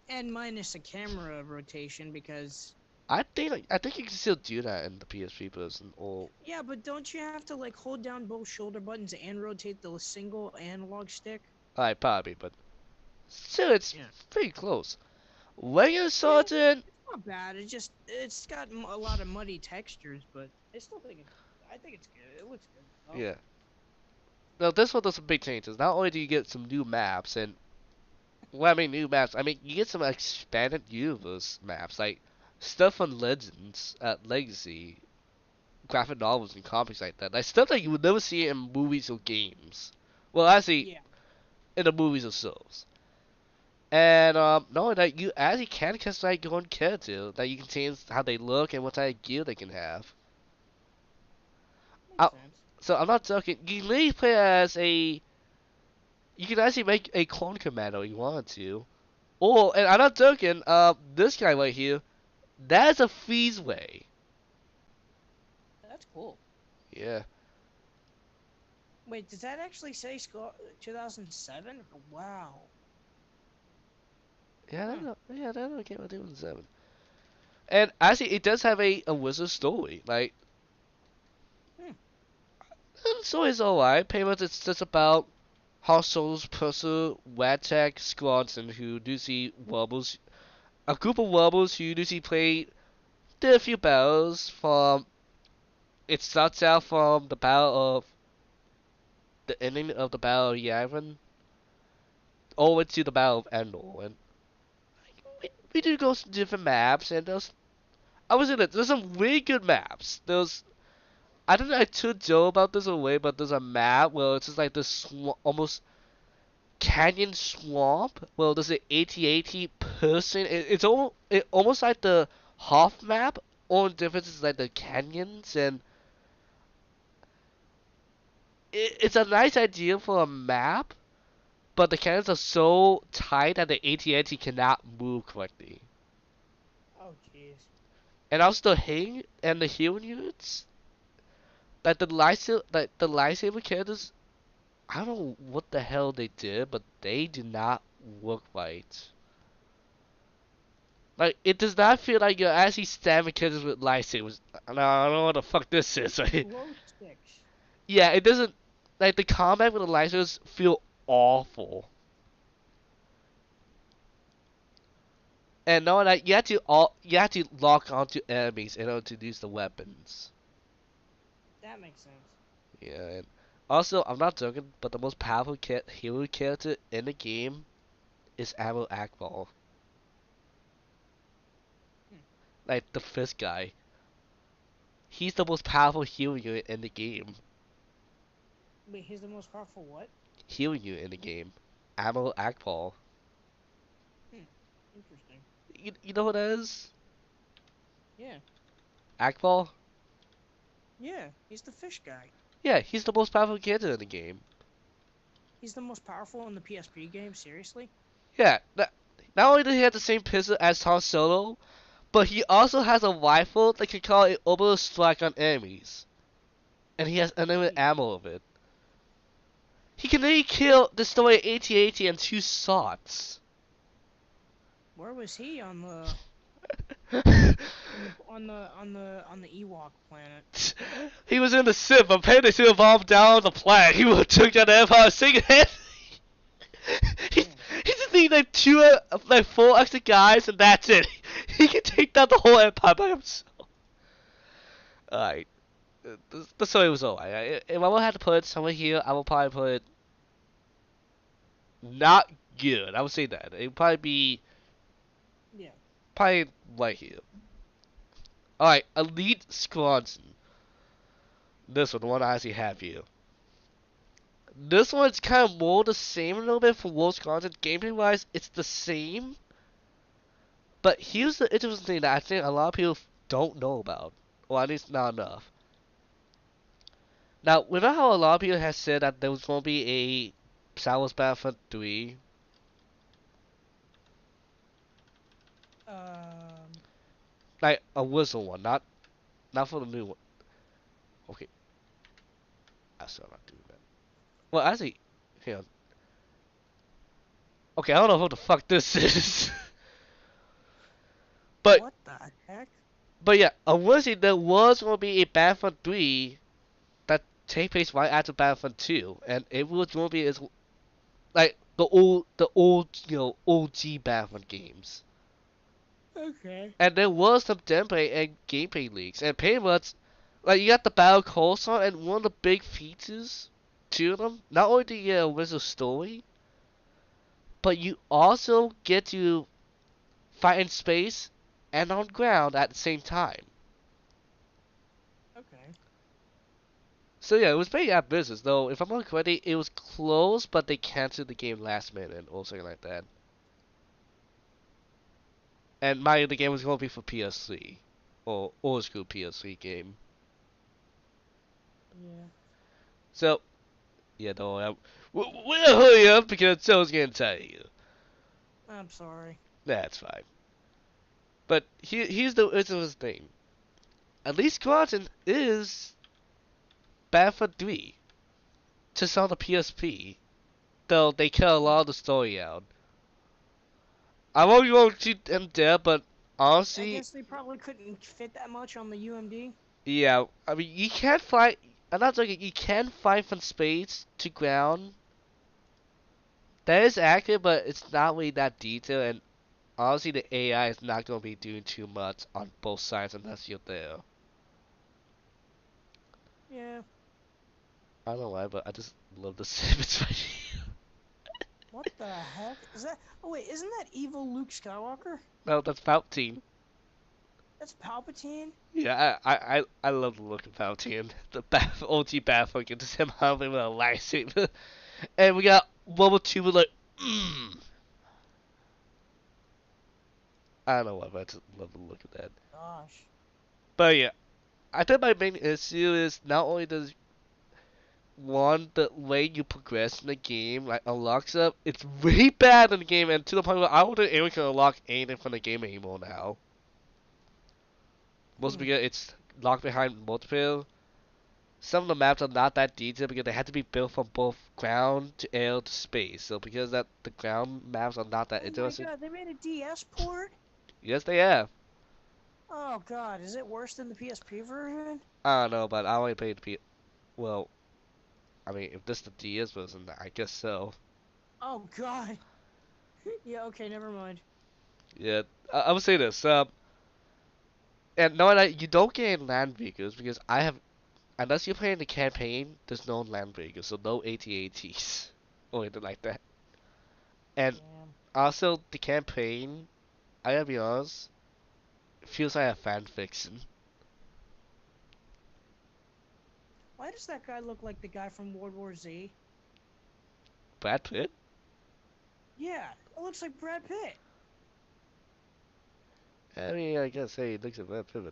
And minus a camera rotation because. I think you can still do that in the PSP version, or. Yeah, but don't you have to like hold down both shoulder buttons and rotate the single analog stick? Alright, probably, but still, it's pretty close. Wicked Squadron. It's not bad. It's got a lot of muddy textures, but I think it's good. It looks good. Oh. Yeah. now this one does some big changes. Not only do you get some new maps, and when I mean new maps, I mean you get some expanded universe maps, like stuff from Legends, Legacy, graphic novels and comics like that. Like stuff that you would never see in movies or games. Well, actually, Yeah. in the movies themselves. And knowing that you actually can customize your own character, that you can change how they look and what type of gear they can have. Makes sense. So I'm not joking. You can literally play as a. You can actually make a clone commando if you wanted to. Or, and I'm not joking. This guy right here, that's a freeze way. That's cool. Yeah. Wait, does that actually say 2007? Wow. Yeah, that came out in 7. And actually, it does have a wizard story. Like, Hmm. the story's alright. Pretty much, it's just about Han Solo's personal Wagtag squadron who do see wobbles. A group of wobbles who do see play. Did a few battles from. It starts out from the battle of. The ending of the battle of Yavin. All the way to the battle of Endor. And we do go to different maps, and I was in it. There's some really good maps. I don't know. I told Joe about this away, but there's a map where it's just like this almost canyon swamp. Well, there's an AT-AT person. Almost like the Hoth map. Only difference is like the canyons, and it's a nice idea for a map, but the canyons are so tight that the AT-AT cannot move correctly. Oh, jeez. And also the hang and the healing units, like the lightsaber characters. I don't know what the hell they did, but they do not work right. Like, it does not feel like you're actually stabbing characters with lightsabers. No, I don't know what the fuck this is. Right? Glow sticks. Yeah, it doesn't. Like, the combat with the lightsabers feel awful. And knowing that you have to lock onto enemies in order to use the weapons. That makes sense. Yeah, and also, I'm not joking, but the most powerful hero character in the game is Admiral Akbar. Hmm. Like, the first guy. He's the most powerful healing unit in the game. Wait, he's the most powerful what? Healing unit in the game. Admiral Akbar. Interesting. You know what that is? Yeah. Akbar? Yeah, he's the fish guy. Yeah, he's the most powerful character in the game. He's the most powerful in the PSP game, seriously? Yeah, not only does he have the same pistol as Han Solo, but he also has a rifle that can call an orbital strike on enemies. And he has unlimited ammo of it. He can literally destroy an AT-AT in 2 shots. Where was he on the Ewok planet? He was in the ship, but apparently he evolved down on the planet. He would have took down the Empire single-handedly. he just needs like 4 extra guys, and that's it. He can take down the whole Empire by himself. Alright. The story was alright. If I would have to put it somewhere here, I would probably put it not good. I would say that. It would probably be Yeah. probably right here. Alright, Elite Squadron. This one, the one I actually have here. This one's kind of more the same a little bit for World Squadron. Gameplay wise, it's the same. But here's the interesting thing that I think a lot of people don't know about. Or at least not enough. Now, remember how a lot of people have said that there was going to be a Star Wars Battlefront 3? Like, a whistle one, not for the new one. Okay. I still not doing that. Well, actually, hang on. Okay, I don't know what the fuck this is. But What the heck? But yeah, originally there was going to be a Battlefront 3 that take place right after Battlefront 2, and it was going to be like the old OG Battlefront games. Okay. And there was some gameplay leaks, and pretty much like you got the battle course on, and one of the big features two of them. Not only the original story, but you also get to fight in space and on ground at the same time. Okay. So yeah, it was very ambitious. Though, if I'm not correct, it was close, but they canceled the game last minute or something like that. And mind you, the game was going to be for PS3 or old school PS3 game. Yeah. So yeah, no, we'll hurry up because someone's getting tired of you. I'm sorry. That's fine. But here's the interesting thing. At least Quantum is Battlefield 3 just on the PSP, though they cut a lot of the story out. I won't go too in depth, but I honestly, guess they probably couldn't fit that much on the UMD. yeah, I mean, you can't fight. I'm not joking. You can fight from space to ground. That is accurate, but it's not really that detailed. And honestly, the AI is not going to be doing too much on both sides unless you're there. Yeah. I don't know why, but I just love the snippets right here. What the heck? Is that? Oh wait, isn't that evil Luke Skywalker? No, that's Palpatine. That's Palpatine? Yeah, I love the look of Palpatine. The OG Battlefield, just him humming with a lightsaber. And we got World War II with like, I don't know why, but I just love the look of that. Gosh. But yeah, I think my main issue is not only does one, the way you progress in the game, like unlocks up, it's really bad in the game, and to the point where I don't think anyone can unlock anything from the game anymore now. Mostly because it's locked behind multiplayer. Some of the maps are not that detailed because they had to be built from both ground to air to space. So because that the ground maps are not that Oh my interesting. god, they made a DS port? Yes, they have. Oh god, is it worse than the PSP version? I don't know, but I only played the Well, I mean, if this is the DS version, I guess so. Oh god. Yeah, okay, never mind. Yeah, I would say this. And knowing that you don't get land vehicles because I have, unless you're playing the campaign, there's no land vehicles, so no AT-ATs or anything like that. And Damn. also the campaign, I gotta be honest, feels like a fan fiction. Why does that guy look like the guy from World War Z? Brad Pitt? Yeah, it looks like Brad Pitt. I mean, I guess hey, it looks like Brad Pitt,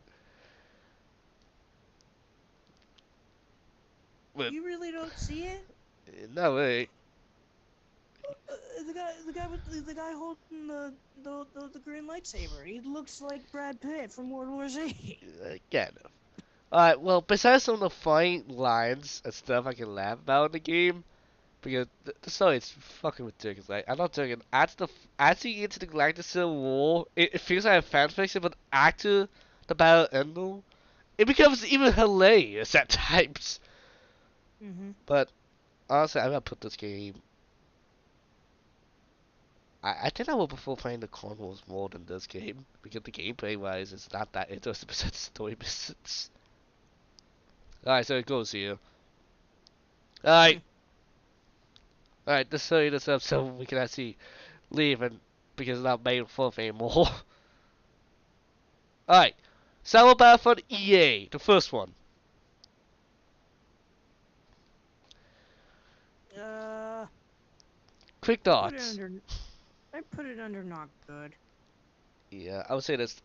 but You really don't see it? no way. The guy holding the green lightsaber. He looks like Brad Pitt from World War Z. Kind of. Alright, well, besides some of the funny lines and stuff I can laugh about in the game, because the story is fucking ridiculous. Like, I'm not joking. After you get to the Galactic Civil War, it feels like a fan fiction, but after the battle ending, it becomes even hilarious at times. Mm-hmm. But honestly, I'm gonna put this game. I think I will prefer playing the Clone Wars more than this game because the gameplay wise, it's not that interesting besides the story missions. Alright, so it goes here. Alright. Alright, let's hurry this up so we can actually leave and because it's not made fun anymore. Alright. Cyber Battlefront EA, the first one. Quick thoughts. I put it under not good. Yeah, I would say this.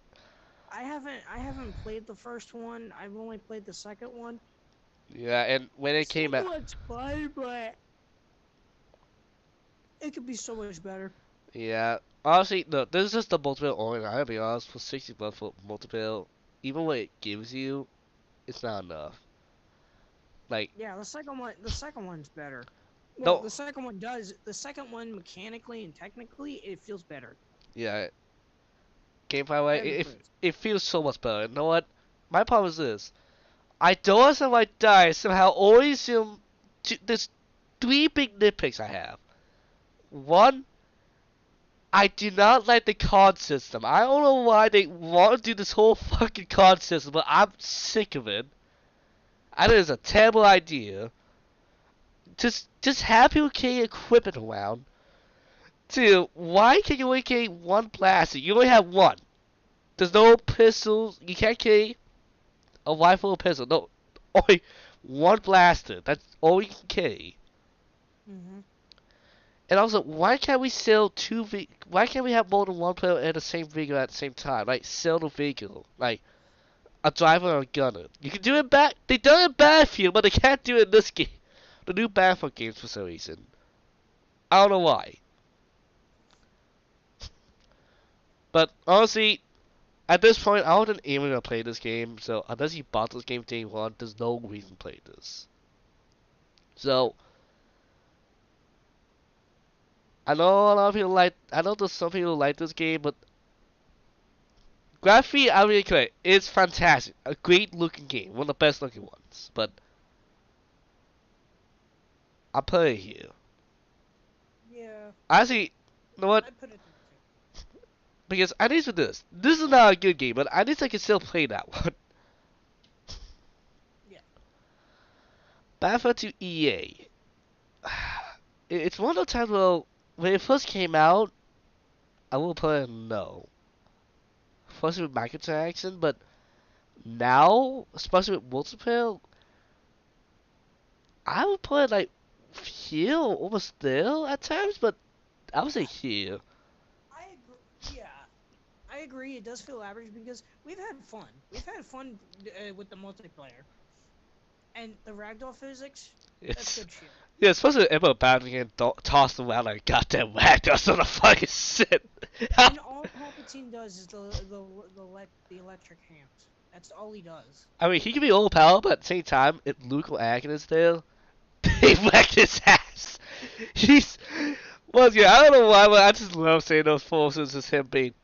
I haven't played the first one. I've only played the second one. Yeah, and when it came out. It's fine, but it could be so much better. Yeah, honestly, no, this is just the multiplayer only. I gotta be honest, for $60 for multiplayer, even what it gives you, it's not enough. Like, Yeah, the second one's better. No. Well, the second one does. The second one mechanically and technically, it feels better. yeah, gameplay way, And the it players. it feels so much better. You know what? My problem is this: I don't understand why DICE somehow always there's three big nitpicks I have. One, I do not like the card system. I don't know why they want to do this whole fucking card system, but I'm sick of it. I think it's a terrible idea. just have people carry equipment around. Two, why can you only carry one blaster? You only have one. There's no pistols. You can't carry a rifle or pistol. No, only one blaster. That's all you can carry. Mm-hmm. And also, why can't we sell why can't we have more than one player in the same vehicle at the same time? Like, sell the vehicle. Like, a driver or a gunner. You can do it back. They done it in Battlefield, but they can't do it in this game. The new Battlefield games for some reason. I don't know why. But honestly, at this point, I wasn't even gonna play this game. So unless you bought this game day one, there's no reason to play this. So I know a lot of people like. I know there's some people who like this game, but graphically, I really correct. It's fantastic. A great looking game. One of the best looking ones. But I'll put it here. Yeah, Honestly, you know what? I put it there too. Because at least with this. This is not a good game, but at least I can still play that one. Yeah. Battlefield to EA. It's one of those times where when it first came out, I will put a no. Especially with microtransaction, but now, especially with multiplayer, I would put it like here, almost there at times, but I would say here. I agree. Yeah, I agree. It does feel average because we've had fun. We've had fun with the multiplayer, and the ragdoll physics. That's It's good shit. yeah, especially ever bad getting tossed around like goddamn ragdolls on the fucking shit. And all Palpatine does is the electric hands. That's all he does. I mean, he can be overpowered, but at the same time, if Luke or Anakin is there, they wreck his ass. He's well, yeah. I don't know why, but I just love seeing those forces as him being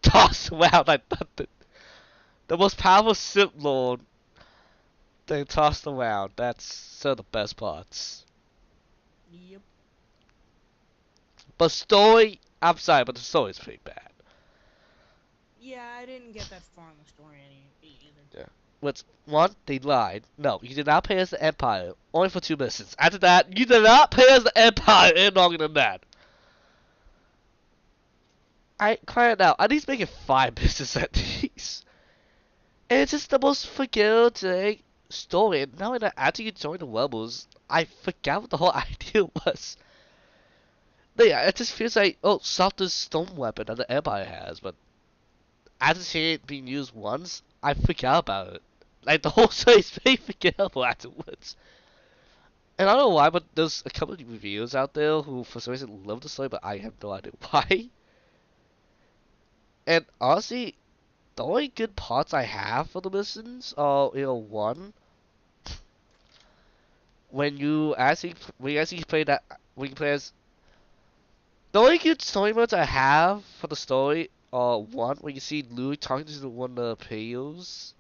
tossed around like nothing. The most powerful Sith Lord they tossed around. That's some of the best parts. Yep. But story, I'm sorry, but the story is pretty bad. Yeah, I didn't get that far in the story either. Which one? They lied. No, you did not pay as the Empire. Only for 2 missions. After that, you did not pay as the Empire any longer than that. I cry it out. At least make it 5 missions at least. And it's just the most forgettable story. And now that after you join the Rebels, I forgot what the whole idea was. But yeah, it just feels like, oh, softest stone weapon that the Empire has, but after seeing it being used once, I forgot about it. Like, the whole story is very forgettable afterwards. And I don't know why, but there's a couple of reviewers out there who, for some reason, love the story, but I have no idea why. And honestly, the only good parts I have for the missions are, one, when you actually play that, when you play as, the only good story modes I have for the story are, one, when you see Luke talking to one of the Imperials.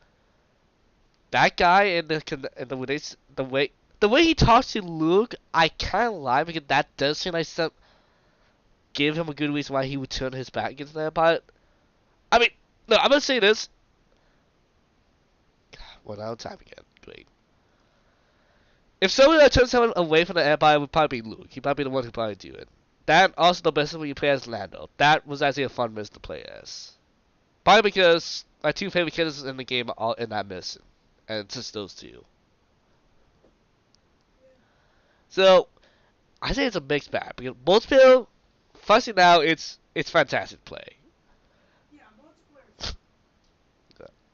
That guy and the way he talks to Luke, I kind of like because that does seem like some give him a good reason why he would turn his back against the Empire. I mean, no, I'm gonna say this. One out of time again. Great. If someone that turns someone away from the Empire would probably be Luke. He'd probably be the one who'd probably do it. That also the best when you play as Lando. That was actually a fun mission to play as. Probably because my 2 favorite characters in the game are in that mission. And it's just those 2. So, I say it's a mixed bag. Because multiplayer, firstly now, it's fantastic play. Yeah, multiplayer.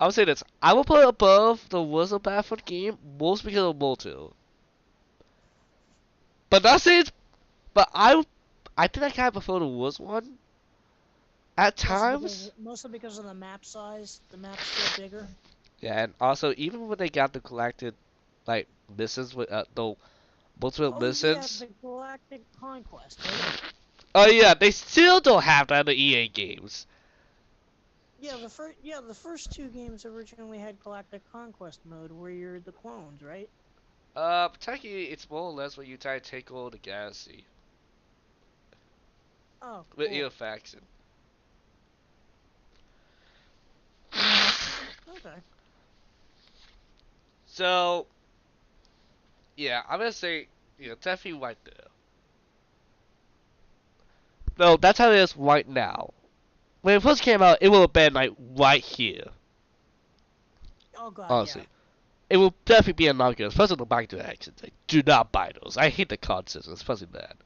I would say this. I will put it above the Warzone Battlefield game, most because of multiplayer. But not saying it's... But I think I kind of prefer the Warzone one. At times... Mostly because of the map size. The map's still bigger. Yeah, and also, even when they got the collected, like, missions with, the multiple missions... Yeah, the Galactic Conquest, right? Oh yeah, they still don't have that in the EA games. Yeah, the first 2 games originally had Galactic Conquest mode where you're the clones, right? Technically, it's more or less when you try to take over the galaxy. Oh, With cool. either faction. Okay. So, yeah, I'm gonna say Yeah, definitely right there. No, that's how it is right now. When it first came out, it would have been like right here. Oh god, yeah. Honestly, it will definitely be a non-good, especially the back to actions. Like, do not buy those. I hate the card system, especially that.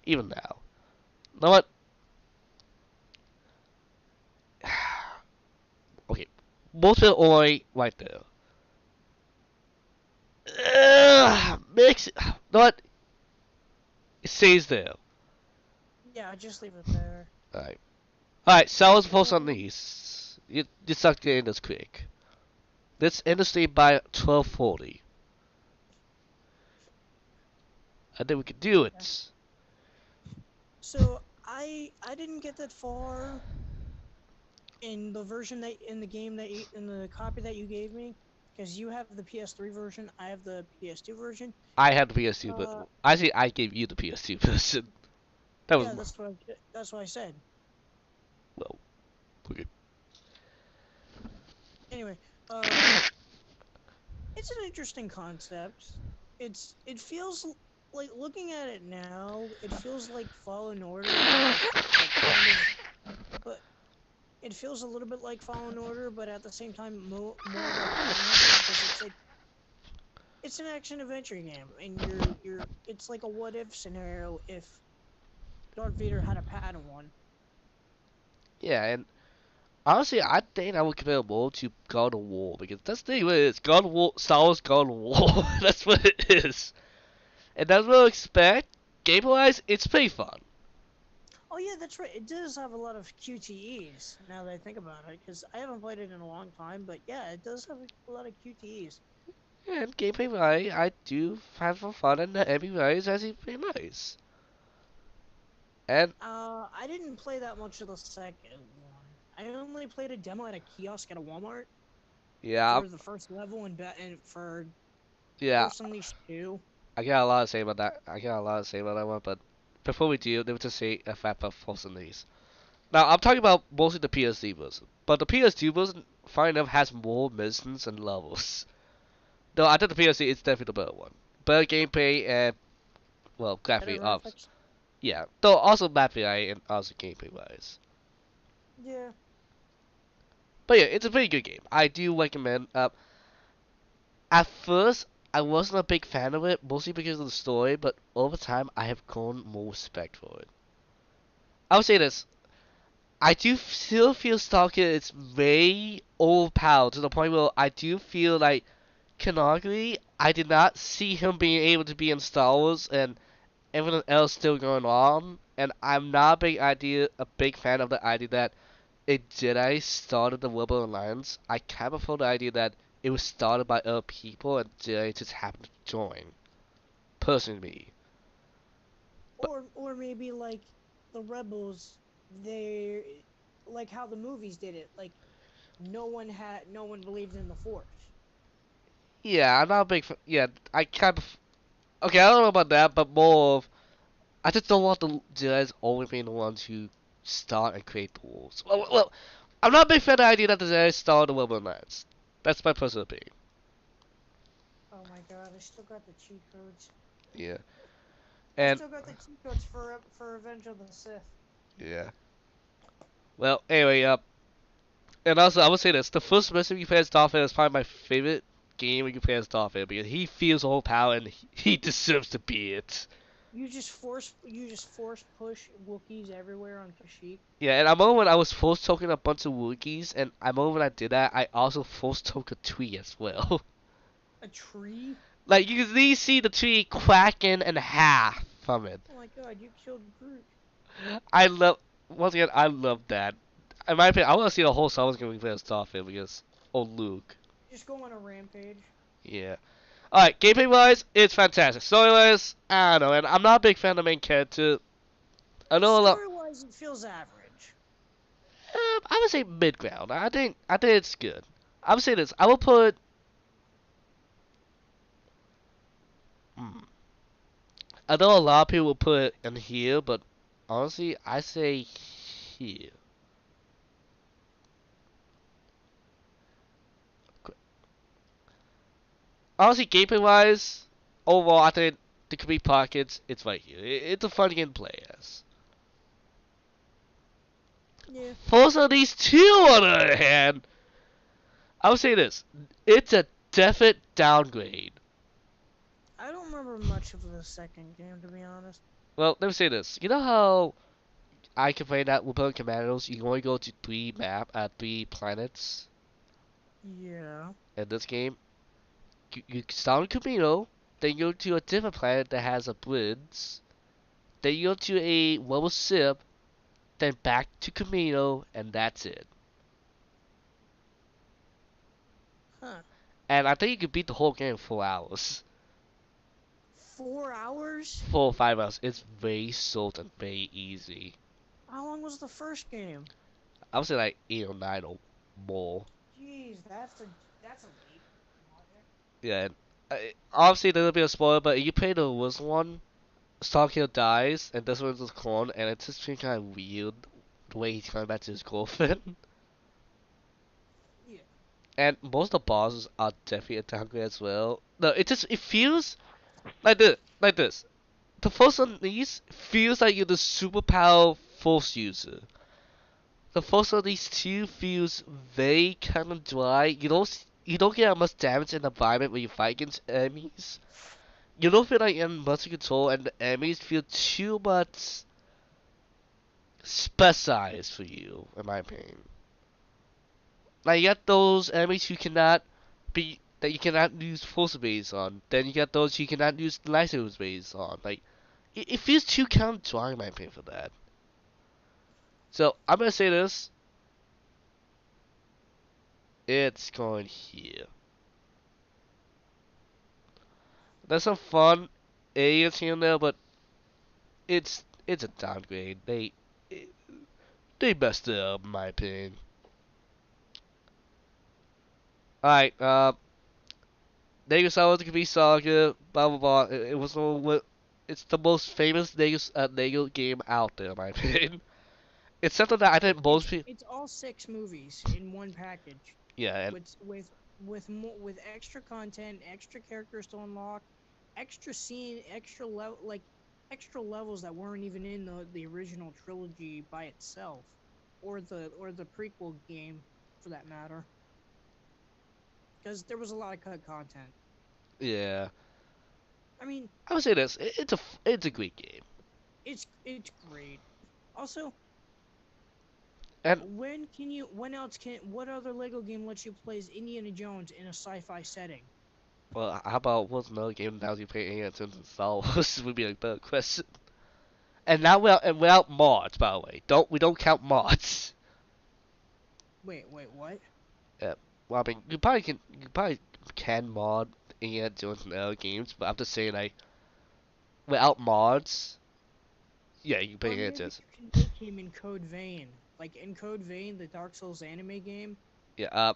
Even now. You know what? Okay, most of it only right there. Makes it. You know what? It stays there. Yeah, just leave it there. Alright. Alright, sell us post on Um, these. You suck the this quick. Let's end the stream by 12:40. I think we can do okay. it. So I didn't get that far in the version that in the game that in the copy that you gave me, because you have the PS3 version, I have the PS2 version. I had the PS2, but Uh, I gave you the PS2 version. That was yeah, my. that's what I said. Well, okay. Anyway, it's an interesting concept. It feels like looking at it now, it feels like Fallen Order, like kind of, but it feels a little bit like Fallen Order, but at the same time more like Burnout because it's an action adventure game, and it's like a what if scenario if Darth Vader had a Padawan. Yeah, and honestly, I think I would compare it more to God of War because that's the thing what it is. God of War, Star Wars God of War. That's what it is. And that's what I expect. Gameplay-wise, it's pretty fun. Oh yeah, that's right. It does have a lot of QTEs now that I think about it, because I haven't played it in a long time. But yeah, it does have a lot of QTEs. And gameplay-wise, I do have some fun, and the enemy is actually pretty nice. And I didn't play that much of the second one. I only played a demo at a kiosk at a Walmart yeah, for the first level and for yeah, Force Unleashed 2. I got a lot to say about that. I got a lot to say about that one, but before we do, let me just say a fact about Force Unleashed. Now, I'm talking about mostly the PS3 version, but the PS2 version, funny enough, has more missions and levels. Though I think the PS3 is definitely the better one. Better gameplay and, well, Better graphic ups. graphics. Yeah, though also map AI and also gameplay wise. Yeah. But yeah, it's a very good game. I do recommend. At first, I wasn't a big fan of it, mostly because of the story, but over time, I have grown more respect for it. I would say this. I do still feel Stalker is very overpowered to the point where I do feel like canonically I did not see him being able to be in Star Wars and everything else still going on. And I'm not a big fan of the idea that a Jedi started the Rebel Alliance. I kind of prefer the idea that it was started by other people and Jedi just happened to join. Personally, but Or maybe like the Rebels, they like how the movies did it. Like no one believed in the Force. yeah, I'm not a big fan. Yeah, I kind of. Okay, I don't know about that, but more of I just don't want the Jedi's always being the ones who start and create the rules. Well, I'm not a big fan of the idea that the Jedi started the Rebel Alliance. That's my personal opinion. Oh my god, I still got the cheat codes. Yeah, I and still got the cheat codes for Revenge of the Sith. yeah. Well, anyway, and also I would say this: the first mission you play as Darth Vader is probably my favorite game when you play as Darth Vader because he feels all power and he deserves to be it. You just force push Wookiees everywhere on Kashyyyk. Yeah, and I remember when I was force token a bunch of Wookiees, and I remember when I did that, I also force token a tree as well. A tree? Like you can really see the tree cracking in half from it. Oh my god, you killed Groot. I love once again, I love that. In my opinion, I want to see the whole Star Wars game play as Darth Vader because oh Luke. Just go on a rampage. Yeah. Alright, gameplay wise, it's fantastic. Story wise, I don't know, and I'm not a big fan of the main character. I know a lot. Story wise, it feels average. I would say mid ground. I think it's good. I would say this. I will put. Hmm, I know a lot of people will put it in here, but honestly, I say here. Honestly, gameplay wise, overall, I think the complete pockets, it's right here. It's a fun game to play as. Yeah. Forza these two, on the other hand, I would say this: it's a definite downgrade. I don't remember much of the second game, to be honest. Well, let me say this: you know how I complained that with Commandos, you can only go to three planets Yeah. in this game. You start on Camino, then you go to a different planet that has a bridge, then you go to a level ship, then back to Camino, and that's it. Huh. And I think you can beat the whole game in 4 hours. 4 hours? 4 or 5 hours. It's very short and very easy. How long was the first game? I would say like 8 or 9 or more. Jeez, that's a leap. Yeah, and obviously there's a bit of spoiler, but if you play the worst one, Starkiller dies, and this one's his clone, and it's just kind of weird the way he's coming back to his girlfriend. Yeah. And most of the bosses are definitely a downgrade as well. No, it feels like this. The first one of these feels like you're the superpower force user. The first one of these two feels very kind of dry. You don't get that much damage in the environment when you fight against enemies. You don't feel like you're in much control, and the enemies feel too much specialized for you, in my opinion. Like you got those enemies that you cannot use force abilities on. Then you got those you cannot use lightsaber abilities on. Like it feels too kind of dry, in my opinion, for that. So I'm gonna say this: it's going here. There's some fun aliens here and there, but it's a downgrade. They messed it up, in my opinion. Alright, Lego Star Wars Complete Saga, blah blah blah. It was it's the most famous Lego game out there, in my opinion. It's something that I think most people. It's all 6 movies in one package, Yeah, and with extra content, extra characters to unlock, extra scene, extra levels that weren't even in the original trilogy by itself, or the prequel game, for that matter. Because there was a lot of cut content. yeah, I mean, I would say this: it's a great game. it's great. Also, And what other Lego game lets you play as Indiana Jones in a sci-fi setting? well, how about what's another game that you play Indiana Jones and Star Wars would be like the question. And now without mods, by the way. We don't count mods. Wait, what? Yeah. Well, I mean, you probably can mod Indiana Jones and other games, but I'm just saying like without mods, yeah, you can play Or Indiana maybe Jones. you can make him in Code Vein. Like in Code Vein, the Dark Souls anime game. Yeah.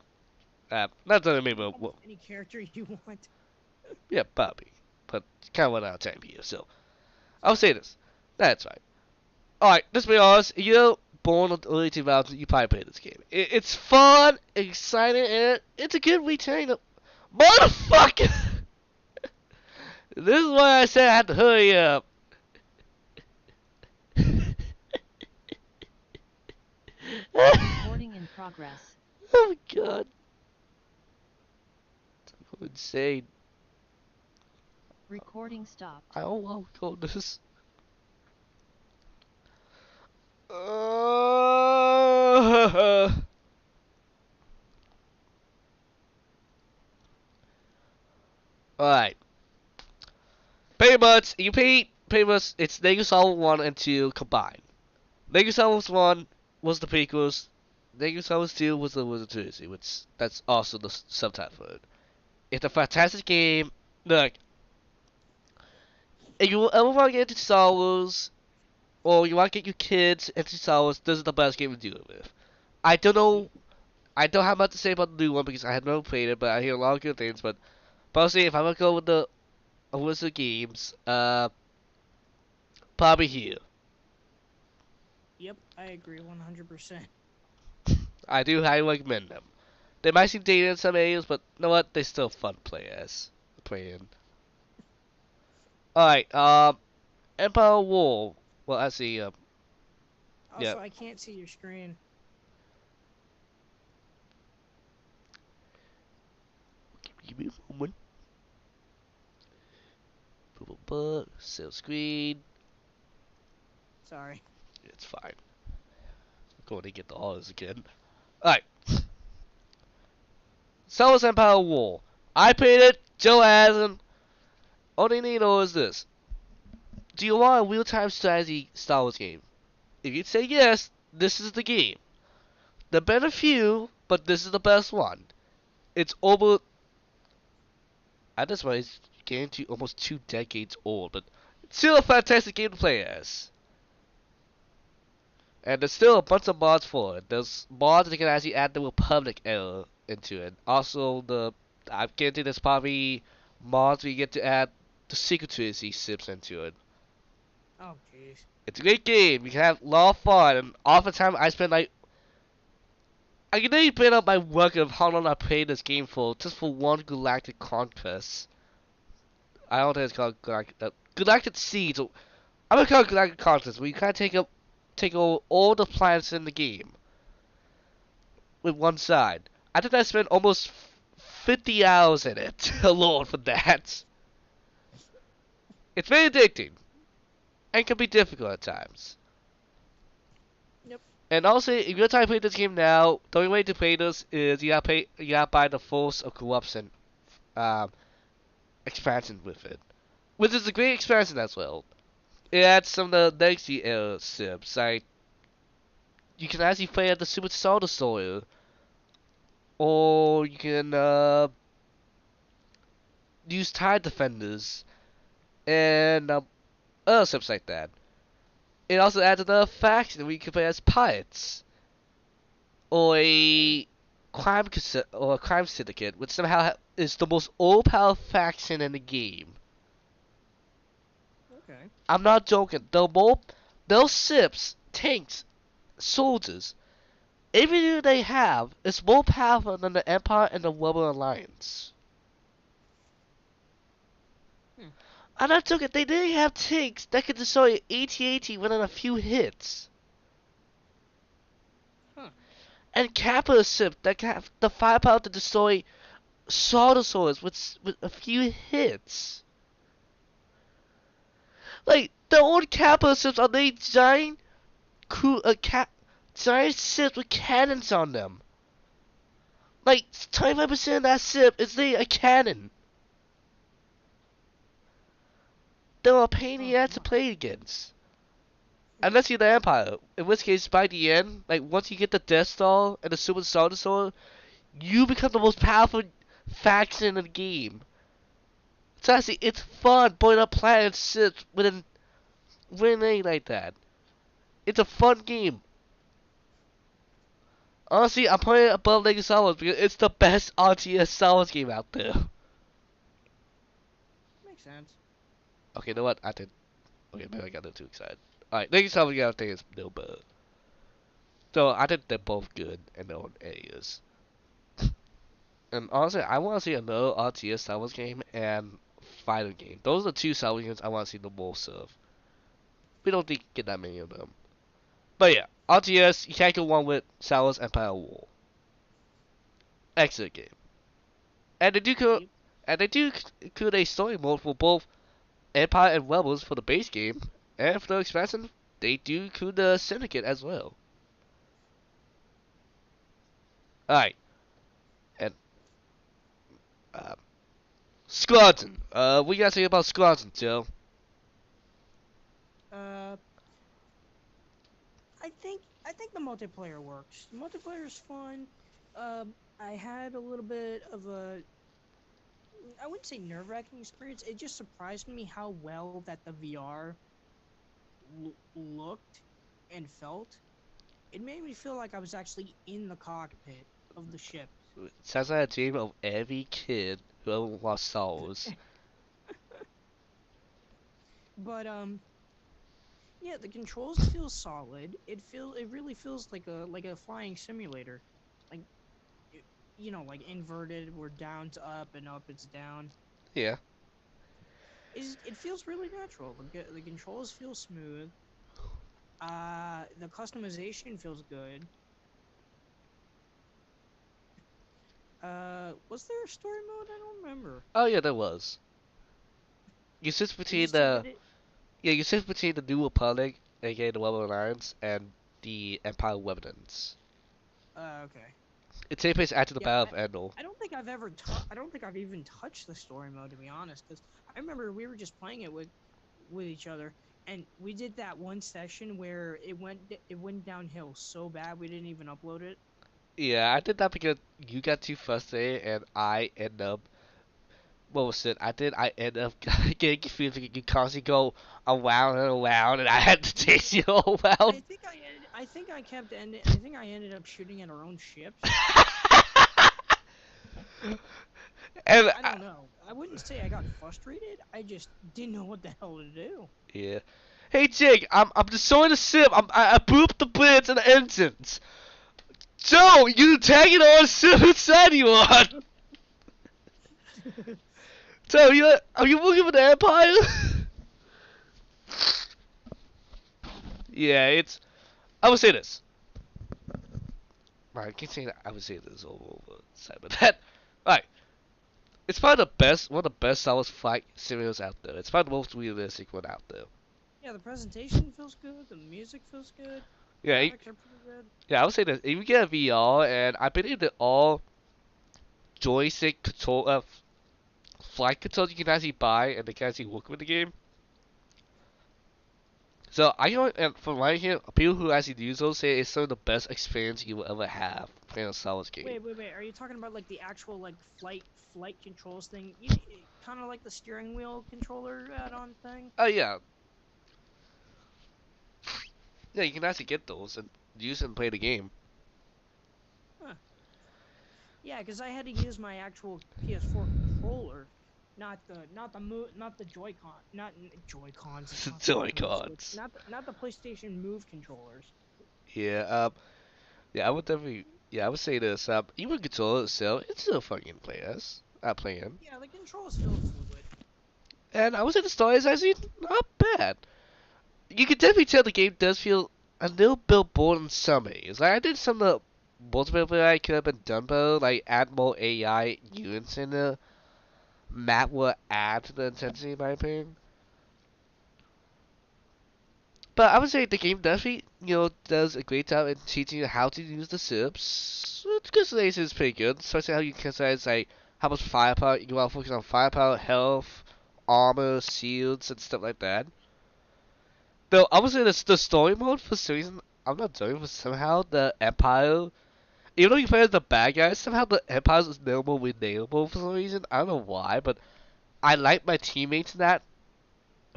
That doesn't mean Almost any character you want. yeah, probably, but kind of went out of time here, so I'll say this. That's right. All right, let's be honest. You're born in the early 2000s. You probably played this game. It's fun, exciting, and it's a good return. Motherfucker! This is why I said I had to hurry up. Recording in progress. Oh my god. I'm insane. Recording stopped. I don't want to go this. Alright. Pretty much, it's Lego Star Wars 1 and 2 combined. Lego Star Wars 1 was the prequels. Lego Star Wars 2 was the trilogy, which that's also the subtitle for it. It's a fantastic game. Look, if you ever want to get into Star Wars, or you want to get your kids into Star Wars, this is the best game to do it with. I don't know. I don't have much to say about the new one because I have never played it, but I hear a lot of good things. But personally, if I'm gonna go with the Blizzard games, probably here. Yep, I agree 100%. I do highly recommend them. They might seem dated in some areas, but you know what? They're still fun to play as. Play in. Alright, Empire War. Well, actually, yeah. Also, I can't see your screen. Give me a moment. Sale screen. Sorry. It's fine. Going to get the orders again. Alright. Star Wars Empire War. I played it. Joe hasn't. All you need to know is this. Do you want a real-time strategy Star Wars game? If you say yes, this is the game. There been a few, but this is the best one. It's over. At this point, it's getting to almost 2 decades old, but it's still a fantastic game to play as. And there's still a bunch of mods for it. There's mods that can actually add the Republic era into it. Also, I'm getting there's probably mods where you get to add the Secret Trilogy ships into it. Oh, jeez. It's a great game. You can have a lot of fun, and oftentimes I spend like I can nearly bring up my work of how long I played this game for just for one Galactic Conquest. I don't think it's called Galactic Siege. I'm gonna call it Galactic Conquest, where you kind of take over all the planets in the game with one side. I think I spent almost 50 hours in it alone for that. It's very addicting and can be difficult at times. Yep. And also, if you're trying to play this game now, the only way to play this is you gotta buy the Force of Corruption um, expansion with it, which is a great expansion as well. It adds some of the legacy era ships, like you can actually play at the Super Star Destroyer, or you can use TIE Defenders and other ships like that. It also adds another faction where you can play as pirates, or or a crime syndicate, which somehow is the most overpowered faction in the game. Okay. I'm not joking. Those ships, tanks, soldiers, everything they have is more powerful than the Empire and the Rebel Alliance. Hmm. I'm not joking. They didn't have tanks that could destroy an AT-AT within a few hits. Huh. And capital ship that can have the firepower to destroy Star Swords with a few hits. Like the old capital ships are they giant ships with cannons on them. Like 25% of that ship is a cannon. They're a pain in the Oh, ass to my. play against. Unless you're the Empire, in which case by the end, like once you get the Death Star and the Super Star Destroyer, you become the most powerful faction in the game. So actually, it's fun blowing up planet ships with anything like that. It's a fun game. Honestly, I'm playing it above Lego Star Wars because it's the best RTS Star Wars game out there. Makes sense. Okay, you know what? I did. Okay, maybe I got a little too excited. Alright, Lego Star Wars game I think is no better. So I think they're both good in their own areas. And honestly, I want to see another RTS Star Wars game and fighter game. Those are the two Star Wars games I want to see the most of. We don't think get that many of them. But yeah, RTS, you can't go wrong with Star Wars Empire War. Excellent game. And Yep. they do include a story mode for both Empire and Rebels for the base game, and for the expansion, they do include the Syndicate as well. Alright, and uh, Squadron. What you guys think about Squadron, Joe? Uh, I think the multiplayer works. The multiplayer is fun. I had a little bit of a, I wouldn't say nerve-wracking experience. It just surprised me how well that the VR looked and felt. It made me feel like I was actually in the cockpit of the ship. Sounds like a dream of every kid who ever watched Star Wars. But yeah, the controls feel solid. It really feels like a flying simulator, like like inverted, where down's up and up it's down. Yeah. is it feels really natural. The controls feel smooth. The customization feels good. Was there a story mode? I don't remember. Oh yeah, there was. You switch I between just didn't the get it. yeah, you switch between the New Republic, aka the Rebel Alliance, and the Empire Remnants. Okay. It takes place after the Yeah, Battle of Endor. I don't think I've ever I don't think I've even touched the story mode, to be honest, because I remember we were just playing it with each other, and we did that one session where it went downhill so bad we didn't even upload it. Yeah, I did that because you got too frustrated and I end up what was it? I end up getting confused because you constantly go around and around and I had to chase you all around. I think I ended up shooting at our own ships. And I don't know. I wouldn't say I got frustrated. I just didn't know what the hell to do. yeah. Hey Jake, I'm destroying the ship. I blew up the blades and the engines. So you tagging on the ship inside you on. So you are you working for the Empire? Yeah, it's. I would say this. I keep saying that. I would say this over side, but that. Alright, it's probably the best, one of the best Star Wars fight scenarios out there. It's probably the most realistic one out there. Yeah, the presentation feels good. The music feels good. Yeah, Graphics are pretty good. yeah, I would say that if you get a VR, and I believe that all joystick control flight controls you can actually buy, and they can actually work with the game. So I know, and from what I hear, people who actually use those say it's some of the best experience you will ever have playing a Star Wars game. Wait. Are you talking about like the actual like flight controls thing? Kind of like the steering wheel controller add-on thing? Oh yeah, yeah, you can actually get those and use and play the game. Huh. Yeah, because I had to use my actual PS4 controller, not the Joy-Con, not Joy-Cons. It's not the Joy fucking Switch. Cards. Not the PlayStation Move controllers. Yeah, yeah, I would definitely, yeah, I would say this. Even controller itself, it's still fucking players. Playing. Yeah, the controls feel fluid. And I would say the story is actually not bad. You can definitely tell the game does feel a little bit bored in some areas. Like I did some of the multiple that I could have been done better, like add more AI units in the map will add to the intensity in my opinion. But I would say the game definitely, does a great job in teaching you how to use the ships. Its customization is pretty good, especially how you can customize like how much firepower you want to focus on firepower, health, armor, shields, and stuff like that. Though I would say the story mode for some reason I'm not doing, but somehow the Empire, even though you play as the bad guys, somehow the Empire is no more relatable for some reason. I don't know why, but I like my teammates in that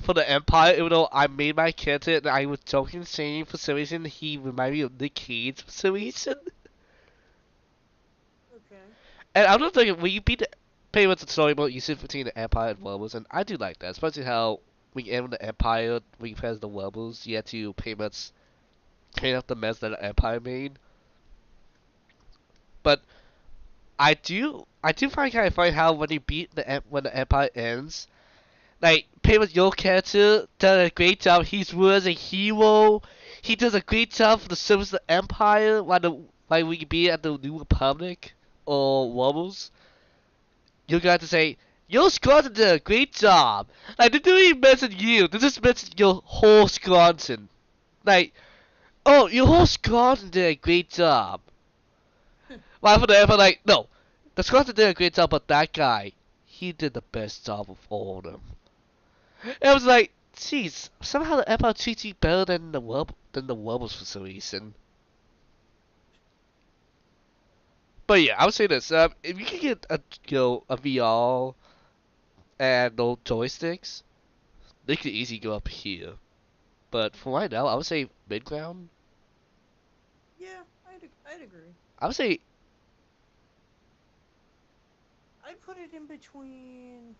for the Empire, even though I made my character and I was joking saying for some reason he reminded me of Nick Cage for some reason. Okay. And I'm not thinking when you beat the pretty much the story mode you sit between the Empire and Rebels, and I do like that, especially how when you end with the Empire, when you play as the Rebels, you have to pretty much clean up the mess that the Empire made. But I do find kind of funny how when you beat when the Empire ends, like pretty much your character does a great job. He's was a hero. He does a great job for the service of the Empire, while we be at the New Republic or Rebels. You got to say your squadron did a great job. Like they didn't even mention you. They just mentioned your whole squadron. Like, oh, your whole squadron did a great job. While for the Empire, like, no, the squadron did a great job, but that guy, he did the best job of all of them. And I was like, jeez, somehow the Empire treats you better than the Rebels for some reason. But yeah, I would say this: if you can get a VR and no joysticks, they could easily go up here. But for right now, I would say mid ground. Yeah, I'd agree. I would say I'd put it in between.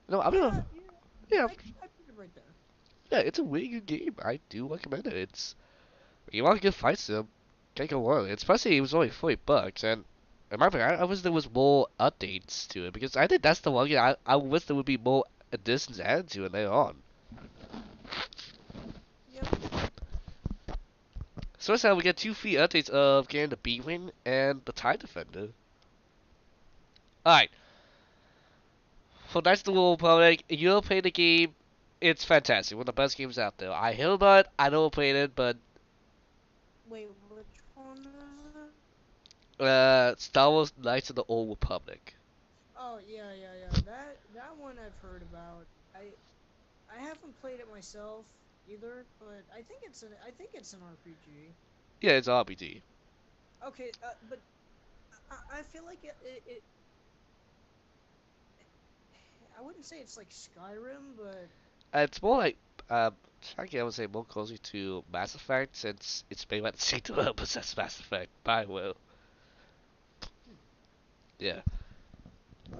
no. I mean, Yeah, yeah, I'd put it right there. yeah. It's a really good game. I do recommend it. You want a good fight sim, can't go wrong. Especially it was only $40, and In my opinion, I wish there was more updates to it because I think that's the one game I wish there would be more additions added to it later on. Yep. So now we get 2 free updates of getting the B-Wing and the TIE Defender. Alright. So that's the Old Republic. You don't play the game, it's fantastic. One of the best games out there. I hear about it, I don't play it, but Wait, which one is it? Star Wars Knights of the Old Republic. Oh yeah, yeah, yeah. That one I've heard about. I haven't played it myself either, but I think it's an RPG. Yeah, it's RPG. Okay, but I feel like I wouldn't say it's like Skyrim, but It's more like, I would say more closely to Mass Effect since it's made by the same developers as Mass Effect, by will. Yeah.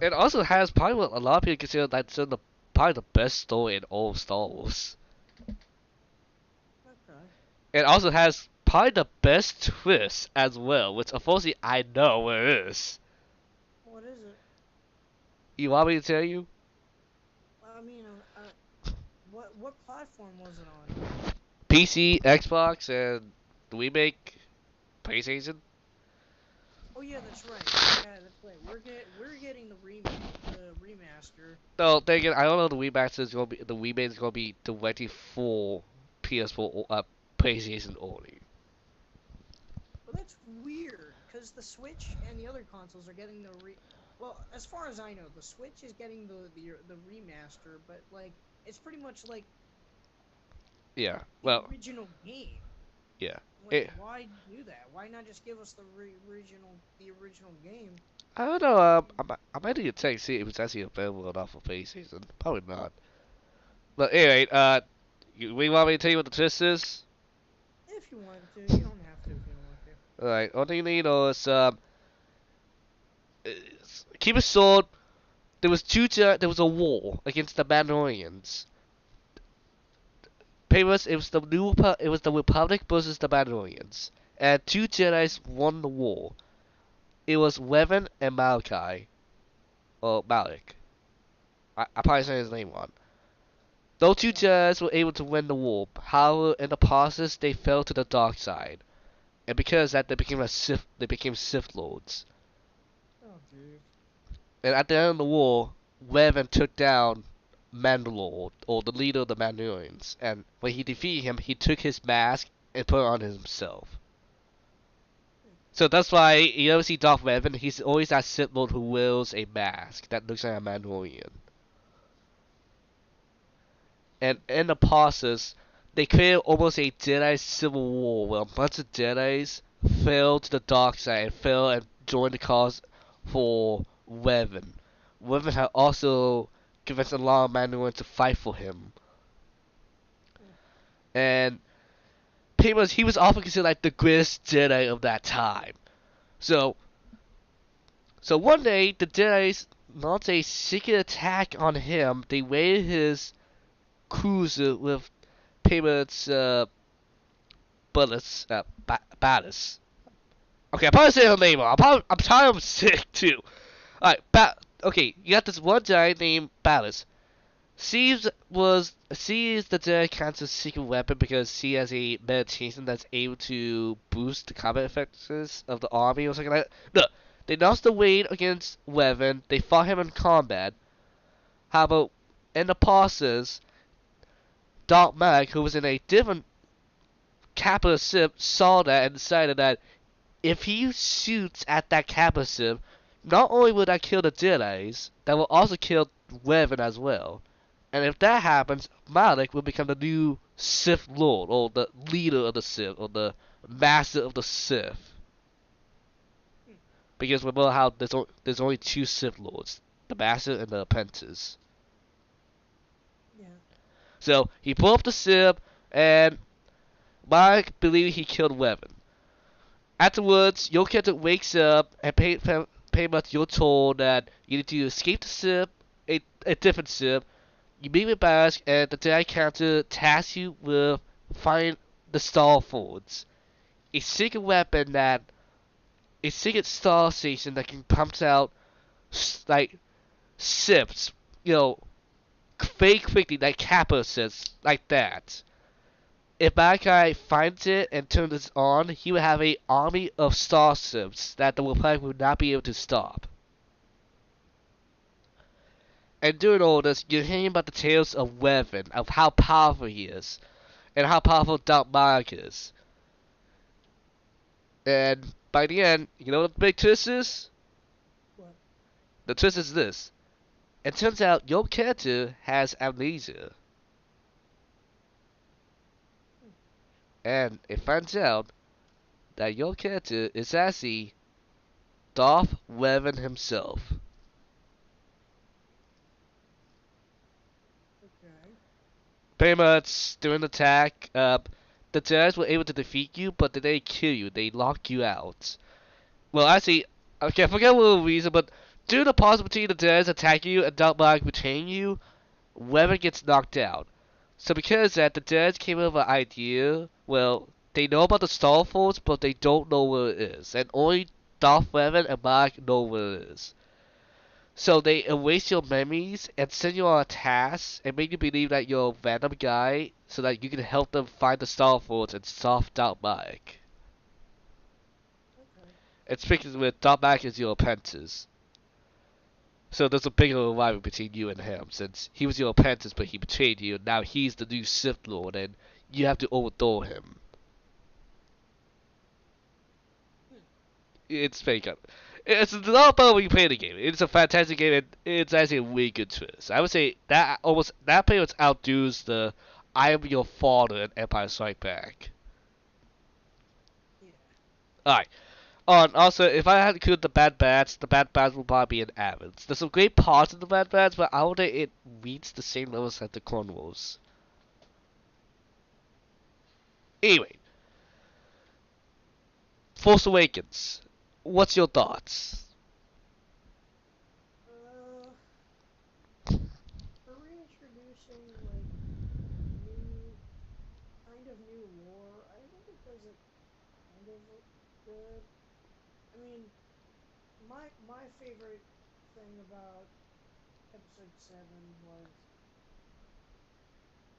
It also has probably what a lot of people consider that's probably the best story in all of Star Wars. okay. It also has probably the best twist as well, which unfortunately I know where it is. What is it? You want me to tell you? I mean, what platform was it on? PC, Xbox, and the remake, PlayStation. Oh yeah, that's right. Yeah, that's right. We're getting the remaster. No, dang it, I don't know the remake is gonna be directly for PS4 PlayStation only. Well, that's weird, because the Switch and the other consoles are getting Well, as far as I know, the Switch is getting the remaster, but like it's pretty much like Yeah, the well, original game. yeah. Like, why do that? Why not just give us the original game? I don't know. I might need to check see if it's actually available or not for PlayStation. Probably not. But anyway, we want me to tell you what the twist is? If you want to, you don't have to if you don't want to. All right. All you need to know is keep it short. There was a war against the Mandalorians. Pretty much, it was the Republic versus the Mandalorians, and 2 Jedi's won the war. It was Revan and Malachi, or Malik. I probably said his name wrong. Those 2 Jedi's were able to win the war. However, in the process, they fell to the dark side, and because of that, they became Sith Lords. Oh, dude. And at the end of the war, Revan took down Mandalore, or the leader of the Mandalorians, and when he defeated him, he took his mask and put it on himself. So that's why you ever see Darth Revan, he's always that Sith Lord who wears a mask that looks like a Mandalorian. And in the process, they created almost a Jedi civil war where a bunch of Jedis fell to the dark side and fell and joined the cause for Revan. Revan had also convinced a lot of Mandalorians to fight for him. And pretty much he was often considered like the greatest Jedi of that time. So one day the Jedi's launched a secret attack on him. They raided his cruiser with pretty much bullets, ballast. Okay, I'm probably saying her name wrong. I'm tired. I'm sick too. Alright, okay, you got this one Jedi named Ballast. She is the Jedi Council's secret weapon because she has a meditation that's able to boost the combat effectiveness of the army or something like that. Look, they lost the raid against Revan. They fought him in combat. However, in the process, Darth Mag, who was in a different capitalist ship, saw that and decided that if he shoots at that capitalist ship, not only will that kill the Jedi's, that will also kill Revan as well. And if that happens, Malik will become the new Sith Lord, or the leader of the Sith, or the master of the Sith. Because remember how there's only 2 Sith Lords, the master and the apprentice. Yeah. So he pulled up the ship, and Malik believed he killed Revan. Afterwards, your character wakes up, and pretty much you're told that you need to escape the ship, a different ship. You meet with Ballast, and the Jedi Council tasks you with finding the Star Forge, a secret weapon that a secret star station that can pump out like ships, you know, very quickly, like Kappa says, like that. If Malachi finds it and turns it on, he will have an army of starships that the Republic will not be able to stop. And during all this, you're hearing about the tales of Revan, of how powerful he is, and how powerful Darth Malak is. And by the end, you know what the big twist is? What? The twist is this. It turns out your character has amnesia. And it finds out that your character is actually Darth Revan himself. Okay. Pretty much during the attack, the Jedi were able to defeat you, but they didn't kill you. They locked you out. Well, actually, okay, I forget what the reason, but due to the possibility the Jedi attacking you and Darth Malak betraying you, Revan gets knocked out. So because of that, the Jedi came up with an idea. Well, they know about the Star Force, but they don't know where it is, and only Darth Revan and Malak know where it is. So they erase your memories and send you on a task and make you believe that you're a random guy so that you can help them find the Star Force and solve Darth Malak. Okay. And speaking with Darth Malak is your apprentice. So there's a bigger rivalry between you and him, since he was your apprentice but he betrayed you, and now he's the new Sith Lord and you have to overthrow him. It's very good. It's not about when you play the game. It's a fantastic game and it's actually a really good twist. I would say that pretty much outdoes the I am your father in Empire Strikes Back. Yeah. Alright. Also, if I had to include the Bad Batch will probably be an average. There's some great parts of the Bad Batch, but I don't think it reaches the same levels as the Clone Wars. Anyway, Force Awakens. What's your thoughts? For reintroducing like new new lore, I think it does it kind of good. I mean, my favorite thing about episode 7 was,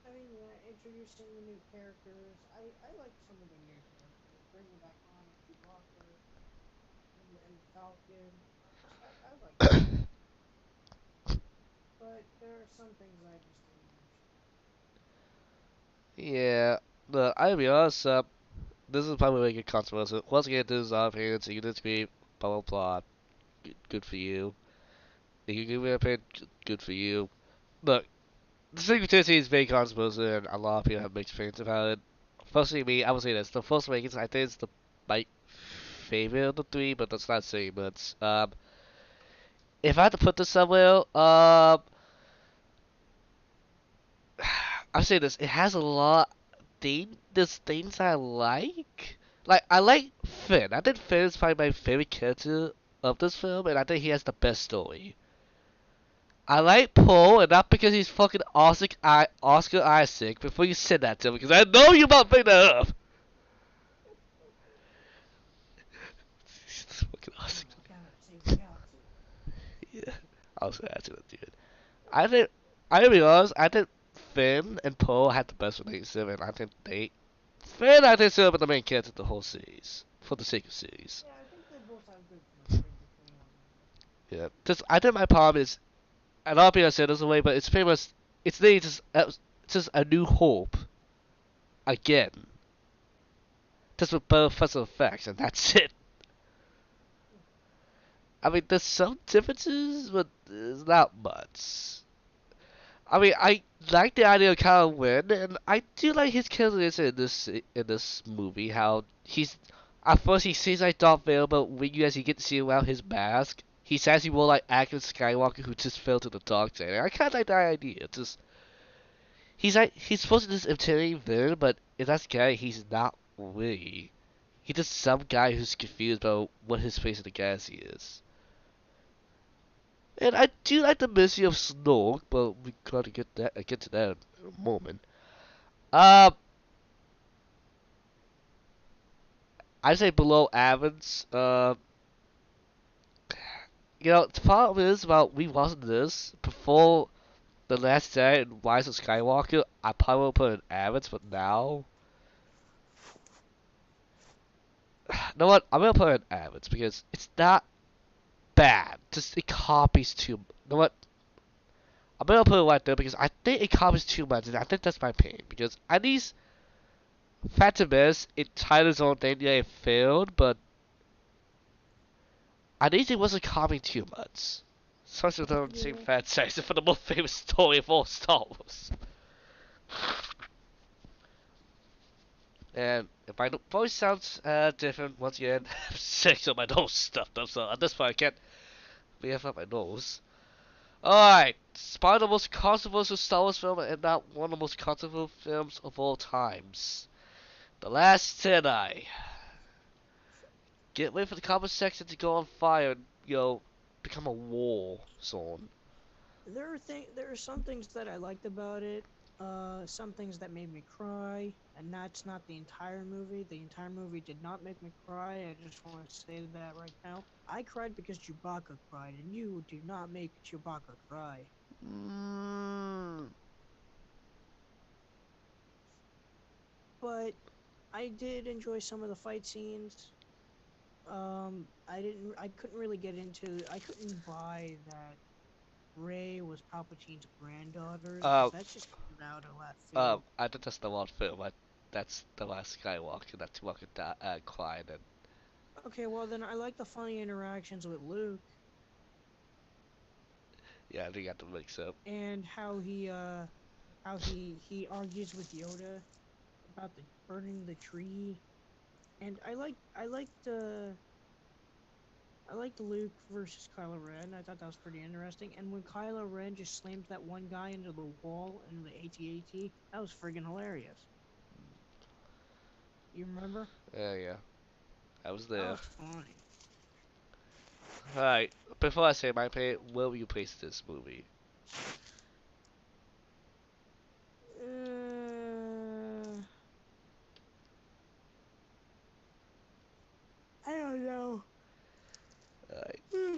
I mean, yeah, introducing the new characters. I like some of the new characters, bringing back Han and Chewbacca and Falcon. I like that. But there are some things I just didn't understand. Yeah, but I'll be honest, this is probably like a controversial. Once again, this is our opinion, so you can disagree, blah blah blah. Good for you. If you give me an opinion, good for you. Look, the Secret Tennessee is very controversial, and a lot of people have mixed feelings about it. Firstly, me, I would say this: the Force Awakens, I think, is my favorite of the three, but that's not saying much. If I had to put this somewhere, I'll say this: it has a lot. There's things I like. Like I like Finn. I think Finn is probably my favorite character of this film, and I think he has the best story. I like Poe, and not because he's fucking Oscar Isaac. Before you said that to me, because I know you about to bring that up. Fucking Oscar. Oh, gotta save the galaxy. Yeah, Oscar Isaac, dude. I think, I to be honest, I think Finn and Poe had the best relationship, and Finn, I think, should have been the main character of the whole series, for the sake of series. Yeah, I think they both have good chemistry between them. Yeah, just I think my problem is, a lot of people say this way, but it's pretty much, it's really just a new hope, again, just with better special effects, and that's it. I mean, there's some differences, but there's not much. I mean, I like the idea of Kylo Ren, and I do like his character in this movie. How he's at first he seems like Darth Vader, but when you actually get to see him without his mask, he's actually more like Anakin Skywalker who just fell to the dark side. And I kind of like that idea. Just he's supposed to be this intimidating villain, but in that guy he's not really. He's just some guy who's confused about what his face in the galaxy is. And I do like the mystery of Snoke, but we gotta get to that in a moment. Uh, I'd say below average. The problem is about we watching this before The Last Jedi and Rise of Skywalker. I probably would put it in average, but now, you know what? I'm gonna put it in average because it's not bad. Just it copies too. You know what? I'm gonna put it right there because I think it copies too much, and I think that's my pain. Because at least Phantom Menace, it tried its own thing. Yeah, it failed, but at least it wasn't copying too much. Especially the same Yeah. franchise for the most famous story of all Star Wars. And if my voice sounds different, once again, I'm sick so my nose stuffed up, so at this point I can't BF up my nose. Alright, probably the most controversial Star Wars film and not one of the most controversial films of all times. The Last Jedi. Get ready for the comment section to go on fire and, become a war zone. There are some things that I liked about it. Some things that made me cry, and that's not the entire movie. The entire movie did not make me cry. I just want to say that right now. I cried because Chewbacca cried, and you do not make Chewbacca cry. Mm, But I did enjoy some of the fight scenes. I couldn't really get into. I couldn't buy that Rey was Palpatine's granddaughter uh, because that's just out of left field. I think that's the wrong film. That's the last Skywalker. That Skywalker cried and Okay, well then I like the funny interactions with Luke yeah, they got the mix up. and how he argues with Yoda about the burning the tree. And I liked Luke versus Kylo Ren. I thought that was pretty interesting. And when Kylo Ren just slams that one guy into the wall in the AT-AT, that was friggin' hilarious. You remember? Yeah, I was That there. was funny. Alright, before I say my opinion, where will you place this movie? Uh, I don't know. Alright, Hmm,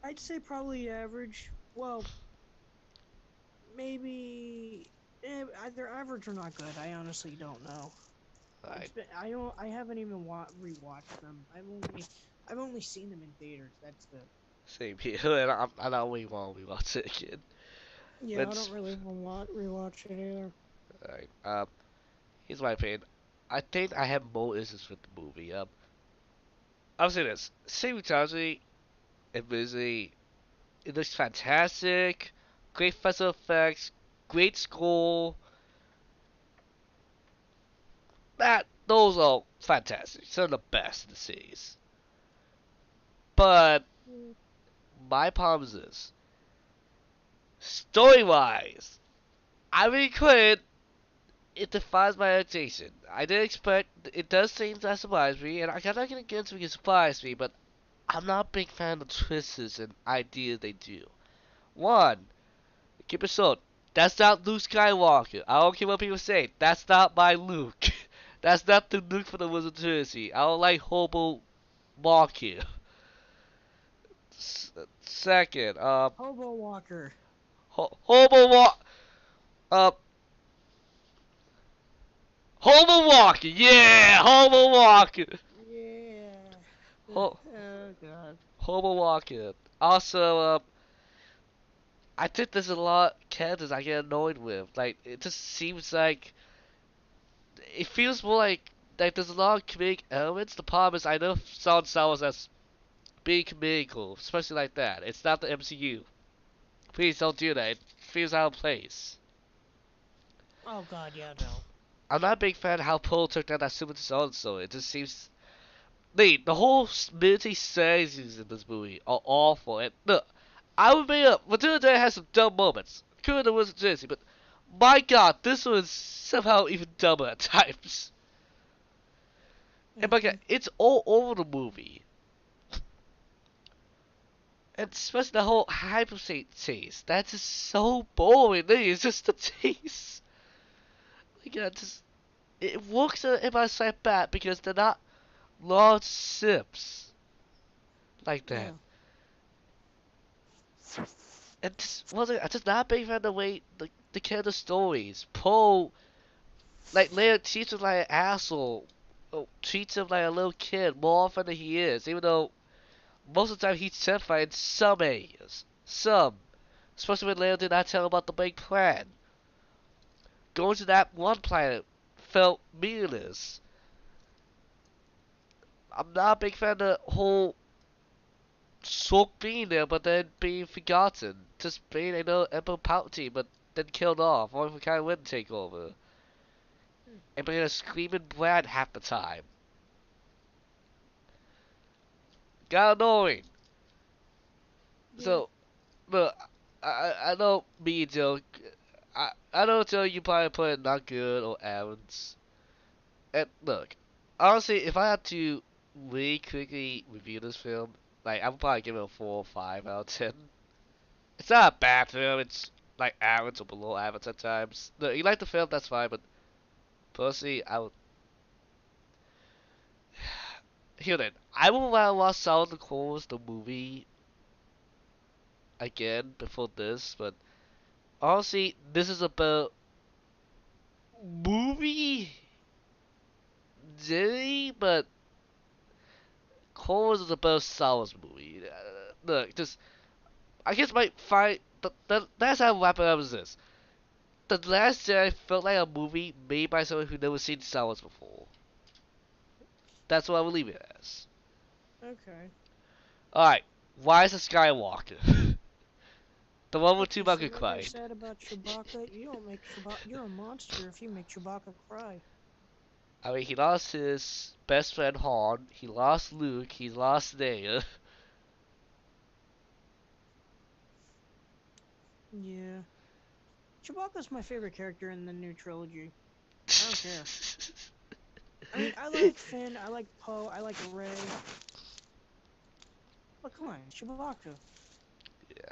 I'd say probably average. Well, maybe either average or not good. I honestly don't know. alright. I haven't even rewatched them. I've only seen them in theaters. That's the. Same here, and I don't really want to rewatch it again. Yeah, I don't Let's, really want rewatch it either. alright, here's my opinion. I think I have more issues with the movie. I'll say this. Cinematography and visually, it looks fantastic. Great visual effects, great score. Those are fantastic. Some of the best in the series. But Mm. my problem is this. Story wise, I really couldn't. It defies my expectation. I didn't expect. It does things that surprise me, and I'm not gonna get into it surprise me, but I'm not a big fan of the twists and ideas they do. One, keep it short. That's not Luke Skywalker. I don't care what people say. That's not my Luke. That's not the Luke for the Wizard Trilogy. I don't like Hobo Walker. Second, Hobo Walker. Hobo Walker. Uh, Hobo Walker. Yeah, Hobo Walker. Yeah. Ho Oh god. Hobo Walker. Also, I think there's a lot of characters I get annoyed with. Like, it just seems like it feels more like there's a lot of comedic elements. The problem is I know some Star Wars as being comedical, especially like that. It's not the MCU. Please don't do that. It feels out of place. Oh god, yeah, no. I'm not a big fan of how Poe took down that Super Solid story. It just seems the whole military strategies in this movie are awful. And look, I would be up. Return of the Jedi has some dumb moments. Could have was Jersey, but my God, this was somehow even dumber at times. And my God, Mhm. it's all over the movie. And especially the whole hyperspace chase. That's just so boring. It's just a chase. Like, just it works in my side bad because they're not large ships like that. Yeah. And just wasn't. I just not a big fan of the way the character stories. Poe, like Leia treats him like an asshole. Treats him like a little kid more often than he is, even though most of the time he's terrified in some areas. Some. Especially when Leia did not tell him about the big plan. Going to that one planet felt meaningless. I'm not a big fan of the whole Sulk being there, but then being forgotten. Just being another Emperor Palpatine, but then killed off, or if Kylo Ren take over. And being a screaming brat half the time. Got annoying. Yeah. So, look, I know me and Joe, I know Joe, you probably put it not good or average. And look, honestly, if I had to really quickly review this film, like, I would probably give it a 4 or 5 out of 10. It's not a bad film, it's like average or below average at times. Look, you like the film, that's fine, but personally, I would. Here then, I would want to watch Sound of the Clones, the movie, again before this, but honestly, this is about movie Disney, but Clone Wars is about Star Wars movie. Look, just I guess my find that's how I wrap it up is this. The Last Jedi felt like a movie made by someone who never seen Star Wars before. That's what I will leave it as. Okay. Alright, Rise of Skywalker. The one with Okay, Chewbacca so like I cried. said about Chewbacca, you don't make Chewbacca. You're a monster if you make Chewbacca cry. I mean, he lost his best friend Han, he lost Luke, he lost Leia. Yeah. Chewbacca's my favorite character in the new trilogy. I don't care. I mean, I like Finn, I like Poe, I like Rey. But come on, Chewbacca. Yeah.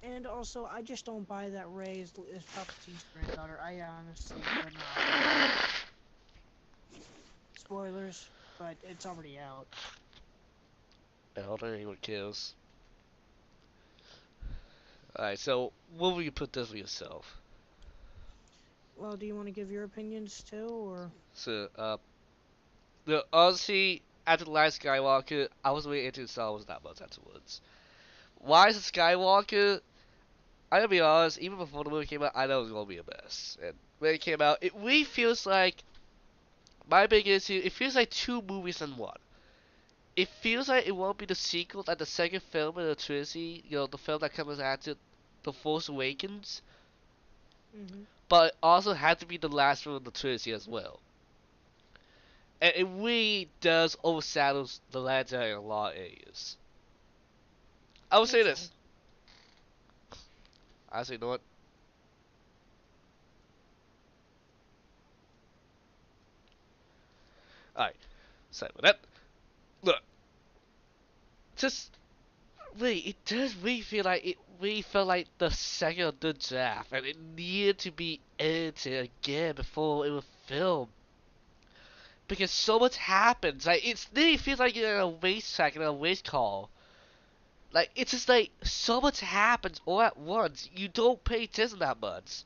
And also, I just don't buy that Rey is Palpatine's granddaughter. I honestly could not. Spoilers, but it's already out. I don't think anyone cares. Alright, so what would you put this for yourself? Well, do you want to give your opinions too, or? So, honestly, after The Last Skywalker, I wasn't really into Star Wars that much afterwards. Rise of Skywalker, I gotta be honest, even before the movie came out, I know it was gonna be a mess. And when it came out, it really feels like, my big issue, it feels like two movies in one. It feels like it won't be the sequel, like the second film in the trilogy, the film that comes after The Force Awakens, Mm-hmm. but it also had to be the last film in the trilogy as well. And it really does overshadows The Last Jedi in a lot of areas. I would say this. I say, you know what? Alright, sorry about that. Look, just really, it does really feel like it really felt like the second of the draft, and it needed to be edited again before it was filmed. Because so much happens, like it really feels like you're in a racetrack and a race car. Like it's just like so much happens all at once. You don't pay attention that much.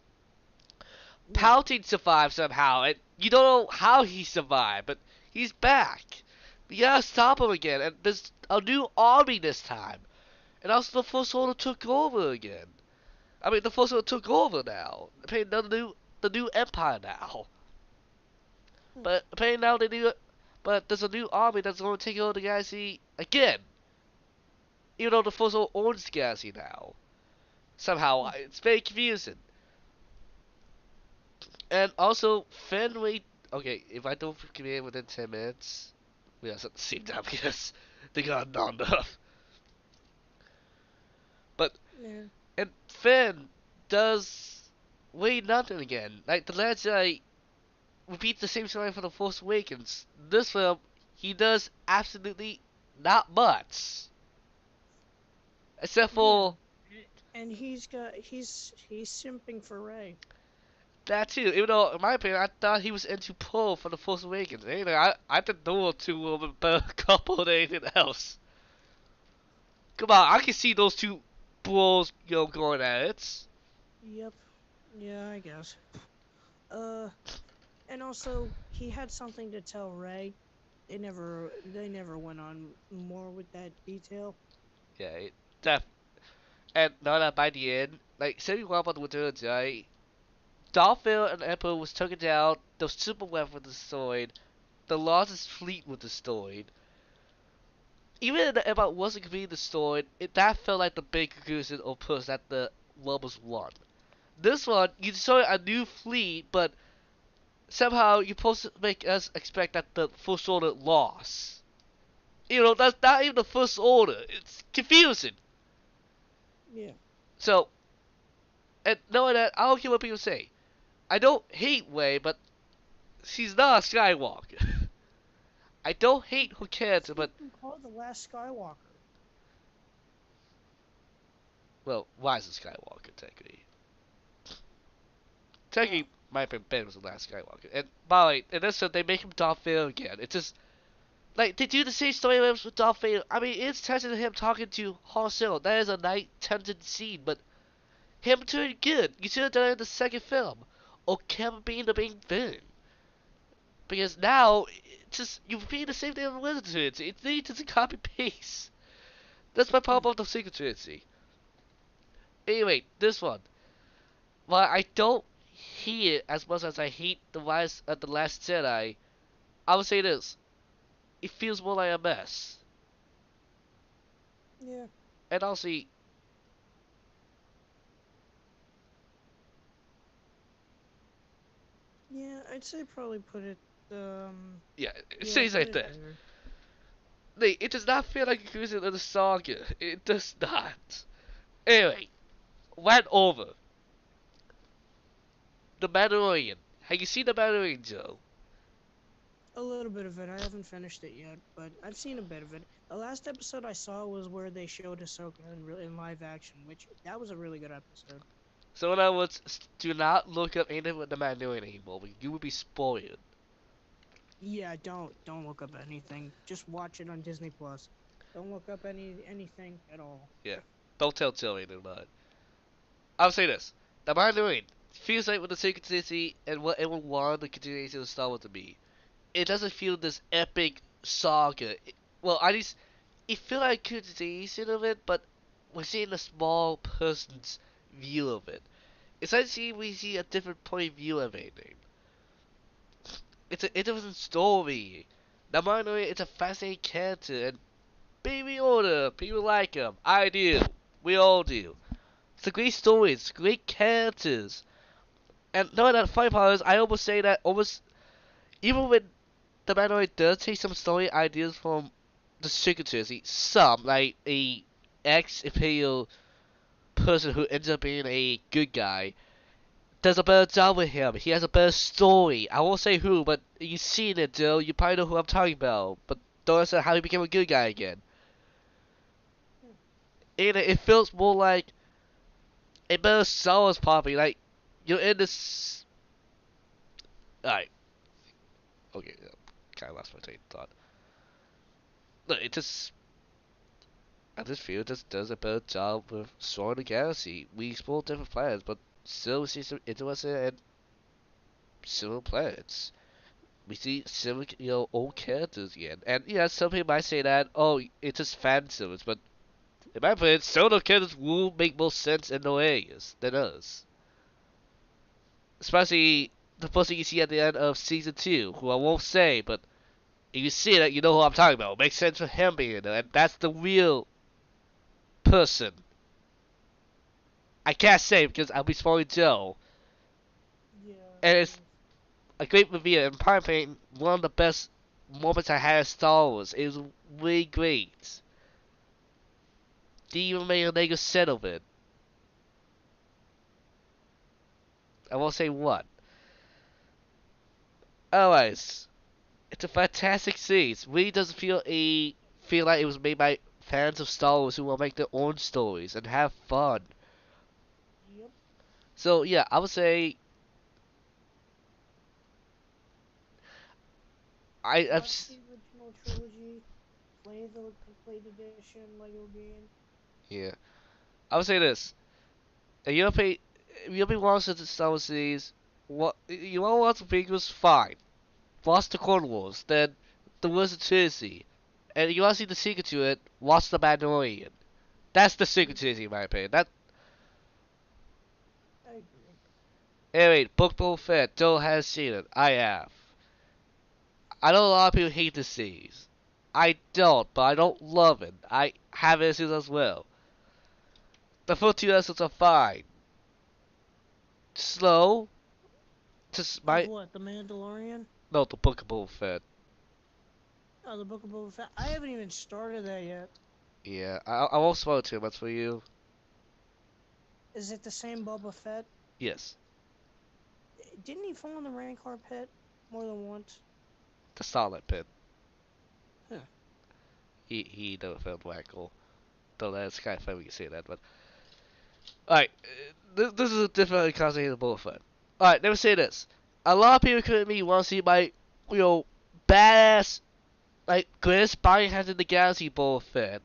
Yeah. Palpatine survived somehow, and you don't know how he survived, but he's back. We gotta stop him again, and there's a new army this time. And also the First Order took over again. I mean, the First Order took over now. Apparently, the new Empire now. But apparently now but there's a new army that's going to take over the galaxy again. Even though the First Order owns the galaxy now. Somehow, it's very confusing. And also, Fenway. Okay, if I don't commit within 10 minutes, we have something to see now because they got not enough. But Yeah. and Finn does way nothing again. Like the Last Jedi repeats the same story for the Force Awakens. This film, he does absolutely not much, except for And he's simping for Rey. that too. Even though, in my opinion, I thought he was into Poe for the Force Awakens. Anyway, I think those two were a better couple than anything else. Come on, I can see those two bulls, going at it. Yep. Yeah, I guess. Uh, and also he had something to tell Ray. They never went on more with that detail. Yeah, def. And now that by the end, like, say you about the returns, right? Dolphin and Emperor was taken down, the super weapon was destroyed, the largest fleet was destroyed. Even if the Empire wasn't completely destroyed, that felt like the big conclusion or push that the world was won. This one, you destroy a new fleet, but somehow you're supposed to make us expect that the First Order lost. That's not even the First Order. It's confusing. Yeah. So, and knowing that, I don't care what people say. I don't hate Rey, but she's not a Skywalker. I don't hate her character, She's but, been called the last Skywalker. well, Rise of Skywalker, technically. Oh. Technically, my opinion, Ben was the last Skywalker. And, by the way, in this one, they make him Darth Vader again. It's just, like, they do the same story with Darth Vader. I mean, it's touching him talking to Han Solo. That is a nice, tempting scene, but him turning good. You should have done it in the second film. Or kept being the main villain. Because now, it's just, you're repeating the same thing in the Wizard Trilogy. It needs to copy paste. That's my Hmm. problem with the Secret Trilogy. Anyway, this one. While I don't hate it as much as I hate the Rise of the Last Jedi, I would say this. It feels more like a mess. Yeah. And also, Yeah, I'd say probably put it. yeah, it Yeah, seems put like it that. there. Like, it does not feel like a conclusion of the saga. It does not. Anyway, went over. The Mandalorian. Have you seen The Mandalorian, Joe? A little bit of it. I haven't finished it yet, but I've seen a bit of it. The last episode I saw was where they showed Ahsoka in live action, which that was a really good episode. So in other words, do not look up anything with The Mandalorian anymore. You will be spoiled. Yeah, don't look up anything. Just watch it on Disney Plus. Don't look up anything at all. Yeah. Don't tell Joey anything about it. I'll say this. The Mandalorian feels like with the Secret City and what everyone wanted the continuation of Star Wars to be. It doesn't feel this epic saga. Well, at least it feels like a continuation of it, but we're seeing a small person's view of it. It's like we see a different point of view of anything. It's a different story. The Mandalorian is a fascinating character, and Baby Yoda, people like him. I do. We all do. It's a great story. It's great characters. And knowing that funny part is, I almost say that almost even when the Mandalorian does take some story ideas from the Secret Trilogy, some like a ex-Imperial person who ends up being a good guy does a better job with him. He has a better story. I won't say who, but you've seen it, Joe. You probably know who I'm talking about. But don't understand how he became a good guy again. And it feels more like a better Star Wars property. Like you're in this. Alright. Okay. Kind of lost my train of thought. Look, it just. I just feel it just does a better job of exploring the galaxy. We explore different planets, but still see some interesting and similar planets. We see similar, old characters again. And yeah, some people might say that, oh, it's just fan service, but in my opinion, some of the characters will make more sense in the areas than others. Especially the person you see at the end of season 2, who I won't say, but if you see that, you know who I'm talking about. It makes sense for him being there, and that's the real person. I can't say because I'll be spoiling Joe. Yeah. And it's a great reveal, in my opinion, one of the best moments I had in Star Wars. It was really great. They even made a Lego set of it. I won't say what. Otherwise, it's a fantastic series. Really doesn't feel like it was made by fans of Star Wars who want to make their own stories and have fun. Yep. So yeah, I would say I've Watch the original trilogy. Play the complete edition Lego game. Yeah. I would say this. If you ever watched the Star Wars series, what you want to watch the prequels, fine. Watch the Clone Wars, then the Wars of Trilogy. And you want to see the secret to it, watch the Mandalorian. That's the secret to it, in my opinion. I agree. Anyway, Book Boba Fett, Joe has seen it. I have. I know a lot of people hate the series. I don't, but I don't love it. I have issues as well. The first two episodes are fine. Slow. Just Of my what? The Mandalorian? no, the Book of Boba Fett. Oh, the Book of Boba Fett. I haven't even started that yet. Yeah, I won't spoil too much for you. Is it the same Boba Fett? Yes, Didn't he fall in the Rancor pit more than once? the Starlight Pit. Huh. He never felt wacko. Though that's kind of funny when you say that, but alright, this is a different concept of Boba Fett. Alright, let me say this. A lot of people including me want to see my, badass, like, greatest body hands in the galaxy Boba Fett.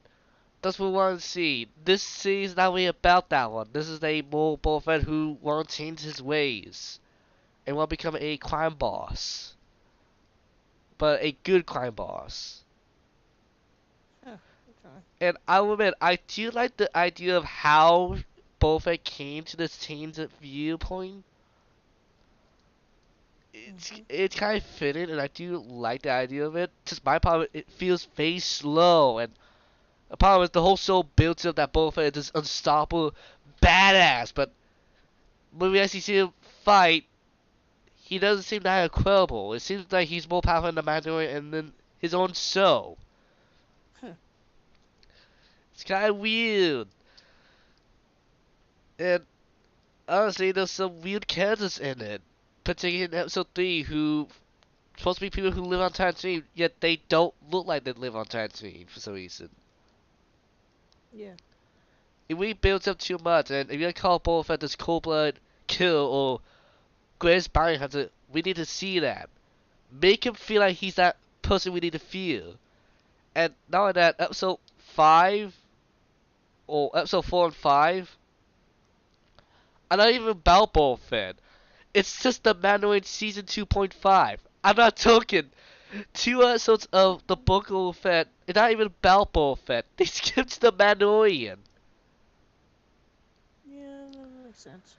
That's what we want to see. This series is not really about that one. This is a more Boba Fett who wants to change his ways and want to become a crime boss. But a good crime boss. Huh. Okay. And I will admit, I do like the idea of how Boba Fett came to this change of viewpoint. It's kind of fitting, and I do like the idea of it. Just my problem, it feels very slow, and the problem is the whole show builds up that Boba Fett is this unstoppable badass, but when we actually see him fight, he doesn't seem that incredible. It seems like he's more powerful than the Mandalorian and then his own show. Huh. It's kind of weird. And honestly, there's some weird characters in it. Particularly in episode 3, who supposed to be people who live on Tatooine, yet they don't look like they live on Tatooine for some reason. Yeah. It really builds up too much, and if you're gonna call Boba Fett this cold-blooded kill or greatest bounty hunter, we need to see that. Make him feel like he's that person we need to feel. And not only that, episode 5, or episode 4 and 5, are not even about Boba Fett. It's just the Mandalorian season 2.5. I'm not talking 2 episodes of the Book of Boba Fett. It's not even about Boba Fett. They skipped the Mandalorian. Yeah, that makes sense.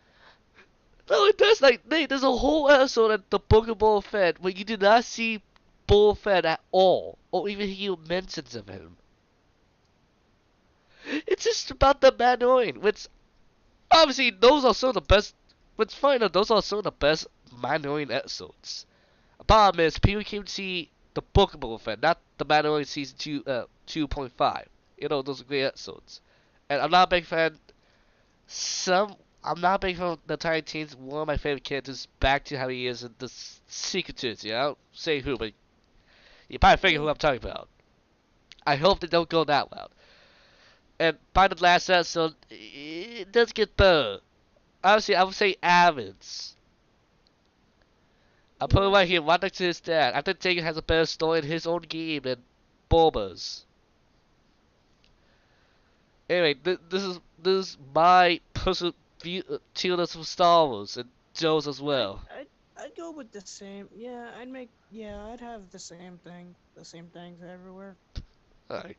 No, it does. Like, Nate, there's a whole episode at the Book of Boba Fett where you do not see Boba Fett at all, or even hear mentions of him. It's just about the Mandalorian, which obviously those are some of the best. What's funny though, those are some of the best Mandalorian episodes. The problem is people came to see the Book of Boba Fett, not the Mandalorian season 2.5. Those are great episodes, and I'm not a big fan. I'm not a big fan of the Tiny Teens. One of my favorite characters back to how he is in the Secret Trilogy. I don't say who, but you probably figure who I'm talking about. I hope they don't go that route. And by the last episode, it does get better. Honestly, I would say average. I'll put it right here, right next to his dad. I think Jacob has a better story in his own game than Boba's. Anyway, this is my personal view, tierness of Star Wars, and Joe's as well. I'd go with the same. Yeah, I'd have the same thing. The same things everywhere. Alright.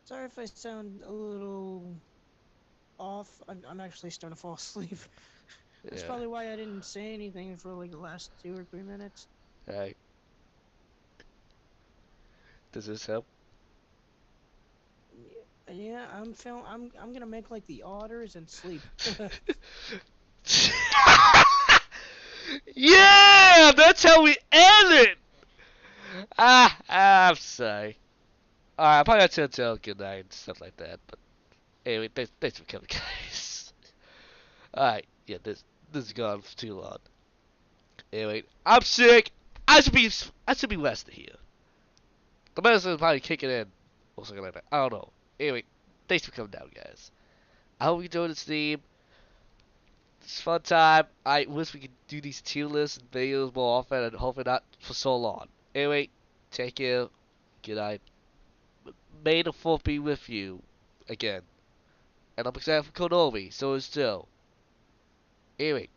Sorry if I sound a little off. I'm actually starting to fall asleep. That's Yeah. probably why I didn't say anything for like the last 2 or 3 minutes. Alright. Does this help? Yeah, I'm gonna make like the otters and sleep. Yeah! That's how we end it! I'm sorry. Alright, I'm probably gonna tell good night and stuff like that, but anyway, thanks for coming, guys. Alright, yeah, this has gone for too long. Anyway, I'm sick. I should be rested here. The medicine is probably kicking in or something like that. I don't know. Anyway, thanks for coming down, guys. I hope you enjoyed the stream. It's a fun time. I wish we could do these tier lists and videos more often, and hopefully not for so long. Anyway, take care. Good night. May the 4th be with you again. And I'm excited for Konami, so is Joe. Anyway,